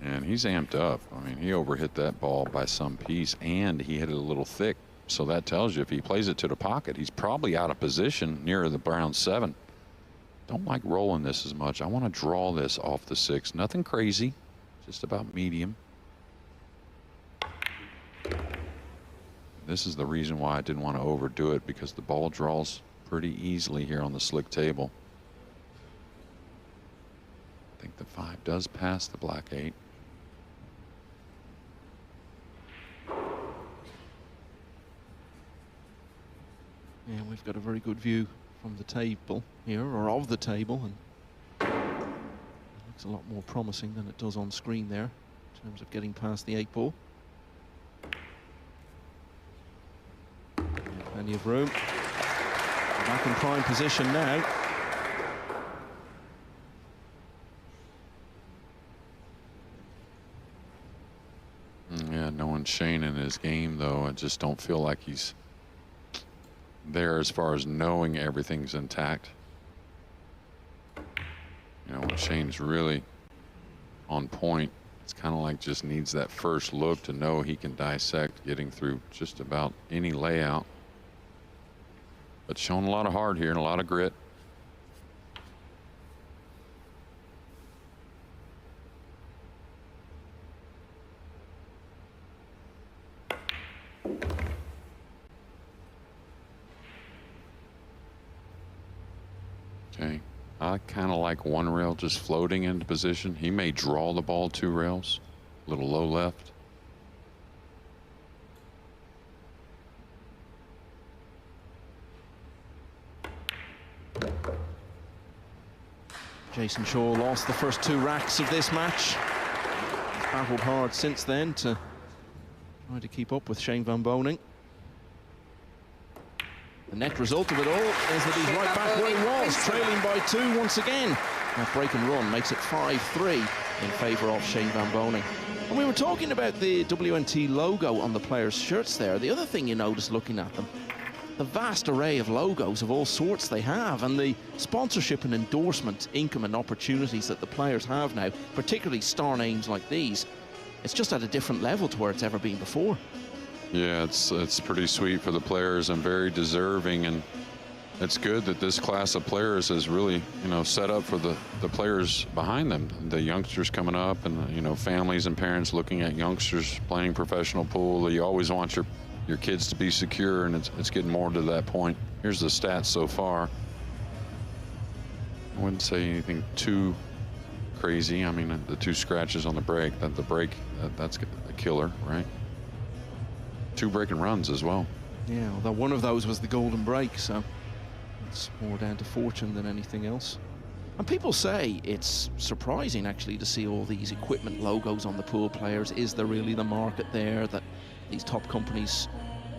And he's amped up. I mean, he overhit that ball by some piece, and he hit it a little thick. So that tells you if he plays it to the pocket, he's probably out of position near the brown 7. Don't like rolling this as much. I want to draw this off the 6. Nothing crazy, just about medium. This is the reason why I didn't want to overdo it, because the ball draws pretty easily here on the slick table. I think the 5 does pass the black 8. Yeah, we've got a very good view from the table here, or of the table, and it looks a lot more promising than it does on screen there in terms of getting past the 8 ball. Plenty of room. Back in prime position now. Yeah, knowing Shane in his game, though, I just don't feel like he's there as far as knowing everything's intact. You know, when Shane's really on point, it's kind of like just needs that first look to know he can dissect getting through just about any layout. But showing a lot of heart here and a lot of grit. Okay, I kind of like 1 rail just floating into position. He may draw the ball 2 rails, a little low left. Jason Shaw lost the first 2 racks of this match. He's battled hard since then to try to keep up with Shane van Boening. The net result of it all is that he's right back where he was, trailing by 2 once again. That break and run makes it 5-3 in favour of Shane van Boening. And we were talking about the WNT logo on the players' shirts there. The other thing you notice looking at them, the vast array of logos of all sorts they have, and the sponsorship and endorsement income and opportunities that the players have now, particularly star names like these, it's just at a different level to where it's ever been before. Yeah, it's pretty sweet for the players and very deserving, and it's good that this class of players is really, you know, set up for the players behind them, the youngsters coming up, and, you know, families and parents looking at youngsters playing professional pool. You always want your kids to be secure, and it's getting more to that point. Here's the stats so far. I wouldn't say anything too crazy. I mean, the 2 scratches on the break, that's a killer, right? 2 breaking runs as well. Yeah, although one of those was the golden break, so it's more down to fortune than anything else. And people say it's surprising, actually, to see all these equipment logos on the pool players. Is there really the market there that these top companies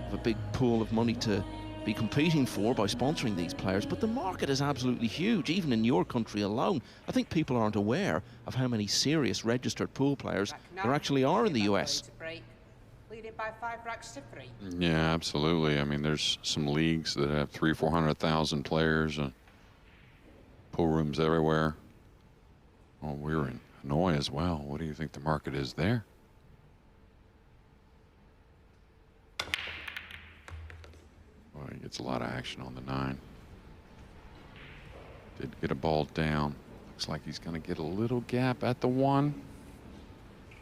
have a big pool of money to be competing for by sponsoring these players? But the market is absolutely huge, even in your country alone. I think people aren't aware of how many serious registered pool players there actually are in the US. Leading by 5 racks to 3. Yeah, absolutely. I mean, there's some leagues that have 300,000-400,000 players and pool rooms everywhere. Well, we're in Hanoi as well. What do you think the market is there? Well, he gets a lot of action on the 9. Did get a ball down. Looks like he's going to get a little gap at the 1.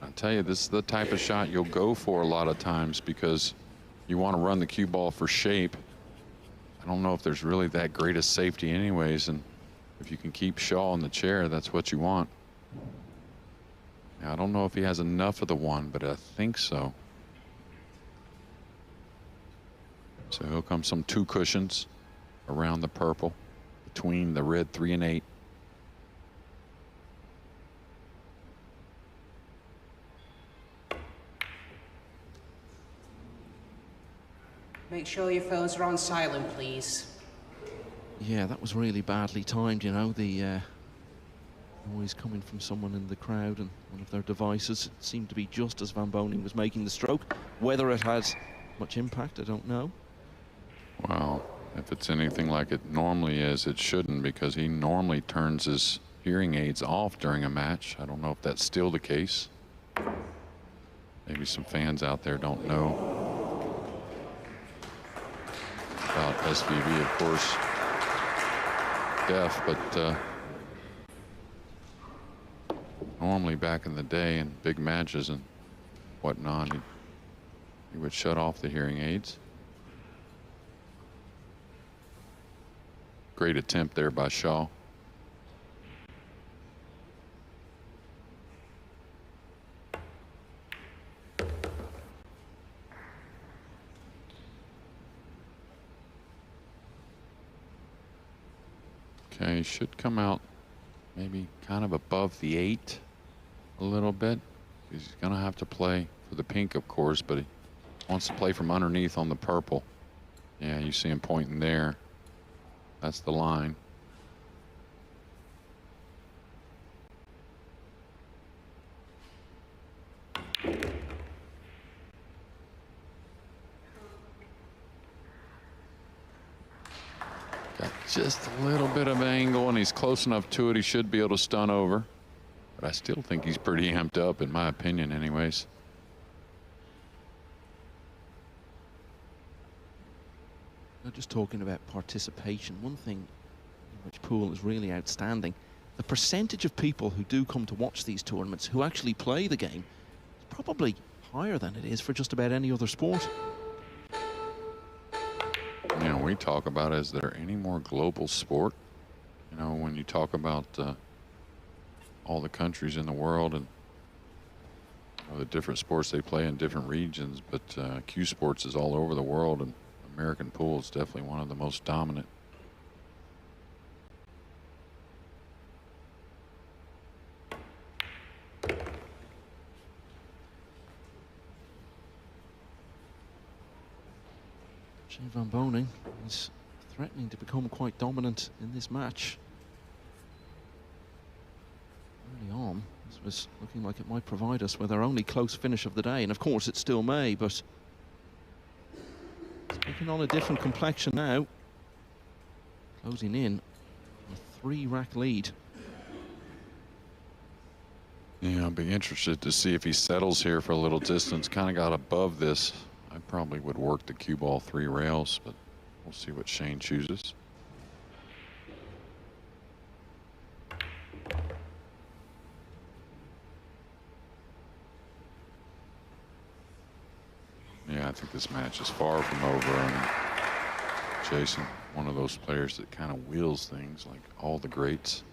I tell you, this is the type of shot you'll go for a lot of times because you want to run the cue ball for shape. I don't know if there's really that great a safety anyways, and if you can keep Shaw in the chair, that's what you want. Now, I don't know if he has enough of the 1, but I think so. So he'll come some 2 cushions around the purple between the red 3 and 8. Make sure your phones are on silent, please. Yeah, that was really badly timed, you know, the noise coming from someone in the crowd and one of their devices. It seemed to be just as Van Boening was making the stroke. Whether it has much impact, I don't know. Well, if it's anything like it normally is, it shouldn't, because he normally turns his hearing aids off during a match. I don't know if that's still the case. Maybe some fans out there don't know about SVB, of course, deaf, but normally back in the day in big matches and whatnot, he would shut off the hearing aids. Great attempt there by Shaw. Okay, should come out maybe kind of above the 8 a little bit. He's going to have to play for the pink, of course, but he wants to play from underneath on the purple. Yeah, you see him pointing there. That's the line. Got just a little bit of angle, and he's close enough to it. He should be able to stun over. But I still think he's pretty amped up, in my opinion, anyways. Just talking about participation, one thing in which pool is really outstanding, the percentage of people who do come to watch these tournaments who actually play the game is probably higher than it is for just about any other sport. You know, we talk about, is there any more global sport? You know, when you talk about all the countries in the world and the different sports they play in different regions, but Q Sports is all over the world, and American pool is definitely one of the most dominant. Van Boening is threatening to become quite dominant in this match. Early on, this was looking like it might provide us with our only close finish of the day, and of course it still may, but it's taking on a different complexion now. Closing in a 3-rack lead. Yeah, I'll be interested to see if he settles here for a little distance. Kind of got above this. I probably would work the cue ball 3 rails, but we'll see what Shane chooses. Yeah, I think this match is far from over. And Jason, one of those players that kind of wheels things like all the greats.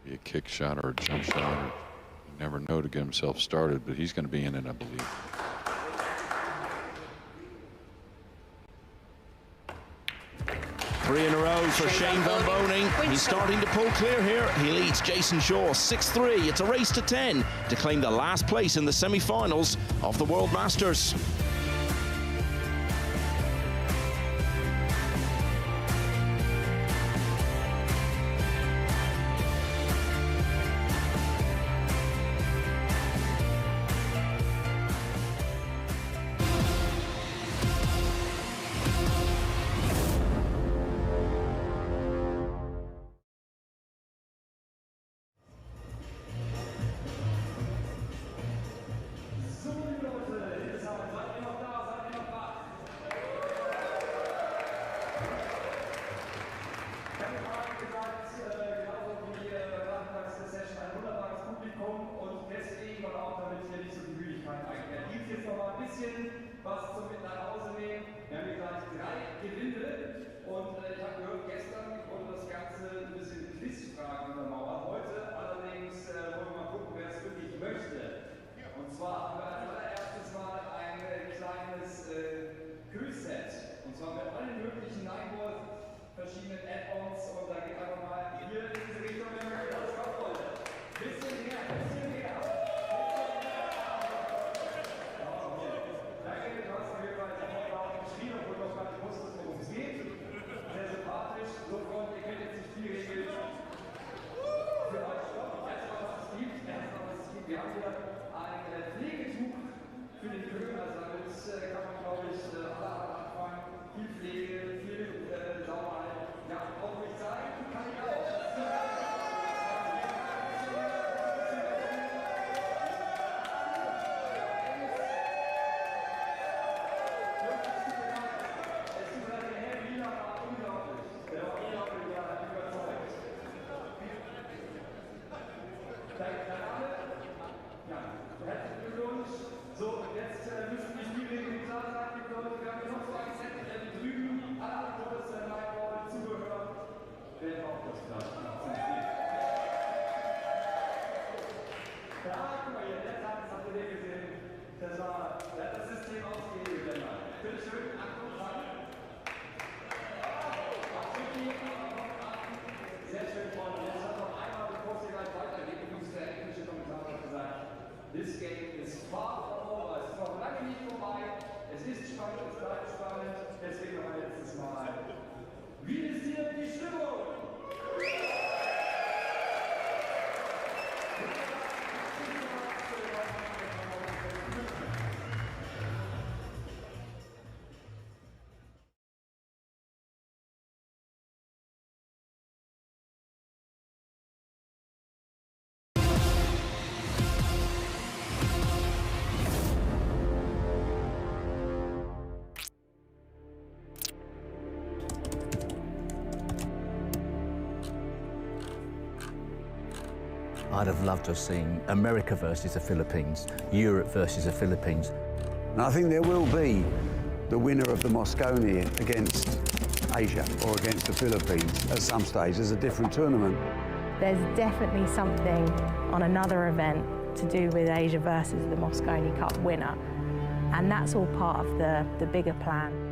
Maybe a kick shot or a jump shot. Or you never know to get himself started, but he's going to be in it, I believe. Three in a row for Shane Van Boening. He's starting to pull clear here. He leads Jason Shaw 6-3. It's a race to 10 to claim the last place in the semi-finals of the World Masters. I'd have loved to have seen America versus the Philippines, Europe versus the Philippines. And I think there will be the winner of the Mosconi against Asia or against the Philippines at some stage. There's a different tournament. There's definitely something on another event to do with Asia versus the Mosconi Cup winner. And that's all part of the bigger plan.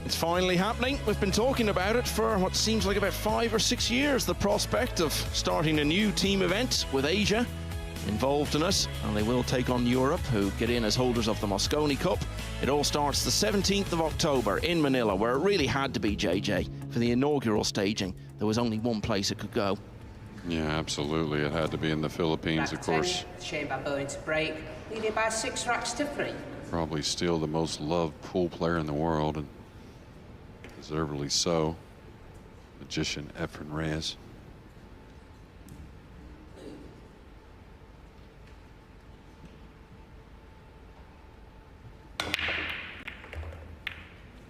It's finally happening. We've been talking about it for what seems like about 5 or 6 years. The prospect of starting a new team event with Asia involved in it, and they will take on Europe, who get in as holders of the Mosconi Cup. It all starts the 17th of October in Manila, where it really had to be, JJ. For the inaugural staging, there was only one place it could go. Yeah, absolutely. It had to be in the Philippines, of course. Shame by Boening to break, leading by 6 racks to 3. Probably still the most loved pool player in the world, and deservedly so. Magician Efren Reyes.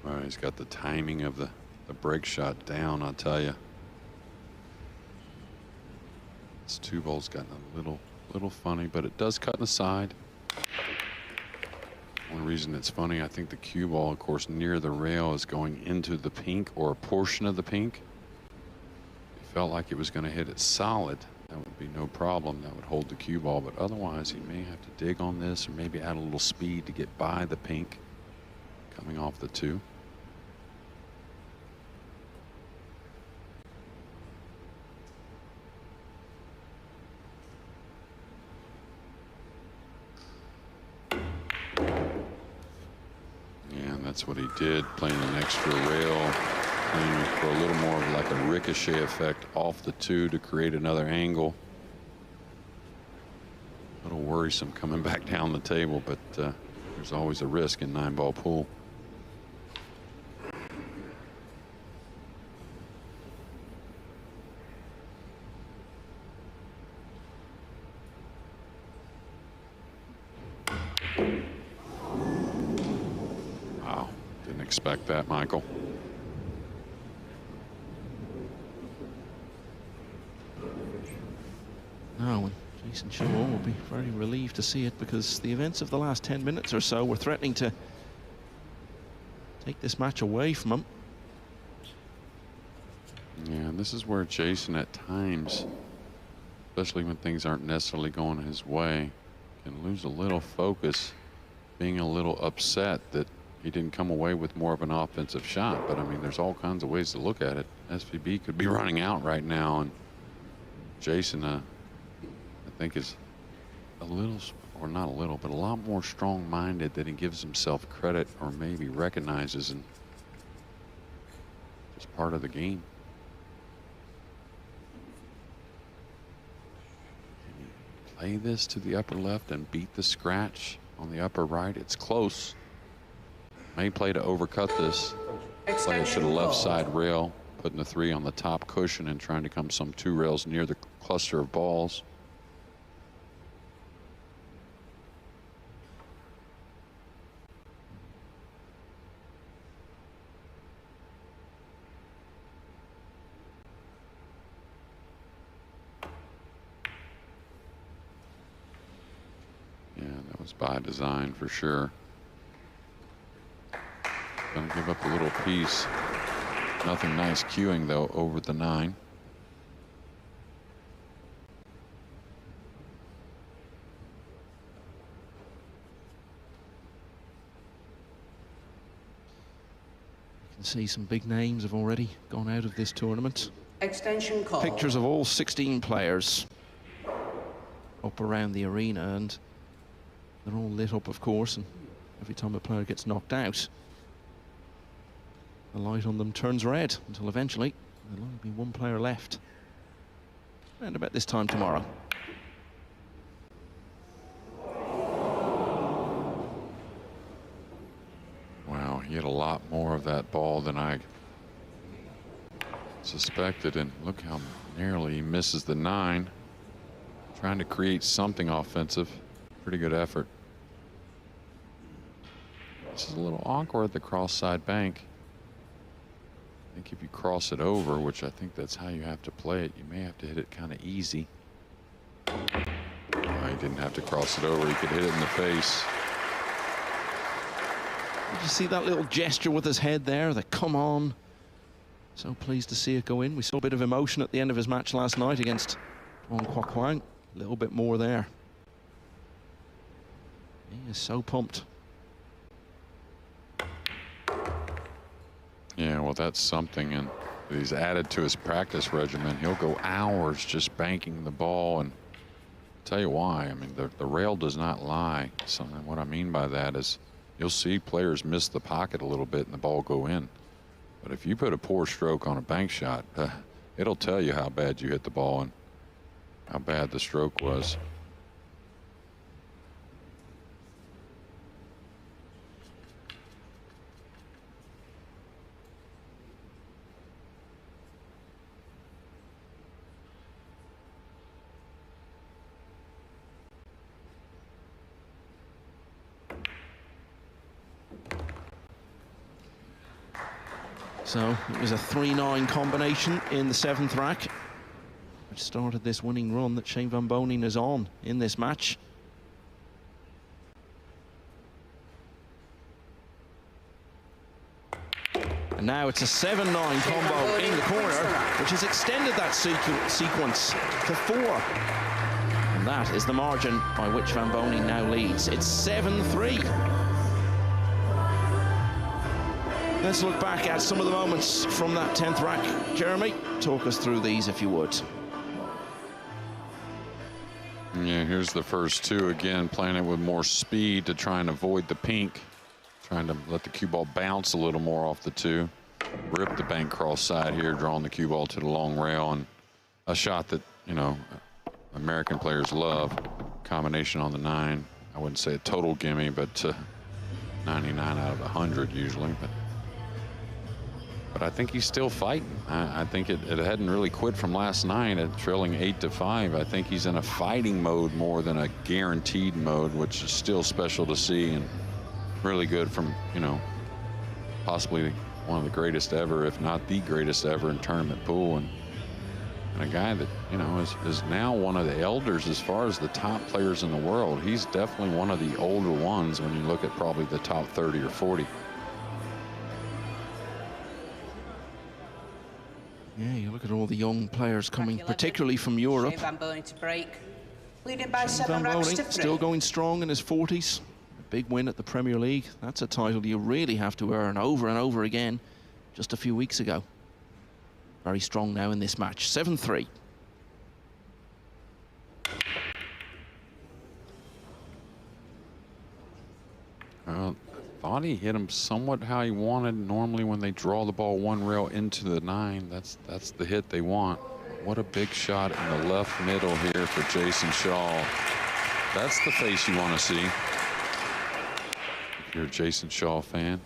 Well, he's got the timing of the break shot down, I'll tell you. This 2-ball's gotten a little funny, but it does cut in the side. One reason it's funny, I think the cue ball, of course, near the rail is going into the pink or a portion of the pink. He felt like it was going to hit it solid. That would be no problem. That would hold the cue ball, but otherwise he may have to dig on this or maybe add a little speed to get by the pink coming off the 2. That's what he did, playing an extra rail, playing for a little more of like a ricochet effect off the 2 to create another angle. A little worrisome coming back down the table, but there's always a risk in 9-ball pool. Expect that, Michael. No, and Jason Shaw will be very relieved to see it, because the events of the last 10 minutes or so were threatening to take this match away from him. Yeah, and this is where Jason at times, especially when things aren't necessarily going his way, can lose a little focus, being a little upset that he didn't come away with more of an offensive shot. But I mean, there's all kinds of ways to look at it. SVB could be running out right now, and Jason, I think, is a little, or not a little, but a lot more strong-minded than he gives himself credit or maybe recognizes, and just part of the game. Can you play this to the upper left and beat the scratch on the upper right? It's close. May play to overcut this. Play it to the left side rail, putting the 3 on the top cushion and trying to come some 2 rails near the cluster of balls. Yeah, that was by design for sure. Gonna give up a little piece. Nothing nice cueing though over the 9. You can see some big names have already gone out of this tournament. Extension call. Pictures of all 16 players up around the arena, and they're all lit up, of course, and every time a player gets knocked out, the light on them turns red until eventually there'll only be one player left. And about this time tomorrow. Wow, he had a lot more of that ball than I suspected, and look how narrowly he misses the 9. Trying to create something offensive. Pretty good effort. This is a little awkward at the cross side bank. I think if you cross it over, which I think that's how you have to play it, you may have to hit it kind of easy. He didn't have to cross it over. He could hit it in the face. Did you see that little gesture with his head there? The come on. So pleased to see it go in. We saw a bit of emotion at the end of his match last night against Wong Kwok Wang. A little bit more there. He is so pumped. well, that's something, and he's added to his practice regimen. He'll go hours just banking the ball, and I'll tell you why. I mean, the rail does not lie. So what I mean by that is you'll see players miss the pocket a little bit and the ball go in. But if you put a poor stroke on a bank shot, it'll tell you how bad you hit the ball and how bad the stroke was. So it was a 3-9 combination in the 7th rack, which started this winning run that Shane Van Boening is on in this match. And now it's a 7-9 combo in the corner, which has extended that sequence to 4. And that is the margin by which Van Boening now leads. It's 7-3. Let's look back at some of the moments from that 10th rack. Jeremy, talk us through these if you would. Yeah, here's the first two again, playing it with more speed to try and avoid the pink, trying to let the cue ball bounce a little more off the 2. Rip the bank cross side here, drawing the cue ball to the long rail, and a shot that, you know, American players love. Combination on the 9. I wouldn't say a total gimme, but 99 out of 100 usually. But I think he's still fighting. I think it hadn't really quit from last night at trailing 8-5. I think he's in a fighting mode more than a guaranteed mode, which is still special to see and really good from, you know, possibly one of the greatest ever, if not the greatest ever in tournament pool. And a guy that, you know, is now one of the elders as far as the top players in the world. He's definitely one of the older ones when you look at probably the top 30 or 40. Yeah, you look at all the young players coming, particularly from Europe. Shane Van Boening to break, leading by Shane 7 Van racks Boening to 3. still going strong in his 40s. A big win at the Premier League. That's a title you really have to earn over and over again just a few weeks ago. Very strong now in this match. 7-3. Thought he hit him somewhat how he wanted. Normally when they draw the ball one rail into the 9, that's the hit they want. What a big shot in the left middle here for Jason Shaw. That's the face you want to see if you're a Jason Shaw fan.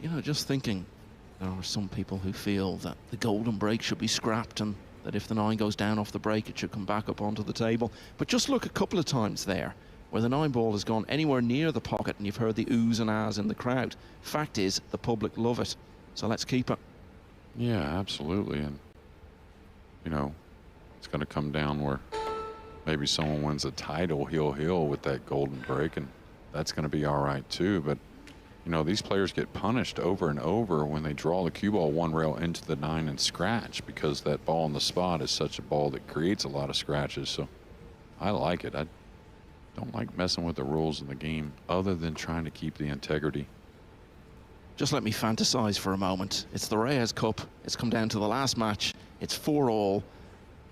You know, just thinking, there are some people who feel that the golden break should be scrapped and that if the 9 goes down off the break, it should come back up onto the table. But just look a couple of times there where the 9 ball has gone anywhere near the pocket and you've heard the oohs and ahs in the crowd. Fact is, the public love it. So let's keep it. Yeah, absolutely. And, you know, it's going to come down where maybe someone wins a title heel with that golden break, and that's going to be all right too. But you know, these players get punished over and over when they draw the cue ball one rail into the 9 and scratch, because that ball on the spot is such a ball that creates a lot of scratches. So I like it. I don't like messing with the rules in the game other than trying to keep the integrity. Just let me fantasize for a moment. It's the Reyes Cup. It's come down to the last match. It's 4-all.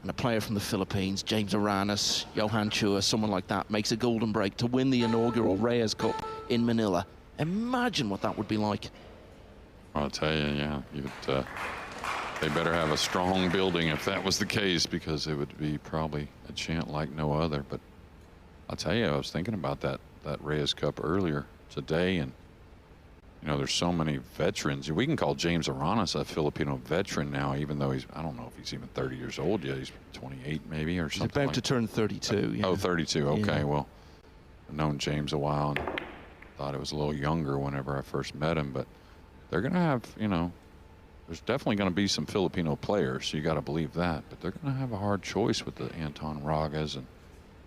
And a player from the Philippines, James Aranas, Johan Chua, someone like that, makes a golden break to win the inaugural Reyes Cup in Manila. Imagine what that would be like. I'll tell you, yeah. They better have a strong building if that was the case, because it would be probably a chant like no other. But I'll tell you, I was thinking about that Reyes Cup earlier today, and you know, there's so many veterans. We can call James Aranas a Filipino veteran now, even though I don't know if he's even 30 years old yet. He's 28 maybe or something. He's about to turn 32. Yeah. Oh, 32. Okay, yeah. Well, I've known James a while and thought it was a little younger whenever I first met him. But they're going to have, you know, there's definitely going to be some Filipino players, so you got to believe that. But they're going to have a hard choice with the Anton Ragas and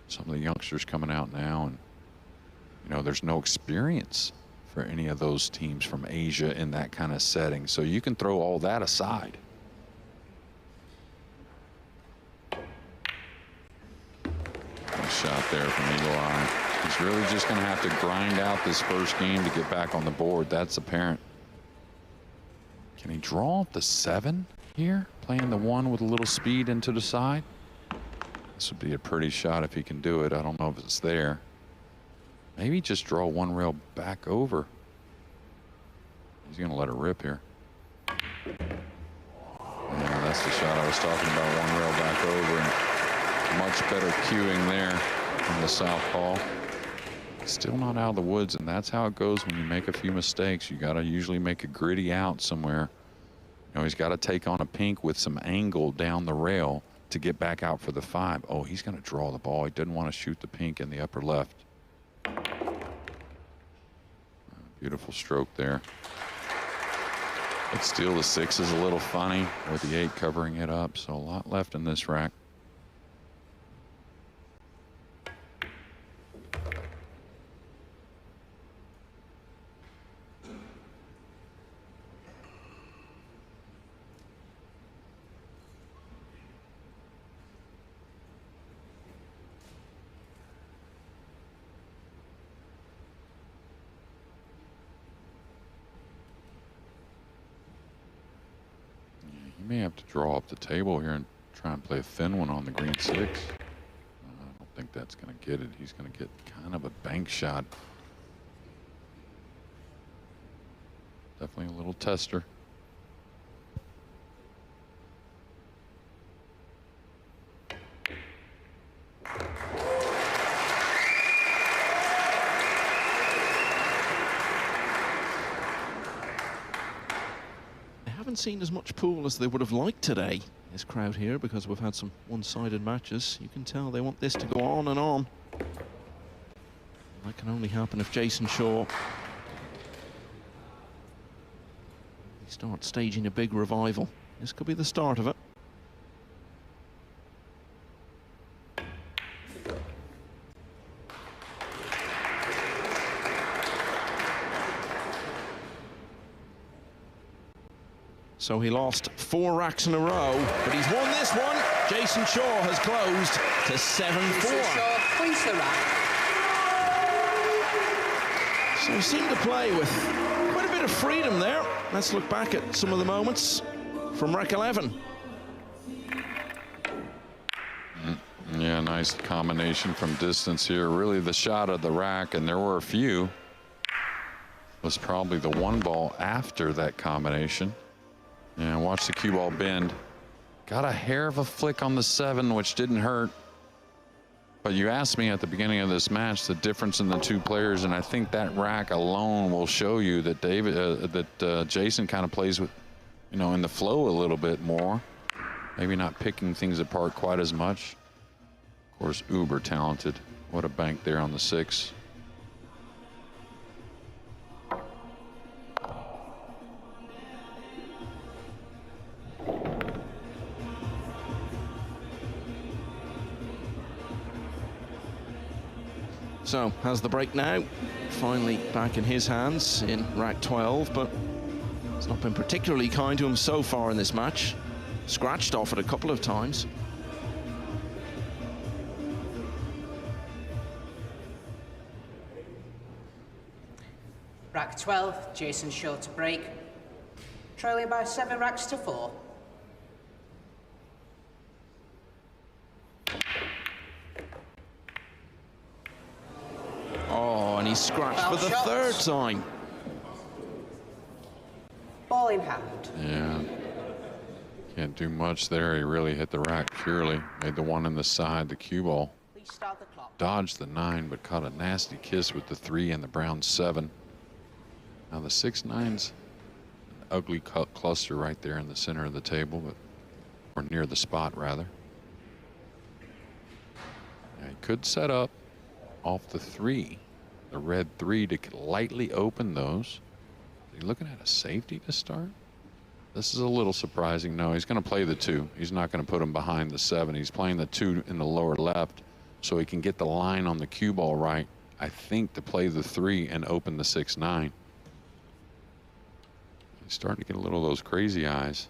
some of the youngsters coming out now. And, you know, there's no experience for any of those teams from Asia in that kind of setting. So you can throw all that aside. Nice shot there from Eagle Eye. He's really just going to have to grind out this first game to get back on the board. That's apparent. Can he draw up the 7 here? Playing the 1 with a little speed into the side? This would be a pretty shot if he can do it. I don't know if it's there. Maybe just draw 1 rail back over. He's going to let it rip here. Yeah, that's the shot I was talking about. 1 rail back over, and much better cueing there from the southpaw. Still not out of the woods, and that's how it goes when you make a few mistakes. You got to usually make a gritty out somewhere. You know, he's got to take on a pink with some angle down the rail to get back out for the 5. Oh, he's going to draw the ball. He didn't want to shoot the pink in the upper left. Beautiful stroke there. But still, the 6 is a little funny with the 8 covering it up. So a lot left in this rack. May have to draw up the table here and try and play a thin one on the green 6. I don't think that's going to get it. He's going to get kind of a bank shot. Definitely a little tester. Seen as much pool as they would have liked today, this crowd here, because we've had some one-sided matches. You can tell they want this to go on and on. That can only happen if Jason Shaw starts staging a big revival. This could be the start of it. So he lost 4 racks in a row, but he's won this one. Jason Shaw has closed to 7-4. Shaw points the rack. So he seemed to play with quite a bit of freedom there. Let's look back at some of the moments from rack 11. Yeah, nice combination from distance here. Really the shot of the rack, and there were a few, was probably the 1 ball after that combination. And watch the cue ball bend. Got a hair of a flick on the 7, which didn't hurt. But you asked me at the beginning of this match the difference in the 2 players, and I think that rack alone will show you that Jason kind of plays with, you know, in the flow a little bit more. Maybe not picking things apart quite as much. Of course, uber talented. What a bank there on the 6. So has the break now finally back in his hands in rack 12, but it's not been particularly kind to him so far in this match. Scratched off it a couple of times. Rack 12, Jason Shaw to break. Trailing by 7 racks to 4. Oh, and he scratched for the 3rd time. Ball in hand. Yeah. Can't do much there. He really hit the rack purely. Made the 1 in the side, the cue ball. Please start the clock. Dodged the 9, but caught a nasty kiss with the 3 and the brown 7. Now the 6-9's an ugly cluster right there in the center of the table, but or near the spot rather. Now he could set up off the 3, the red 3, to lightly open those. Are you looking at a safety to start? This is a little surprising. No, he's going to play the 2. He's not going to put him behind the 7. He's playing the 2 in the lower left so he can get the line on the cue ball right, I think, to play the 3 and open the 6-9. He's starting to get a little of those crazy eyes.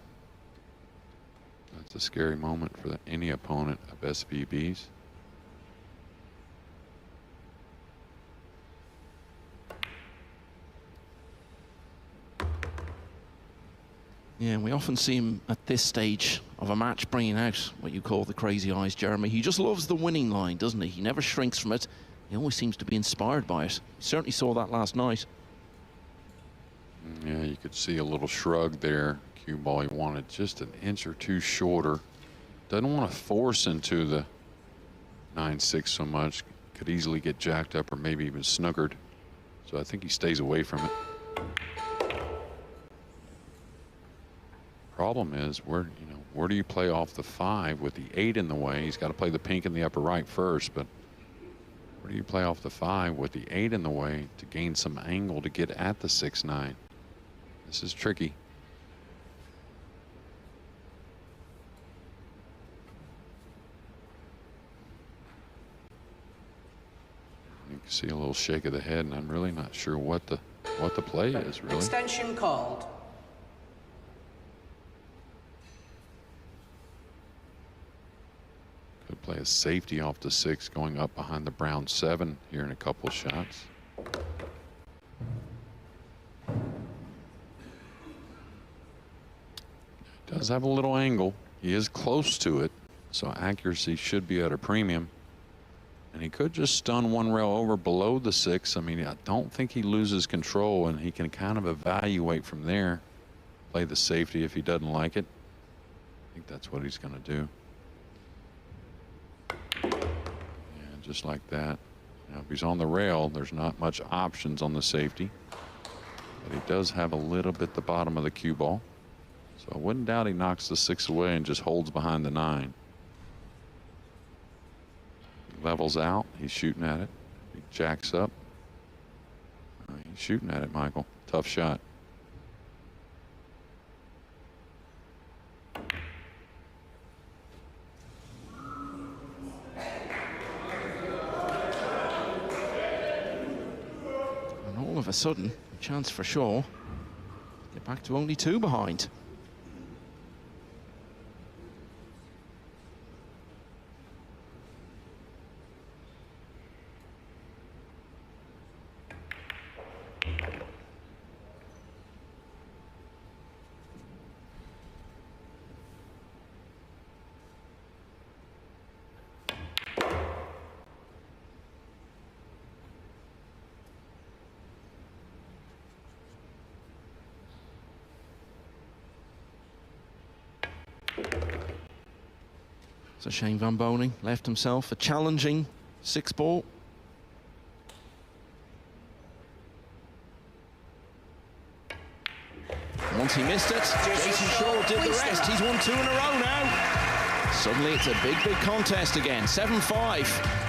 That's a scary moment for any opponent of SVB's. Yeah, we often see him at this stage of a match bringing out what you call the crazy eyes, Jeremy. He just loves the winning line, doesn't he? He never shrinks from it. He always seems to be inspired by it. We certainly saw that last night. Yeah, you could see a little shrug there. Cue ball, he wanted just an inch or two shorter. Doesn't want to force into the 9-6 so much. Could easily get jacked up or maybe even snookered. So I think he stays away from it. Problem is, where do you play off the 5 with the 8 in the way? He's got to play the pink in the upper right first, but where do you play off the 5 with the 8 in the way to gain some angle to get at the 6-9? This is tricky. You can see a little shake of the head, and I'm really not sure what the play is, really. Extension called. Could play a safety off the 6 going up behind the brown 7 here in a couple of shots. Does have a little angle. He is close to it, so accuracy should be at a premium. And he could just stun one rail over below the 6. I mean, I don't think he loses control, and he can kind of evaluate from there. Play the safety if he doesn't like it. I think that's what he's going to do. Yeah, just like that. Now, if he's on the rail, there's not much options on the safety. But he does have a little bit the bottom of the cue ball. So I wouldn't doubt he knocks the 6 away and just holds behind the 9. Levels out. He's shooting at it. He jacks up. He's shooting at it, Michael. Tough shot. And all of a sudden, a chance for Shaw. Get back to only 2 behind. So Shane Van Boening left himself a challenging 6 ball. Once he missed it, Jason Shaw did the rest. He's won 2 in a row now. Suddenly it's a big contest again, 7-5.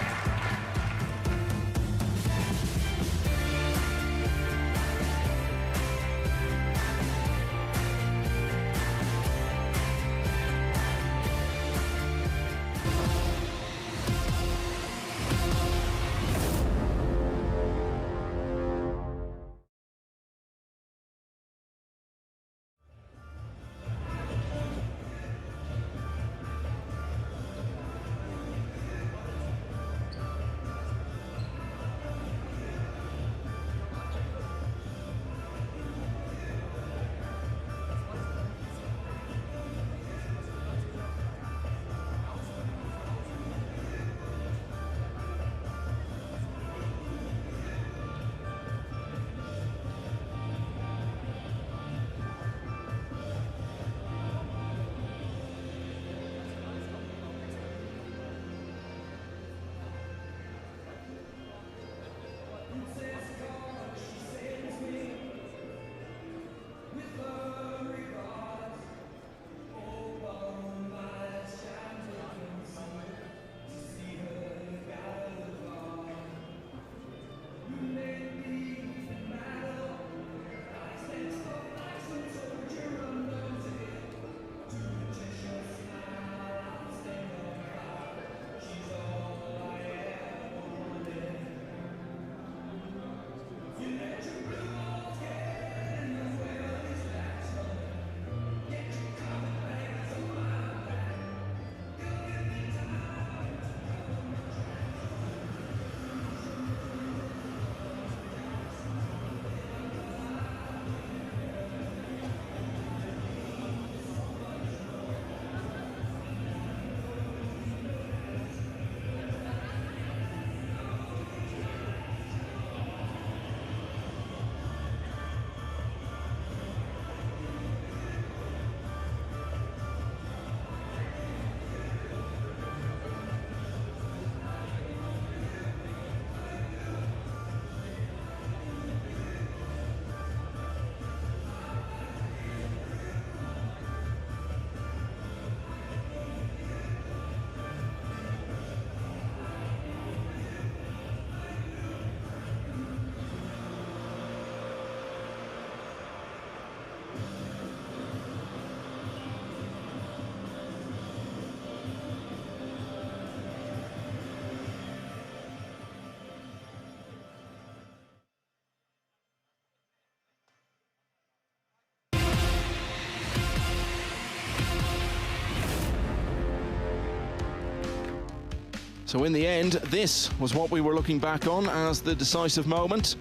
So in the end, this was what we were looking back on as the decisive moment.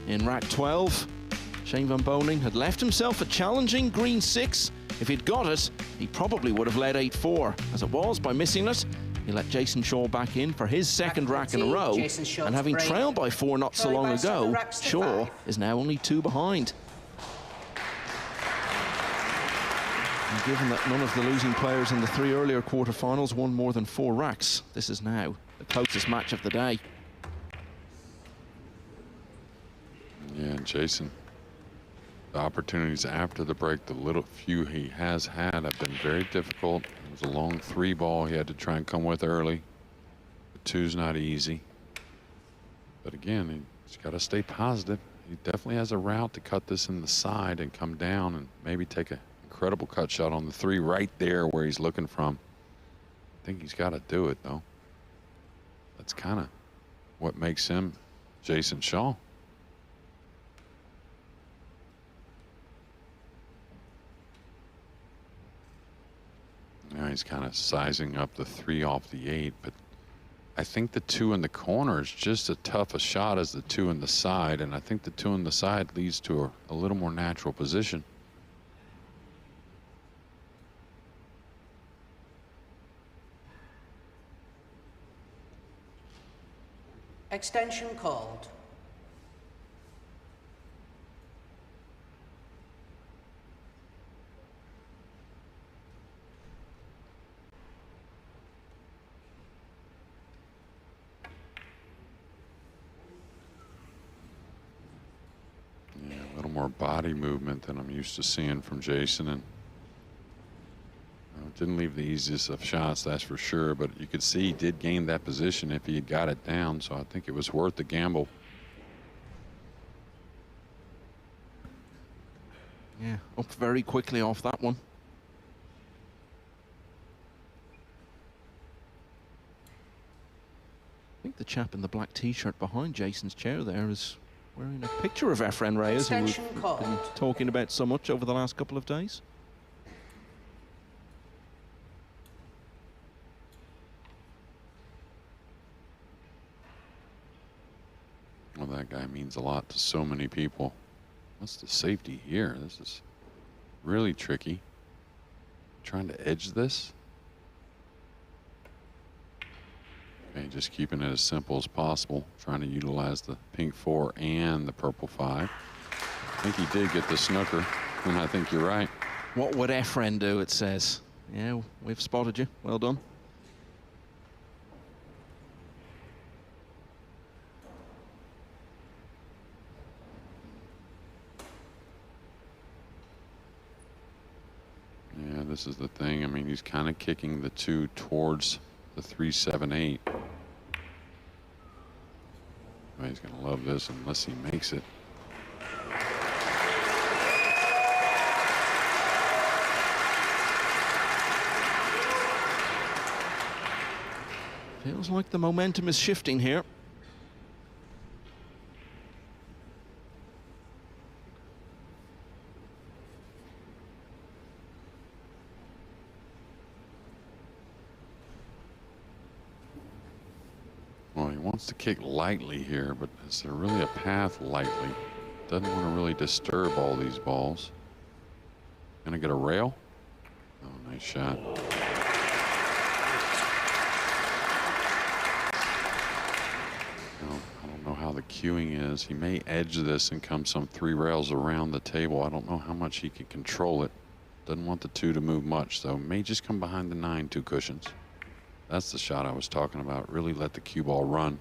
In rack 12, Shane van Boening had left himself a challenging green 6. If he'd got it, he probably would have led 8-4. As it was, by missing it, he let Jason Shaw back in for his second rack in a row. And having trailed by 4 not so long ago, Shaw is now only 2 behind. And given that none of the losing players in the 3 earlier quarterfinals won more than 4 racks, this is now the closest match of the day. Yeah, Jason, the opportunities after the break, the little few he has had, have been very difficult. It was a long 3 ball he had to try and come with early. The 2's not easy. But again, he's got to stay positive. He definitely has a route to cut this in the side and come down and maybe take an incredible cut shot on the 3 right there where he's looking from. I think he's got to do it, though. That's kind of what makes him Jason Shaw. Now he's kind of sizing up the 3 off the 8, but I think the 2 in the corner is just as tough a shot as the 2 in the side, and I think the 2 in the side leads to a little more natural position. Extension called. Yeah, a little more body movement than I'm used to seeing from Jason, and didn't leave the easiest of shots, that's for sure, but you could see he did gain that position if he had got it down, so I think it was worth the gamble. Yeah, up very quickly off that one. I think the chap in the black t-shirt behind Jason's chair there is wearing a picture of Efren Reyes, who we've been talking about so much over the last couple of days. Well, that guy means a lot to so many people. What's the safety here? This is really tricky. Trying to edge this. Okay, just keeping it as simple as possible. Trying to utilize the pink 4 and the purple 5. I think he did get the snooker, and I think you're right. What would Efren do, it says. Yeah, we've spotted you. Well done. Yeah, this is the thing. I mean, he's kind of kicking the 2 towards the 3, 7, 8. Well, he's going to love this unless he makes it. Feels like the momentum is shifting here. Well, he wants to kick lightly here, but is there really a path lightly? Doesn't want to really disturb all these balls. Gonna get a rail? Oh, nice shot. I don't know how the cueing is. He may edge this and come some 3 rails around the table. I don't know how much he can control it. Doesn't want the 2 to move much, so may just come behind the 9, 2 cushions. That's the shot I was talking about. Really let the cue ball run.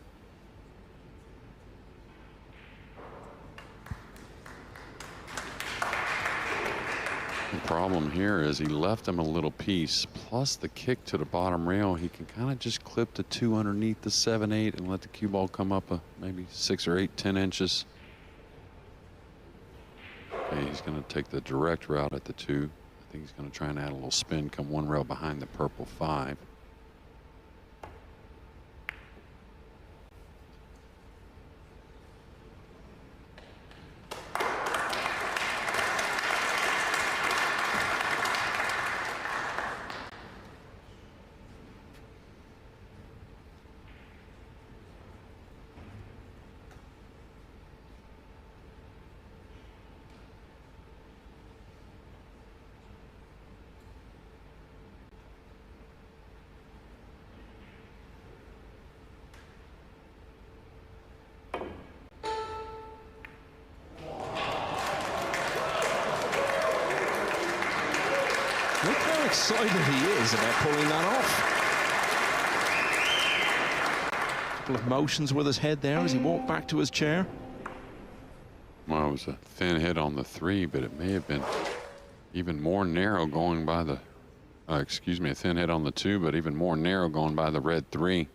The problem here is he left him a little piece, plus the kick to the bottom rail. He can kind of just clip the 2 underneath the 7, 8 and let the cue ball come up maybe 6 or 8, 10 inches. Okay, he's going to take the direct route at the 2. I think he's going to try and add a little spin, come 1 rail behind the purple 5. excited he is about pulling that off. A couple of motions with his head there as he walked back to his chair. Well, it was a thin hit on the 3, but it may have been even more narrow going by the, excuse me, a thin hit on the 2, but even more narrow going by the red 3.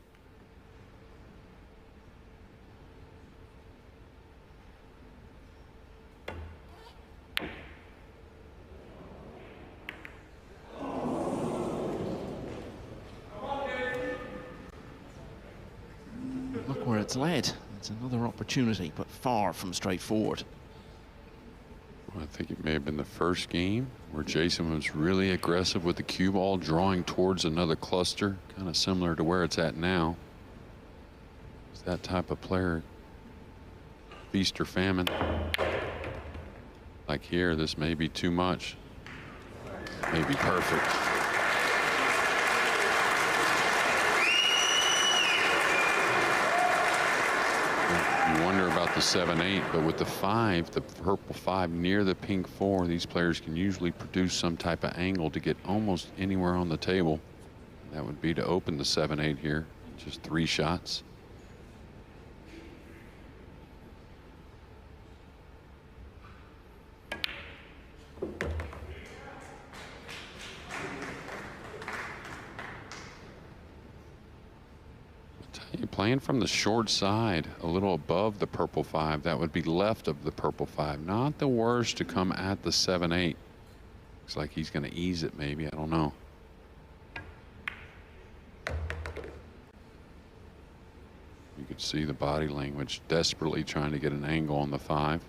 Look where it's led. It's another opportunity, but far from straightforward. I think it may have been the first game where Jason was really aggressive with the cue ball, drawing towards another cluster, kind of similar to where it's at now. It's that type of player, feast or famine. Like here, this may be too much. May be perfect. You wonder about the 7-8, but with the 5, the purple 5 near the pink 4, these players can usually produce some type of angle to get almost anywhere on the table. That would be to open the 7-8 here, just 3 shots. Playing from the short side, a little above the purple 5, that would be left of the purple 5. Not the worst to come at the 7-8. Looks like he's going to ease it maybe, I don't know. You could see the body language, desperately trying to get an angle on the 5.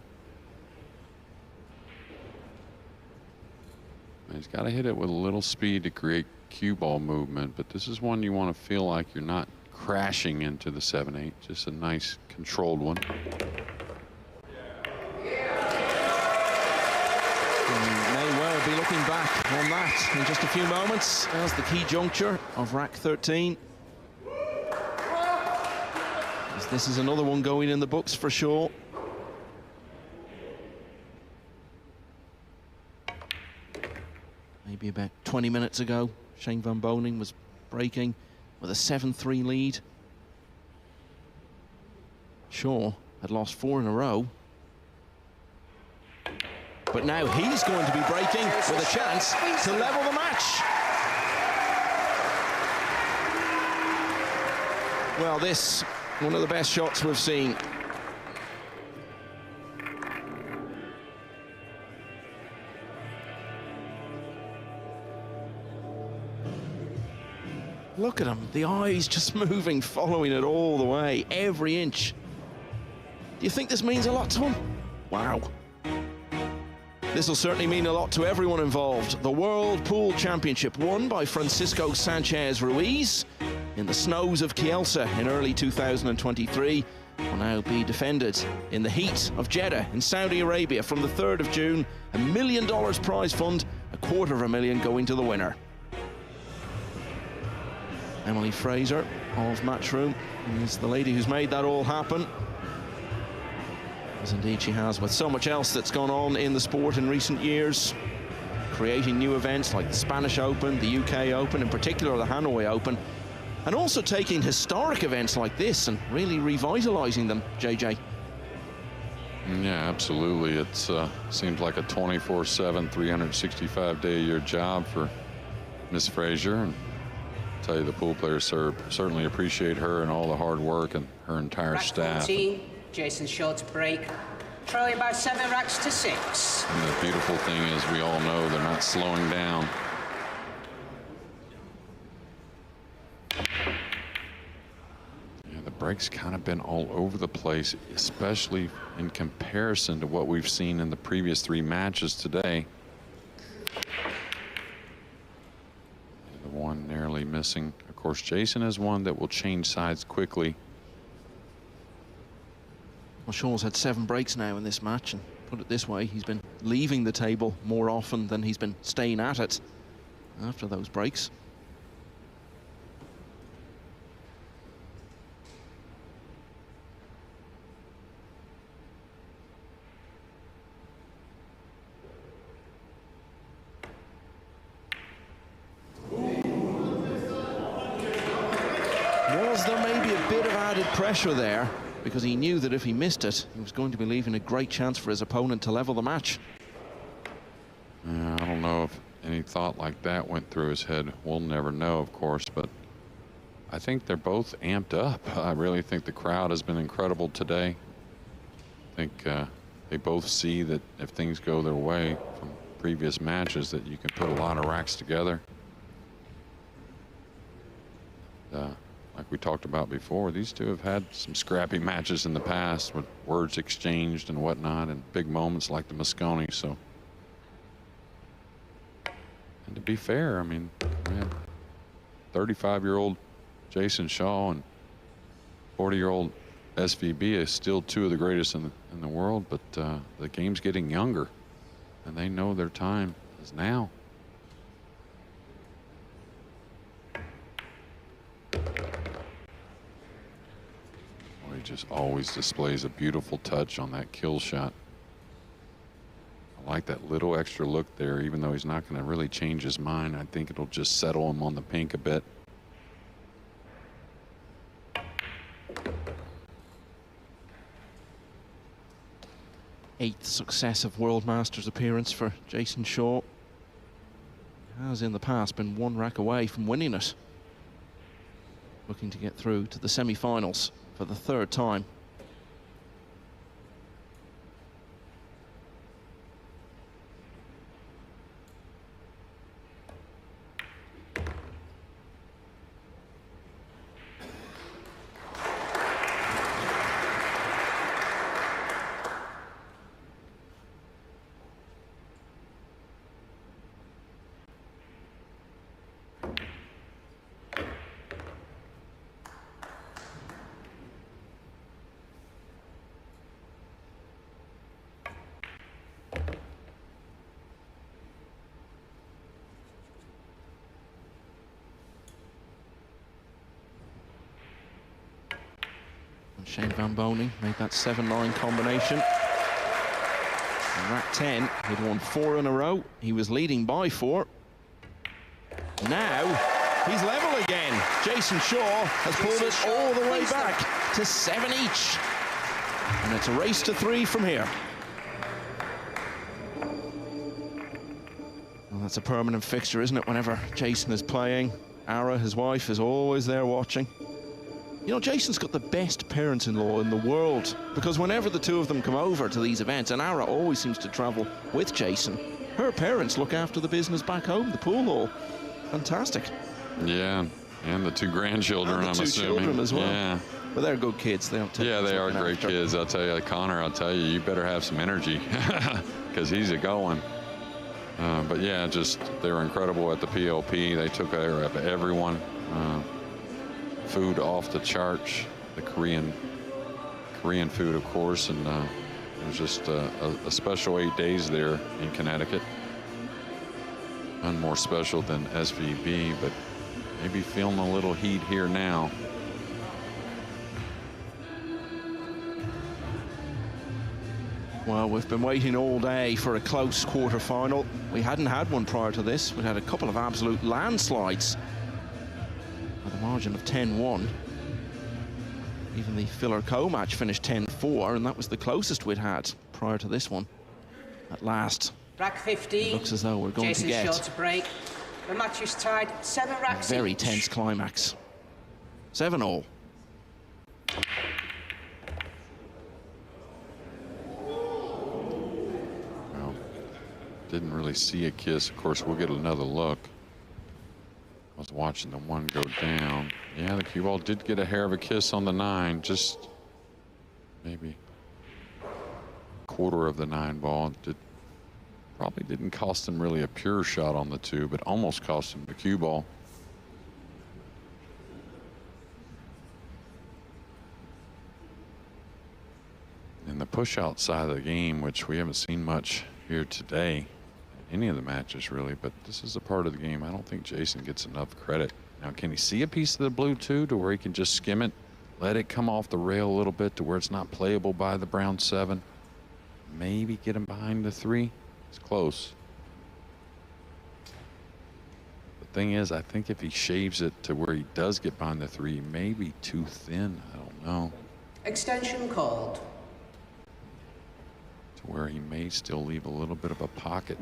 And he's got to hit it with a little speed to create cue ball movement, but this is one you want to feel like you're not crashing into the 7-8, just a nice controlled one. May well be looking back on that in just a few moments. There's the key juncture of rack 13. This is another one going in the books for sure. Maybe about 20 minutes ago, Shane van Boening was breaking with a 7-3 lead. Shaw had lost 4 in a row. But now he's going to be breaking with a chance to level the match. Well, this, one of the best shots we've seen. Look at him, the eyes just moving, following it all the way, every inch. Do you think this means a lot to him? Wow. This will certainly mean a lot to everyone involved. The World Pool Championship won by Francisco Sanchez Ruiz in the snows of Kielce in early 2023 will now be defended in the heat of Jeddah in Saudi Arabia from the 3rd of June. $1 million prize fund, $250,000 going to the winner. Emily Fraser of Matchroom is the lady who's made that all happen. As indeed she has with so much else that's gone on in the sport in recent years. Creating new events like the Spanish Open, the UK Open, in particular the Hanoi Open. And also taking historic events like this and really revitalizing them, JJ. Yeah, absolutely. It seems like a 24/7, 365-day-a-year job for Miss Fraser. And I tell you, the pool players certainly appreciate her and all the hard work and her entire Rack staff. 14, Jason Shaw to break, trailing by 7 racks to 6. And the beautiful thing is, we all know they're not slowing down. Yeah, the break's kind of been all over the place, especially in comparison to what we've seen in the previous 3 matches today. The one narrowly missing. Of course, Jason is one that will change sides quickly. Well, Shaw's had 7 breaks now in this match, and put it this way, he's been leaving the table more often than he's been staying at it after those breaks. was there maybe a bit of added pressure there, because he knew that if he missed it, he was going to be leaving a great chance for his opponent to level the match. Yeah, I don't know if any thought like that went through his head. We'll never know, of course, but I think they're both amped up. I really think the crowd has been incredible today. I think they both see that if things go their way from previous matches, that you can put a lot of racks together. Like we talked about before, these two have had some scrappy matches in the past with words exchanged and whatnot, and big moments like the Mosconi. So, and to be fair, I mean, 35-year-old Jason Shaw and 40-year-old SVB is still two of the greatest in the world, but the game's getting younger, and they know their time is now. He just always displays a beautiful touch on that kill shot. I like that little extra look there, even though he's not going to really change his mind. I think it'll just settle him on the pink a bit. Eighth successive World Masters appearance for Jason Shaw. He has in the past been one rack away from winning it. Looking to get through to the semi-finals for the third time. Shane Van Boening made that 7-9 combination. In rack 10, he'd won 4 in a row. He was leading by 4. Now, he's level again. Jason Shaw has pulled it all the way back to 7 each. And it's a race to 3 from here. Well, that's a permanent fixture, isn't it? Whenever Jason is playing, Ara, his wife, is always there watching. You know, Jason's got the best parents-in-law in the world, because whenever the two of them come over to these events, and Ara always seems to travel with Jason, her parents look after the business back home, the pool hall. Fantastic. Yeah, and the 2 grandchildren, and the I'm 2 assuming. Children as well. Yeah. But they're good kids. They don't take Yeah, they are great kids. I'll tell you, Connor, I'll tell you, you better have some energy, because he's a-going. But yeah, just, they were incredible at the PLP. They took care of everyone. Food off the charts, the Korean food, of course, and it was just a special 8 days there in Connecticut. None more special than SVB, but maybe feeling a little heat here now. Well, we've been waiting all day for a close quarter-final. We hadn't had one prior to this. We had a couple of absolute landslides. At a margin of 10-1. Even the Filler Co match finished 10-4, and that was the closest we'd had prior to this one. At last, rack 15. It looks as though we're going Jason to get Shaw to break. The match is tied 7 racks a very each. tense climax. 7-all. Well, didn't really see a kiss. Of course, we'll get another look. I was watching the one go down. Yeah, the cue ball did get a hair of a kiss on the 9, just maybe a quarter of the 9 ball. Probably didn't cost him really a pure shot on the 2, but almost cost him the cue ball. And the push out side of the game, which we haven't seen much here today, any of the matches really, but this is a part of the game I don't think Jason gets enough credit. Now, can he see a piece of the blue too, to where he can just skim it, let it come off the rail a little bit to where it's not playable by the brown 7? Maybe get him behind the 3. It's close. But thing is, I think if he shaves it to where he does get behind the 3, he may be too thin. I don't know. Extension called. To where he may still leave a little bit of a pocket.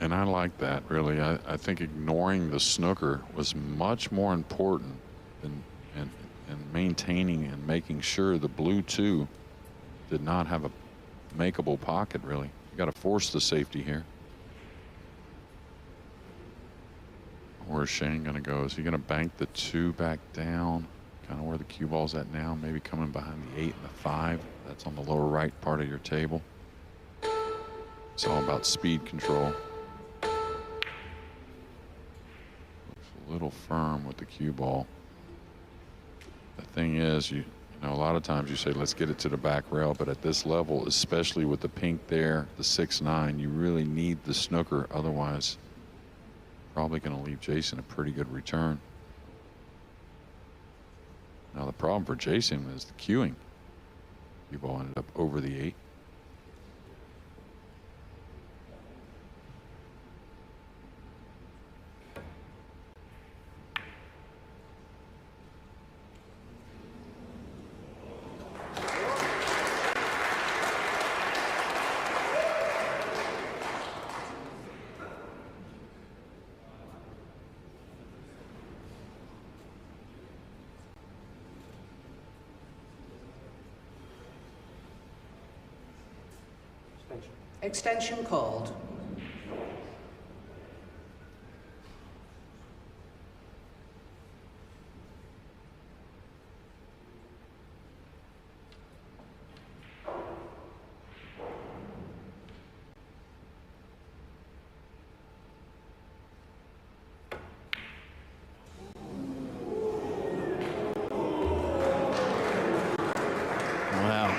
And I like that, really. I think ignoring the snooker was much more important than and maintaining and making sure the blue 2 did not have a makeable pocket, really. You got to force the safety here. Where's Shane going to go? Is he going to bank the 2 back down? Kind of where the cue ball's at now, maybe coming behind the 8 and the 5. That's on the lower right part of your table. It's all about speed control. A little firm with the cue ball. The thing is, you know, a lot of times you say, let's get it to the back rail, but at this level, especially with the pink there, the 6-9, you really need the snooker. Otherwise, probably going to leave Jason a pretty good return. Now, the problem for Jason is the cueing. Cue ball ended up over the 8. Extension called. Wow.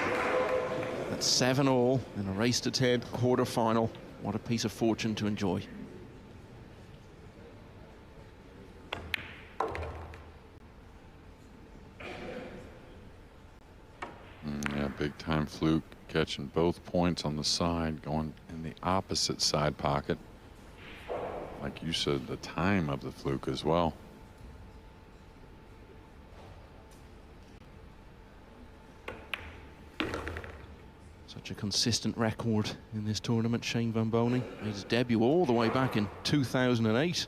That's 7-all in a race to 10 quarterfinal. What a piece of fortune to enjoy. Yeah, big time fluke, catching both points on the side, going in the opposite side pocket. Like you said, the time of the fluke as well. Such a consistent record in this tournament. Shane Van Boening made his debut all the way back in 2008.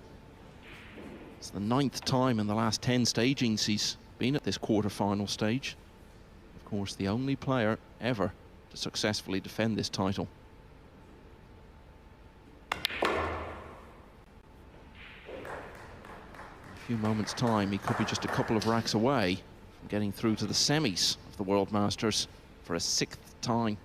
It's the 9th time in the last 10 stagings he's been at this quarterfinal stage. Of course, the only player ever to successfully defend this title. In a few moments' time, he could be just a couple of racks away from getting through to the semis of the World Masters for a 6th time.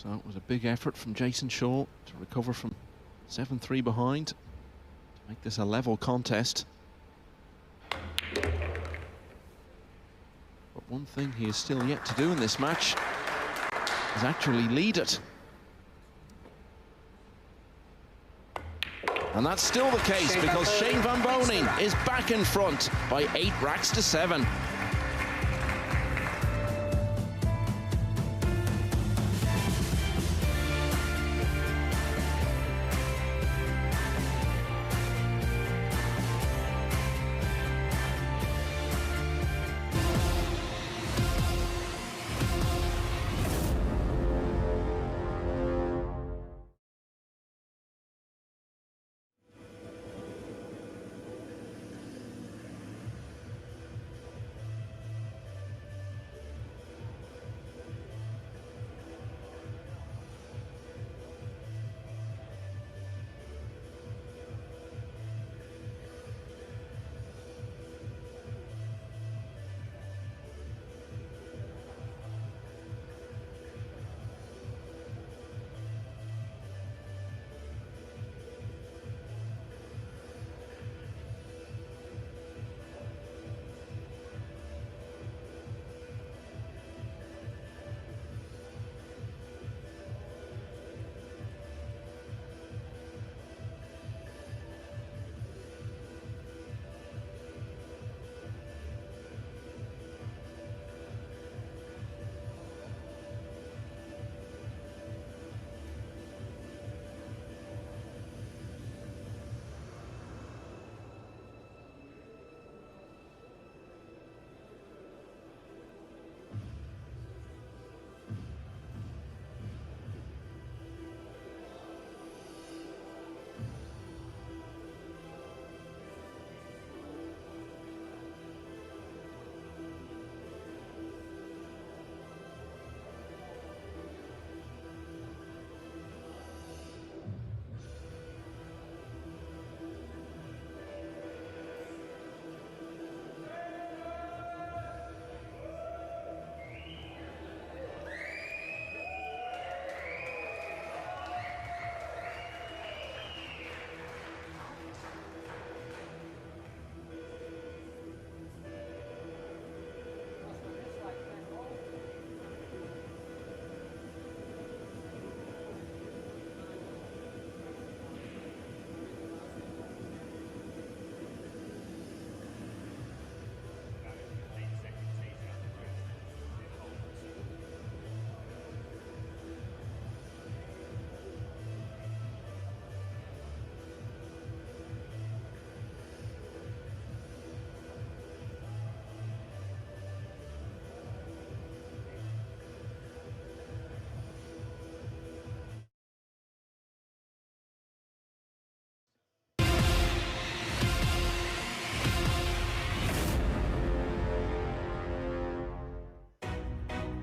So it was a big effort from Jason Shaw to recover from 7-3 behind to make this a level contest. But one thing he is still yet to do in this match is actually lead it. And that's still the case because Shane Van Boening is back in front by 8 racks to 7.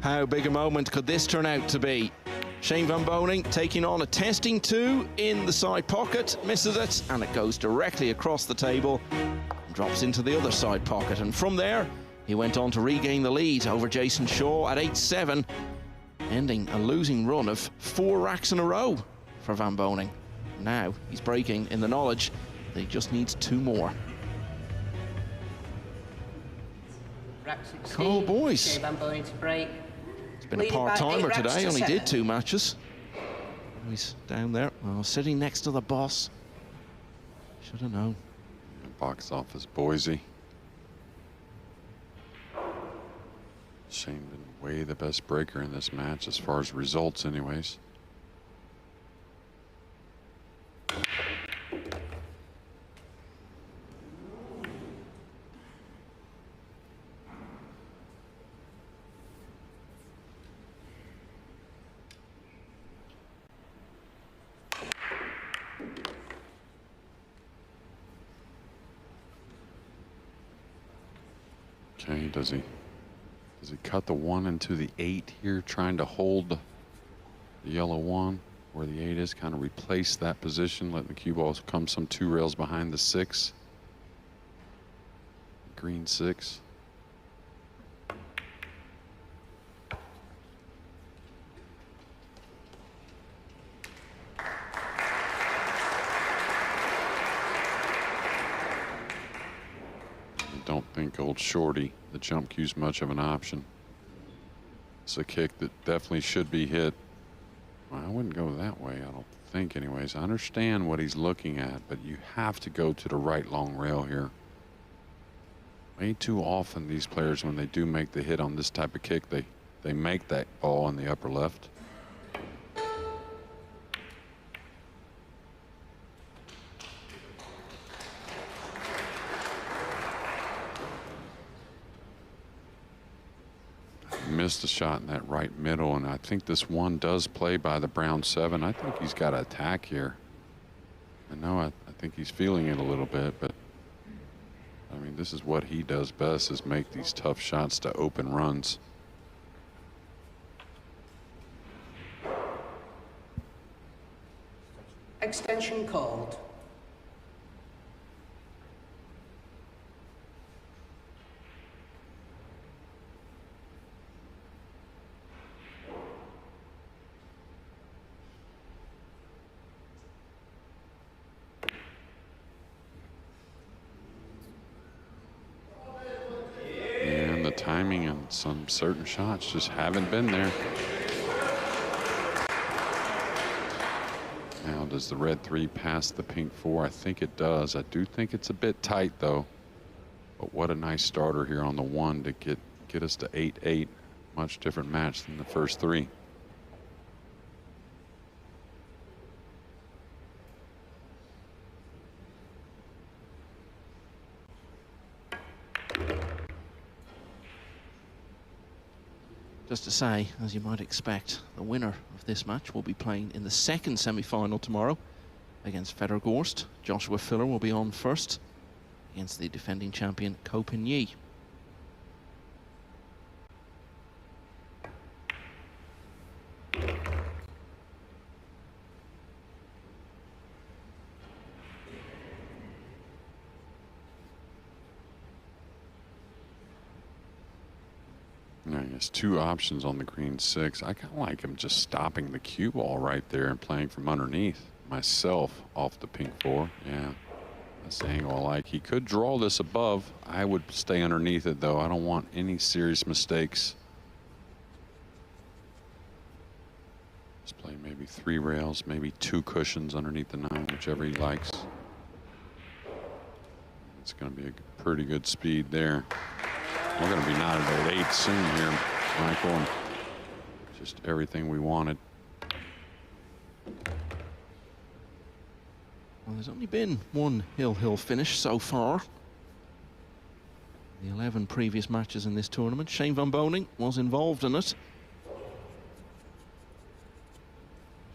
How big a moment could this turn out to be? Shane Van Boening taking on a testing 2 in the side pocket, misses it, and it goes directly across the table and drops into the other side pocket. And from there, he went on to regain the lead over Jason Shaw at 8-7, ending a losing run of 4 racks in a row for Van Boening. Now he's breaking in the knowledge that he just needs 2 more. Rack 16, Cole boys. Shane Van Boening to break. He's been a part-timer today, only did 2 matches. He's down there, well, sitting next to the boss. Should have known. Box office Boise. Shane been way the best breaker in this match as far as results anyways. Okay, does he cut the 1 into the 8 here, trying to hold the yellow 1 where the 8 is, kind of replace that position, letting the cue ball come some 2 rails behind the 6. Green 6. Don't think old Shorty, the jump cue's much of an option. It's a kick that definitely should be hit. Well, I wouldn't go that way, I don't think anyways. I understand what he's looking at, but you have to go to the right long rail here. Way too often these players, when they do make the hit on this type of kick, they make that ball in the upper left. Missed a shot in that right middle, and I think this 1 does play by the brown 7. I think he's got to attack here. I think he's feeling it a little bit, but I mean, this is what he does best, is make these tough shots to open runs. Extension called. Timing and some certain shots just haven't been there. Now, does the red 3 pass the pink 4? I think it does. I do think it's a bit tight though. But what a nice starter here on the 1 to get us to 8-8. Much different match than the first 3. Just to say, as you might expect, the winner of this match will be playing in the second semi-final tomorrow against Fedor Gorst. Joshua Filler will be on first against the defending champion Ko Pin-Yi. He has 2 options on the green 6. I kind of like him just stopping the cue ball right there and playing from underneath myself off the pink 4. Yeah, that's the angle I like. He could draw this above. I would stay underneath it though. I don't want any serious mistakes. Just play maybe 3 rails, maybe 2 cushions underneath the 9, whichever he likes. It's going to be a pretty good speed there. We're going to be knotted at 8 soon here, Michael, and just everything we wanted. Well, there's only been 1 hill finish so far. The 11 previous matches in this tournament. Shane Van Boening was involved in it. In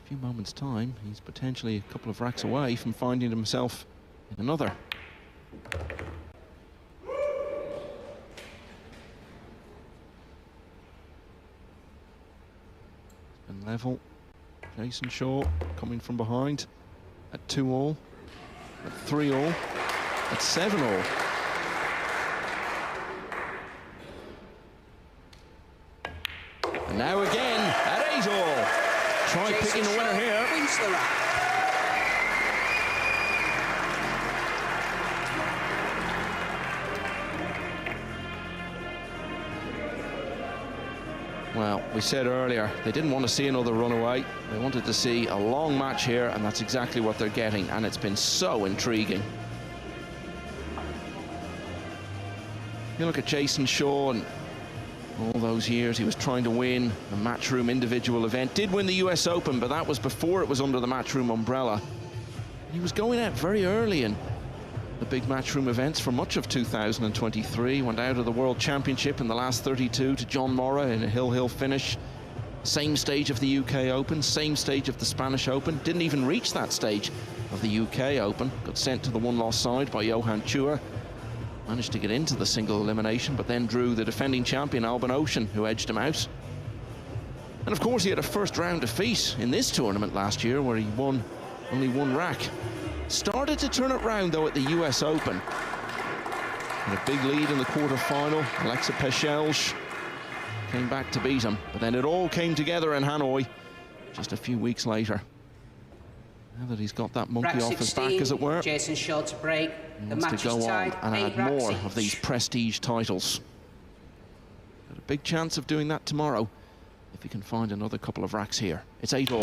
a few moments' time, he's potentially a couple of racks away from finding himself in another. Level. Jason Shaw coming from behind at 2-all, at 3-all, at 7-all. And now again at 8-all. Try picking the winner here. Wins the rack. Well, we said earlier, they didn't want to see another runaway. They wanted to see a long match here, and that's exactly what they're getting, and it's been so intriguing. You look at Jason Shaw, and all those years he was trying to win a Matchroom individual event. Did win the US Open, but that was before it was under the Matchroom umbrella. He was going out very early in the big Matchroom events for much of 2023. Went out of the World Championship in the last 32 to John Morra in a hill finish. Same stage of the UK Open, same stage of the Spanish Open. Didn't even reach that stage of the UK Open. Got sent to the one-loss side by Johan Chua. Managed to get into the single elimination, but then drew the defending champion Ouschan, who edged him out. And of course he had a first round defeat in this tournament last year, where he won only one rack. Started to turn it round though at the US Open. Had a big lead in the quarter-final. Alexa Pechelj came back to beat him, but then it all came together in Hanoi just a few weeks later. Now that he's got that monkey off his back, as it were, Jason Shaw to break. he The wants match to go is on tied. and 8 add racks more each. of these prestige titles. Got a big chance of doing that tomorrow if he can find another couple of racks here. It's 8-all.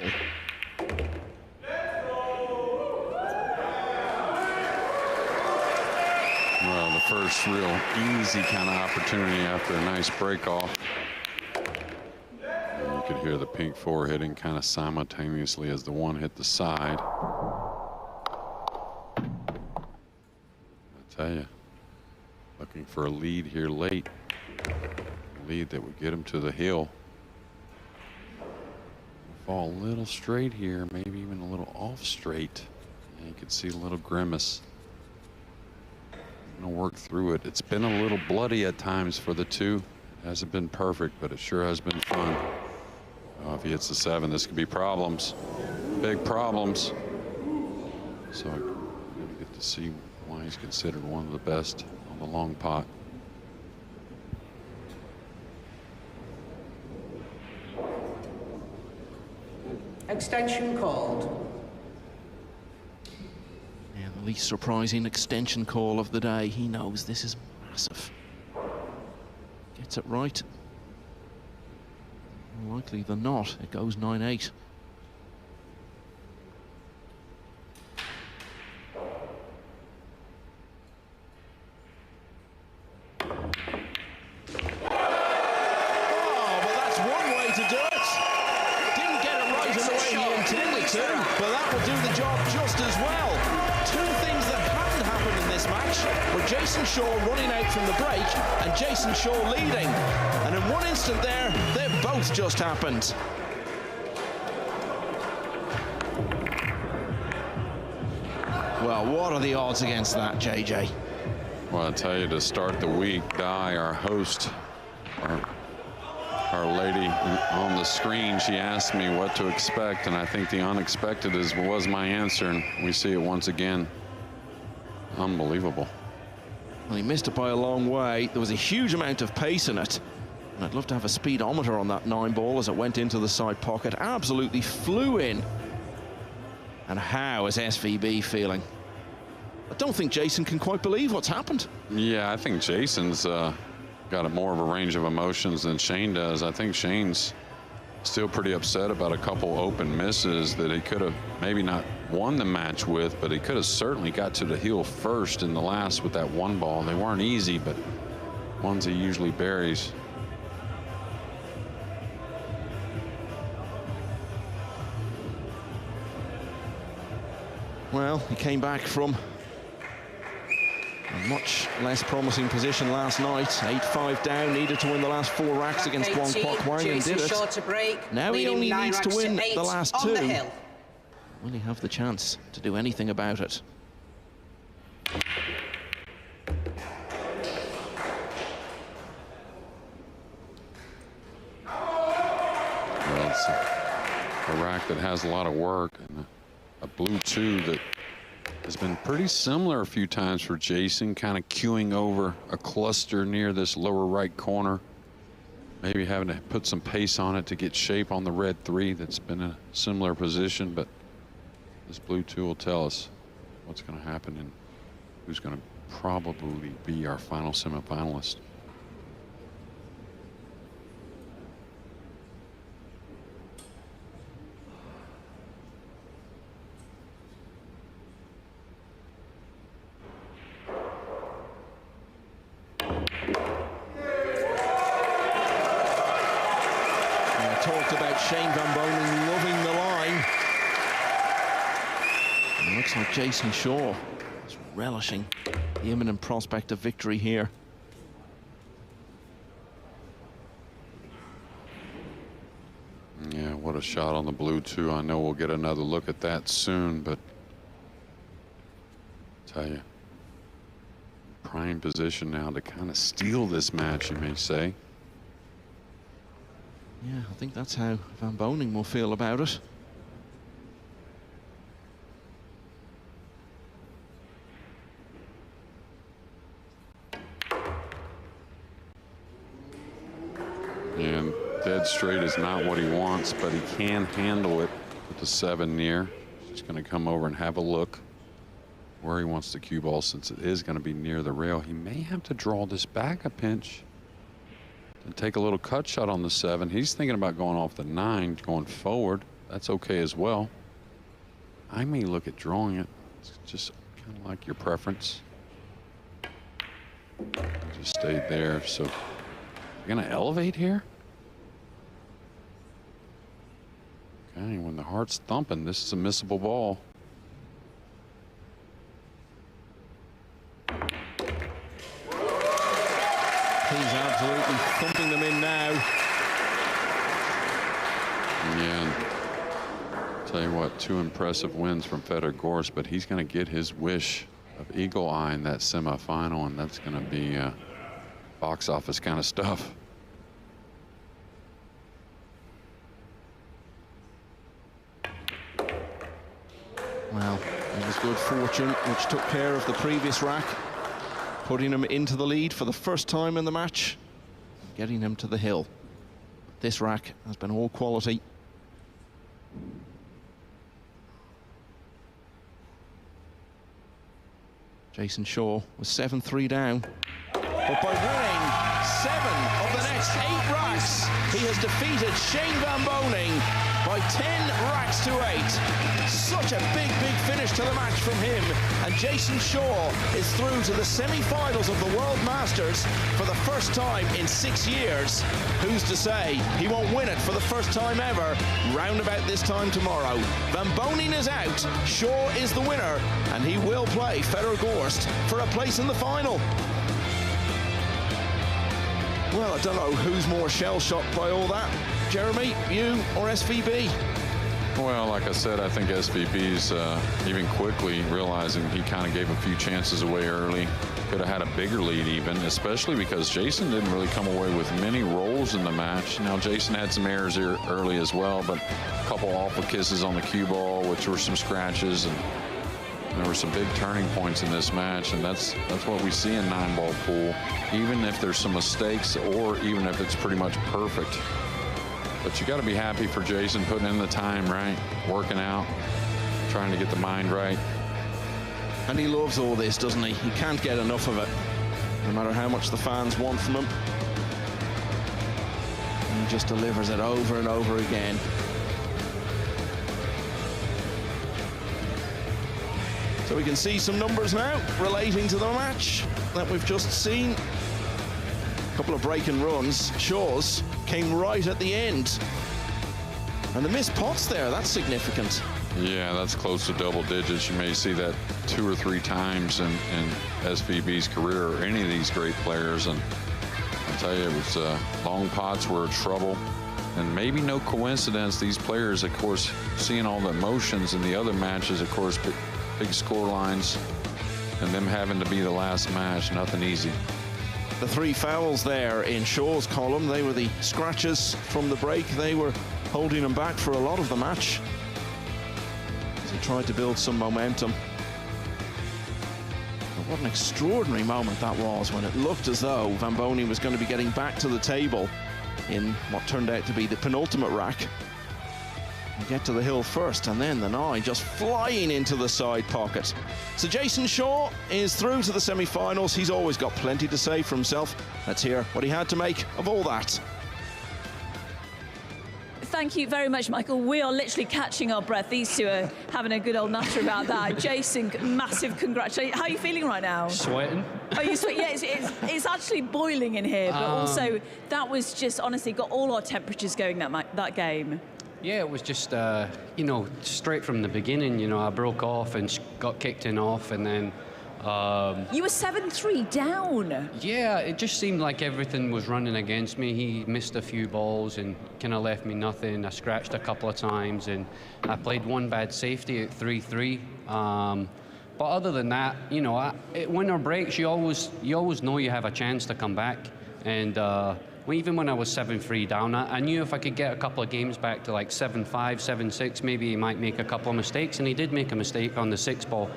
Well, the first real easy kind of opportunity after a nice break off. And you could hear the pink 4 hitting kind of simultaneously as the 1 hit the side. I tell you, looking for a lead here late. A lead that would get him to the hill. Fall a little straight here, maybe even a little off straight. And you can see a little grimace. Gonna work through it. It's been a little bloody at times for the two. It hasn't been perfect, but it sure has been fun. If he hits the 7, this could be problems. Big problems. So I'm gonna get to see why he's considered one of the best on the long pot. Extension called. Yeah, the least surprising extension call of the day. He knows this is massive. Gets it right. More likely than not, it goes 9-8. Jason Shaw running out from the break and Jason Shaw leading, and in one instant there they both just happened. Well, what are the odds against that, JJ? Well, I tell you, to start the week, Di, our host, our lady on the screen, she asked me what to expect, and I think the unexpected was my answer, and we see it once again. Unbelievable. Well, he missed it by a long way. There was a huge amount of pace in it. And I'd love to have a speedometer on that 9-ball as it went into the side pocket. Absolutely flew in. And how is SVB feeling? I don't think Jason can quite believe what's happened. Yeah, I think Jason's got more of a range of emotions than Shane does. I think Shane's still pretty upset about a couple open misses that he could have maybe not won the match with, but he could have certainly got to the heel first in the last with that 1 ball. They weren't easy, but ones he usually buries. Well, he came back from a much less promising position last night. 8-5 down, needed to win the last 4 racks against Kwang Kwok Wang and did it. Now he only needs to win the last 2. Will he have the chance to do anything about it? Well, that has a lot of work, and a blue 2 that has been pretty similar a few times for Jason, kind of queuing over a cluster near this lower right corner. Maybe having to put some pace on it to get shape on the red 3 that's been in a similar position, but this blue 2 will tell us what's going to happen and who's going to probably be our final semifinalist. Talked about Shane Van Boening loving the line. And it looks like Jason Shaw is relishing the imminent prospect of victory here. Yeah, what a shot on the blue 2. I know we'll get another look at that soon, but I tell you, prime position now to kind of steal this match, you may say. Yeah, I think that's how Van Boening will feel about it. And dead straight is not what he wants, but he can handle it with the 7 near. He's going to come over and have a look where he wants the cue ball, since it is going to be near the rail. He may have to draw this back a pinch and take a little cut shot on the 7. He's thinking about going off the 9, going forward. That's okay as well. I may look at drawing it. It's just kind of like your preference. I just stayed there. So you're going to elevate here? Okay, when the heart's thumping, this is a missable ball. He's absolutely thumping them in now. Yeah, tell you what, 2 impressive wins from Fedor Gorst, but he's going to get his wish of eagle eye in that semifinal, and that's going to be box office kind of stuff. Well, it was good fortune which took care of the previous rack, putting him into the lead for the first time in the match, getting him to the hill. This rack has been all quality. Jason Shaw was 7-3 down. But by winning 7 of the next 8 racks, he has defeated Shane Van Boening by 10 racks to 8. Such a big finish to the match from him. And Jason Shaw is through to the semi-finals of the World Masters for the first time in 6 years. Who's to say he won't win it for the first time ever round about this time tomorrow? Van Boening is out, Shaw is the winner, and he will play Fedor Gorst for a place in the final. Well, I don't know who's more shell-shocked by all that. Jeremy, you or SVB? Well, like I said, I think SVB's even quickly realizing he kind of gave a few chances away early. Could have had a bigger lead even, especially because Jason didn't really come away with many rolls in the match. Now, Jason had some errors here early as well, but a couple awful kisses on the cue ball, which were some scratches, and there were some big turning points in this match, and that's what we see in Nineball pool, even if there's some mistakes or even if it's pretty much perfect. But you got to be happy for Jason putting in the time, right? Working out, trying to get the mind right. And he loves all this, doesn't he? He can't get enough of it, no matter how much the fans want from him. And he just delivers it over and over again. So we can see some numbers now relating to the match that we've just seen. A couple of breaking runs. Shaw's came right at the end. And the missed pots there, that's significant. Yeah, that's close to double digits. You may see that 2 or 3 times in SVB's career, or any of these great players. And I'll tell you, it was long pots were trouble. And maybe no coincidence, these players, of course, seeing all the emotions in the other matches, of course, big score lines, and them having to be the last match, nothing easy. The 3 fouls there in Shaw's column, they were the scratches from the break. They were holding him back for a lot of the match. He tried to build some momentum. But what an extraordinary moment that was, when it looked as though Van Boening was going to be getting back to the table in what turned out to be the penultimate rack. We get to the hill first, and then the 9 just flying into the side pocket. So Jason Shaw is through to the semi-finals. He's always got plenty to say for himself. Let's hear what he had to make of all that. Thank you very much, Michael. We are literally catching our breath. These two are having a good old natter about that. Jason, massive congratulations. How are you feeling right now? Sweating. Oh, you sweat? Yeah, it's actually boiling in here, but also that was just, honestly, got all our temperatures going that game. Yeah, it was just, you know, straight from the beginning, you know, I broke off and got kicked in off, and then... you were 7-3 down. Yeah, it just seemed like everything was running against me. He missed a few balls and kind of left me nothing. I scratched a couple of times, and I played one bad safety at 3-3. But other than that, you know, winter breaks, you always know you have a chance to come back. And even when I was 7-3 down, I knew if I could get a couple of games back to like 7-5, 7-6, maybe he might make a couple of mistakes, and he did make a mistake on the 6th ball.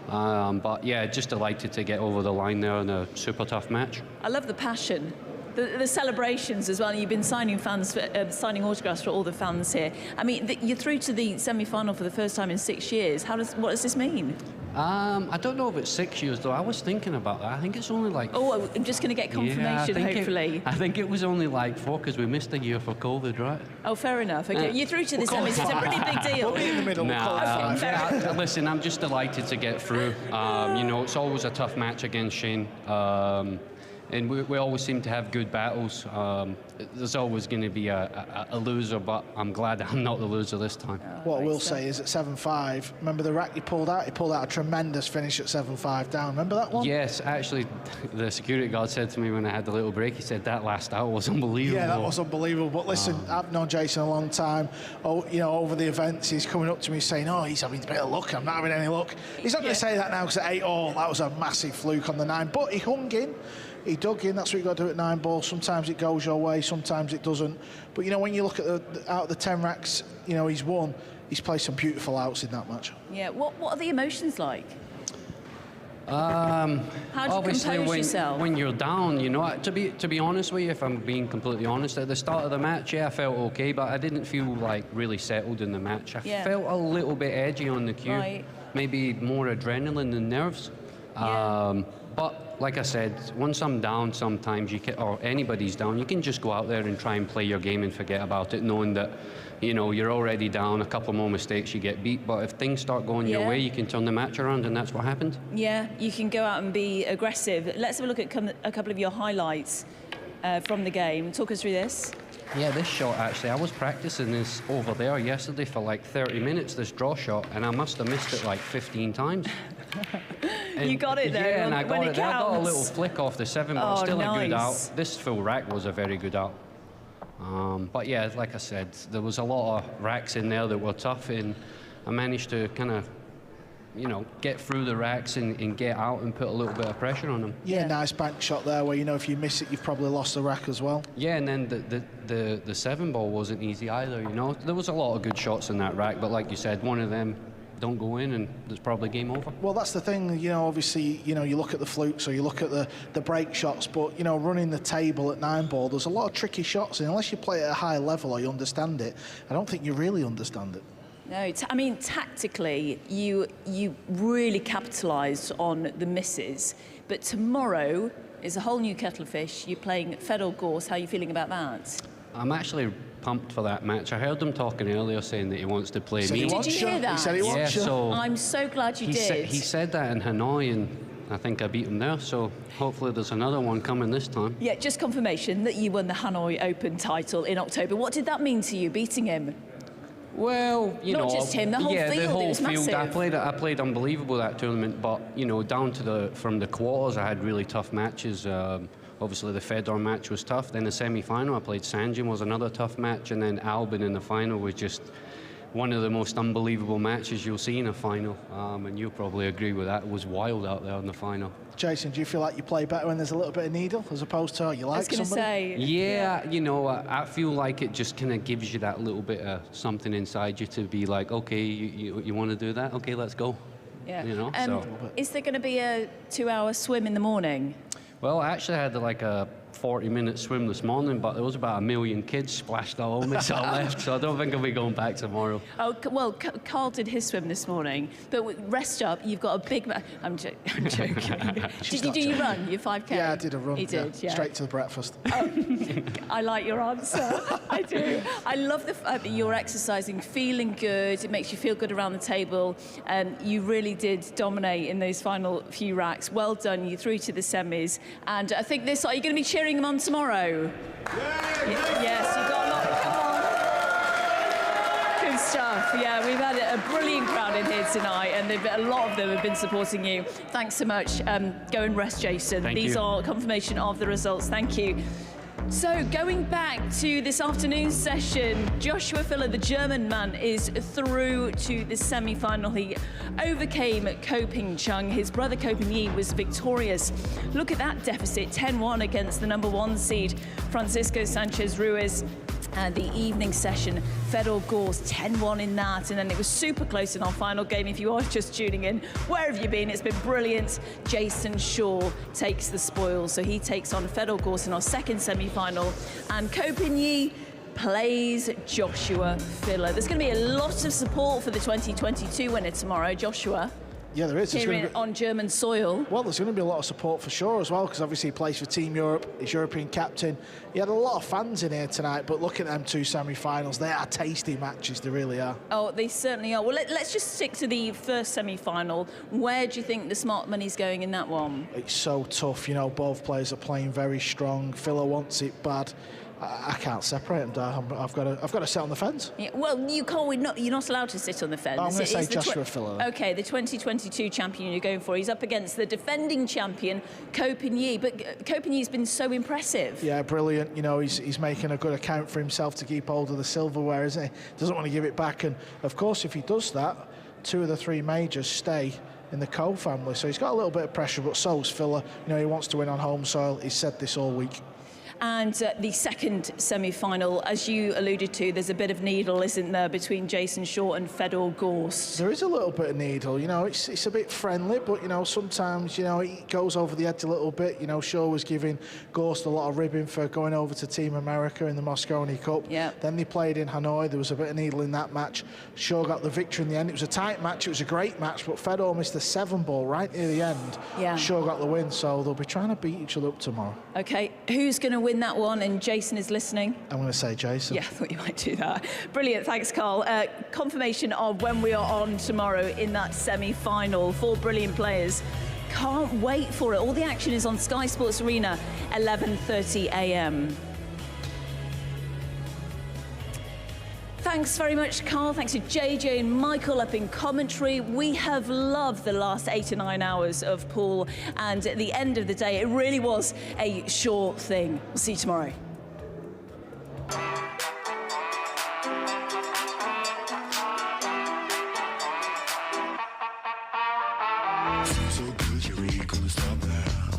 But yeah, just delighted to get over the line there in a super tough match. I love the passion. The celebrations as well. You've been signing signing autographs for all the fans here. I mean, you're through to the semi-final for the first time in 6 years. What does this mean? I don't know if it's 6 years, though. I was thinking about that. I think it's only like... Oh, I'm just going to get confirmation, hopefully. I think it was only like 4, because we missed a year for COVID, right? Oh, fair enough. Okay, you're through to the semis. It's a pretty big deal. We'll be in the middle. Listen, I'm just delighted to get through. You know, it's always a tough match against Shane. And we always seem to have good battles. There's always going to be a loser, but I'm glad I'm not the loser this time. What I will say is at 7-5, remember the rack he pulled out? He pulled out a tremendous finish at 7-5 down. Remember that one? Yes, actually, the security guard said to me when I had the little break, he said that last out was unbelievable. Yeah, that was unbelievable. But listen, I've known Jason a long time. Oh, you know, over the events, he's coming up to me saying, "Oh, he's having a bit of luck. I'm not having any luck." He's not going to say that now, because at 8-all, that was a massive fluke on the 9. But he hung in. He dug in. That's what you got to do at Nineball. Sometimes it goes your way, sometimes it doesn't. But you know, when you look at out of the 10 racks, you know, he's won. He's played some beautiful outs in that match. Yeah. What are the emotions like? How do you compose yourself? When you're down, you know, to be honest with you, if I'm being completely honest, at the start of the match, yeah, I felt okay, but I didn't feel like really settled in the match. I felt a little bit edgy on the cue. Right. Maybe more adrenaline than nerves. Yeah. But like I said, once I'm down, sometimes you can, or anybody's down, you can just go out there and try and play your game and forget about it, knowing that, you know, you're already down, a couple more mistakes, you get beat. But if things start going your way, you can turn the match around, and that's what happened. Yeah, you can go out and be aggressive. Let's have a look at a couple of your highlights from the game. Talk us through this. Yeah, this shot, actually, I was practicing this over there yesterday for like 30 minutes, this draw shot, and I must have missed it like 15 times. And you got it though. Yeah, and I got it. I got a little flick off the 7, but still a good out. This full rack was a very good out. But yeah, like I said, there was a lot of racks in there that were tough, and I managed to kind of, you know, get through the racks and get out and put a little bit of pressure on them. Yeah, nice bank shot there, where, you know, if you miss it, you've probably lost the rack as well. Yeah, and then the 7 ball wasn't easy either, you know. There was a lot of good shots in that rack, but like you said, one of them don't go in, and there's probably game over. Well, that's the thing, you know, obviously, you know, you look at the flukes or you look at the break shots, but, you know, running the table at Nineball, there's a lot of tricky shots, and unless you play at a high level or you understand it, I don't think you really understand it. No, I mean, tactically, you really capitalised on the misses, but tomorrow is a whole new kettle of fish. You're playing Fedor Gorst. How are you feeling about that? I'm actually pumped for that match. I heard him talking earlier saying that he wants to play me. Did you hear that? He said he wants you. So I'm so glad you did. He said that in Hanoi, and I think I beat him there, so hopefully there's another one coming this time. Yeah, just confirmation that you won the Hanoi Open title in October. What did that mean to you, beating him? Well, you know, not just him, the whole field. The whole it was field. massive. I played unbelievable that tournament, but you know, down to from the quarters, I had really tough matches. Obviously, the Fedor match was tough. Then the semi-final, I played Sanjin, was another tough match, and then Albin in the final was one of the most unbelievable matches you'll see in a final, and you'll probably agree with that. It was wild out there in the final. Jason, do you feel like you play better when there's a little bit of needle as opposed to you like somebody? I was going to say. Yeah, you know, I feel like it just kind of gives you that little bit of something inside you to be like, okay, you want to do that? Okay, let's go. Yeah. You know, Is there going to be a 2-hour swim in the morning? Well, I actually had like a 40-minute swim this morning, but there was about 1 million kids splashed all over me, so I left. So I don't think I'll be going back tomorrow. Oh, well, Carl did his swim this morning, but rest up, you've got a big... I'm joking. Did you do your run, your 5K? Yeah, I did a run. He did, yeah. Straight to the breakfast. Oh, I like your answer. I do. I love the fact that you're exercising, feeling good. It makes you feel good around the table. You really did dominate in those final few racks. Well done. You through to the semis. And I think are you going to be cheering them on tomorrow? Yes, you've got a lot. Come on. Good stuff. Yeah, we've had a brilliant crowd in here tonight, and a lot of them have been supporting you. Thanks so much. Go and rest, Jason. These are confirmation of the results. Thank you. So, going back to this afternoon's session, Joshua Filler, the German man, is through to the semi-final. He overcame Ko Ping-chung. His brother Ko Ping-yi was victorious. Look at that deficit, 10-1 against the #1 seed, Francisco Sanchez-Ruiz. The evening session, Fedor Gorst, 10-1 in that, and then it was super close in our final game. If you are just tuning in, where have you been? It's been brilliant. Jason Shaw takes the spoils, so he takes on Fedor Gorst in our second semi-final, and Ko Ping-yi plays Joshua Filler. There's going to be a lot of support for the 2022 winner tomorrow, Joshua. Yeah, there is. Here on German soil. Well, there's going to be a lot of support for sure as well, because obviously he plays for Team Europe, he's European captain. He had a lot of fans in here tonight, but look at them two semi-finals. They are tasty matches, they really are. Oh, they certainly are. Well, let's just stick to the first semi-final. Where do you think the smart money's going in that one? It's so tough, you know, both players are playing very strong. Filler wants it bad. I can't separate them. I've got to sit on the fence. Yeah, well, you can't. You're not allowed to sit on the fence. I'm going to say Joshua Filler. Okay, the 2022 champion you're going for. He's up against the defending champion, Ko Ping-yi. But Ko Ping-yi's been so impressive. Yeah, brilliant. You know, he's making a good account for himself to keep hold of the silverware, isn't he? Doesn't want to give it back. And of course, if he does that, 2 of the 3 majors stay in the Ko family. So he's got a little bit of pressure, but so's Filler. You know, he wants to win on home soil. He's said this all week. And the second semi-final, as you alluded to, there's a bit of needle, isn't there, between Jason Shaw and Fedor Gorst? There is a little bit of needle, you know, it's a bit friendly, but, you know, sometimes, you know, it goes over the edge a little bit. You know, Shaw was giving Gorst a lot of ribbing for going over to Team America in the Mosconi Cup. Yeah. Then they played in Hanoi. There was a bit of needle in that match. Shaw got the victory in the end. It was a tight match. It was a great match, but Fedor missed a 7-ball right near the end. Yeah. Shaw got the win, so they'll be trying to beat each other up tomorrow. Okay, who's going to win that one? And Jason is listening. I'm going to say Jason. Yeah, I thought you might do that. Brilliant, thanks, Carl. Confirmation of when we are on tomorrow in that semi-final. 4 brilliant players. Can't wait for it. All the action is on Sky Sports Arena, 11:30 a.m. Thanks very much, Carl. Thanks to JJ and Michael up in commentary. We have loved the last 8 to 9 hours of pool, and at the end of the day, it really was a sure thing. We'll see you tomorrow. So good, you really couldn't stop now.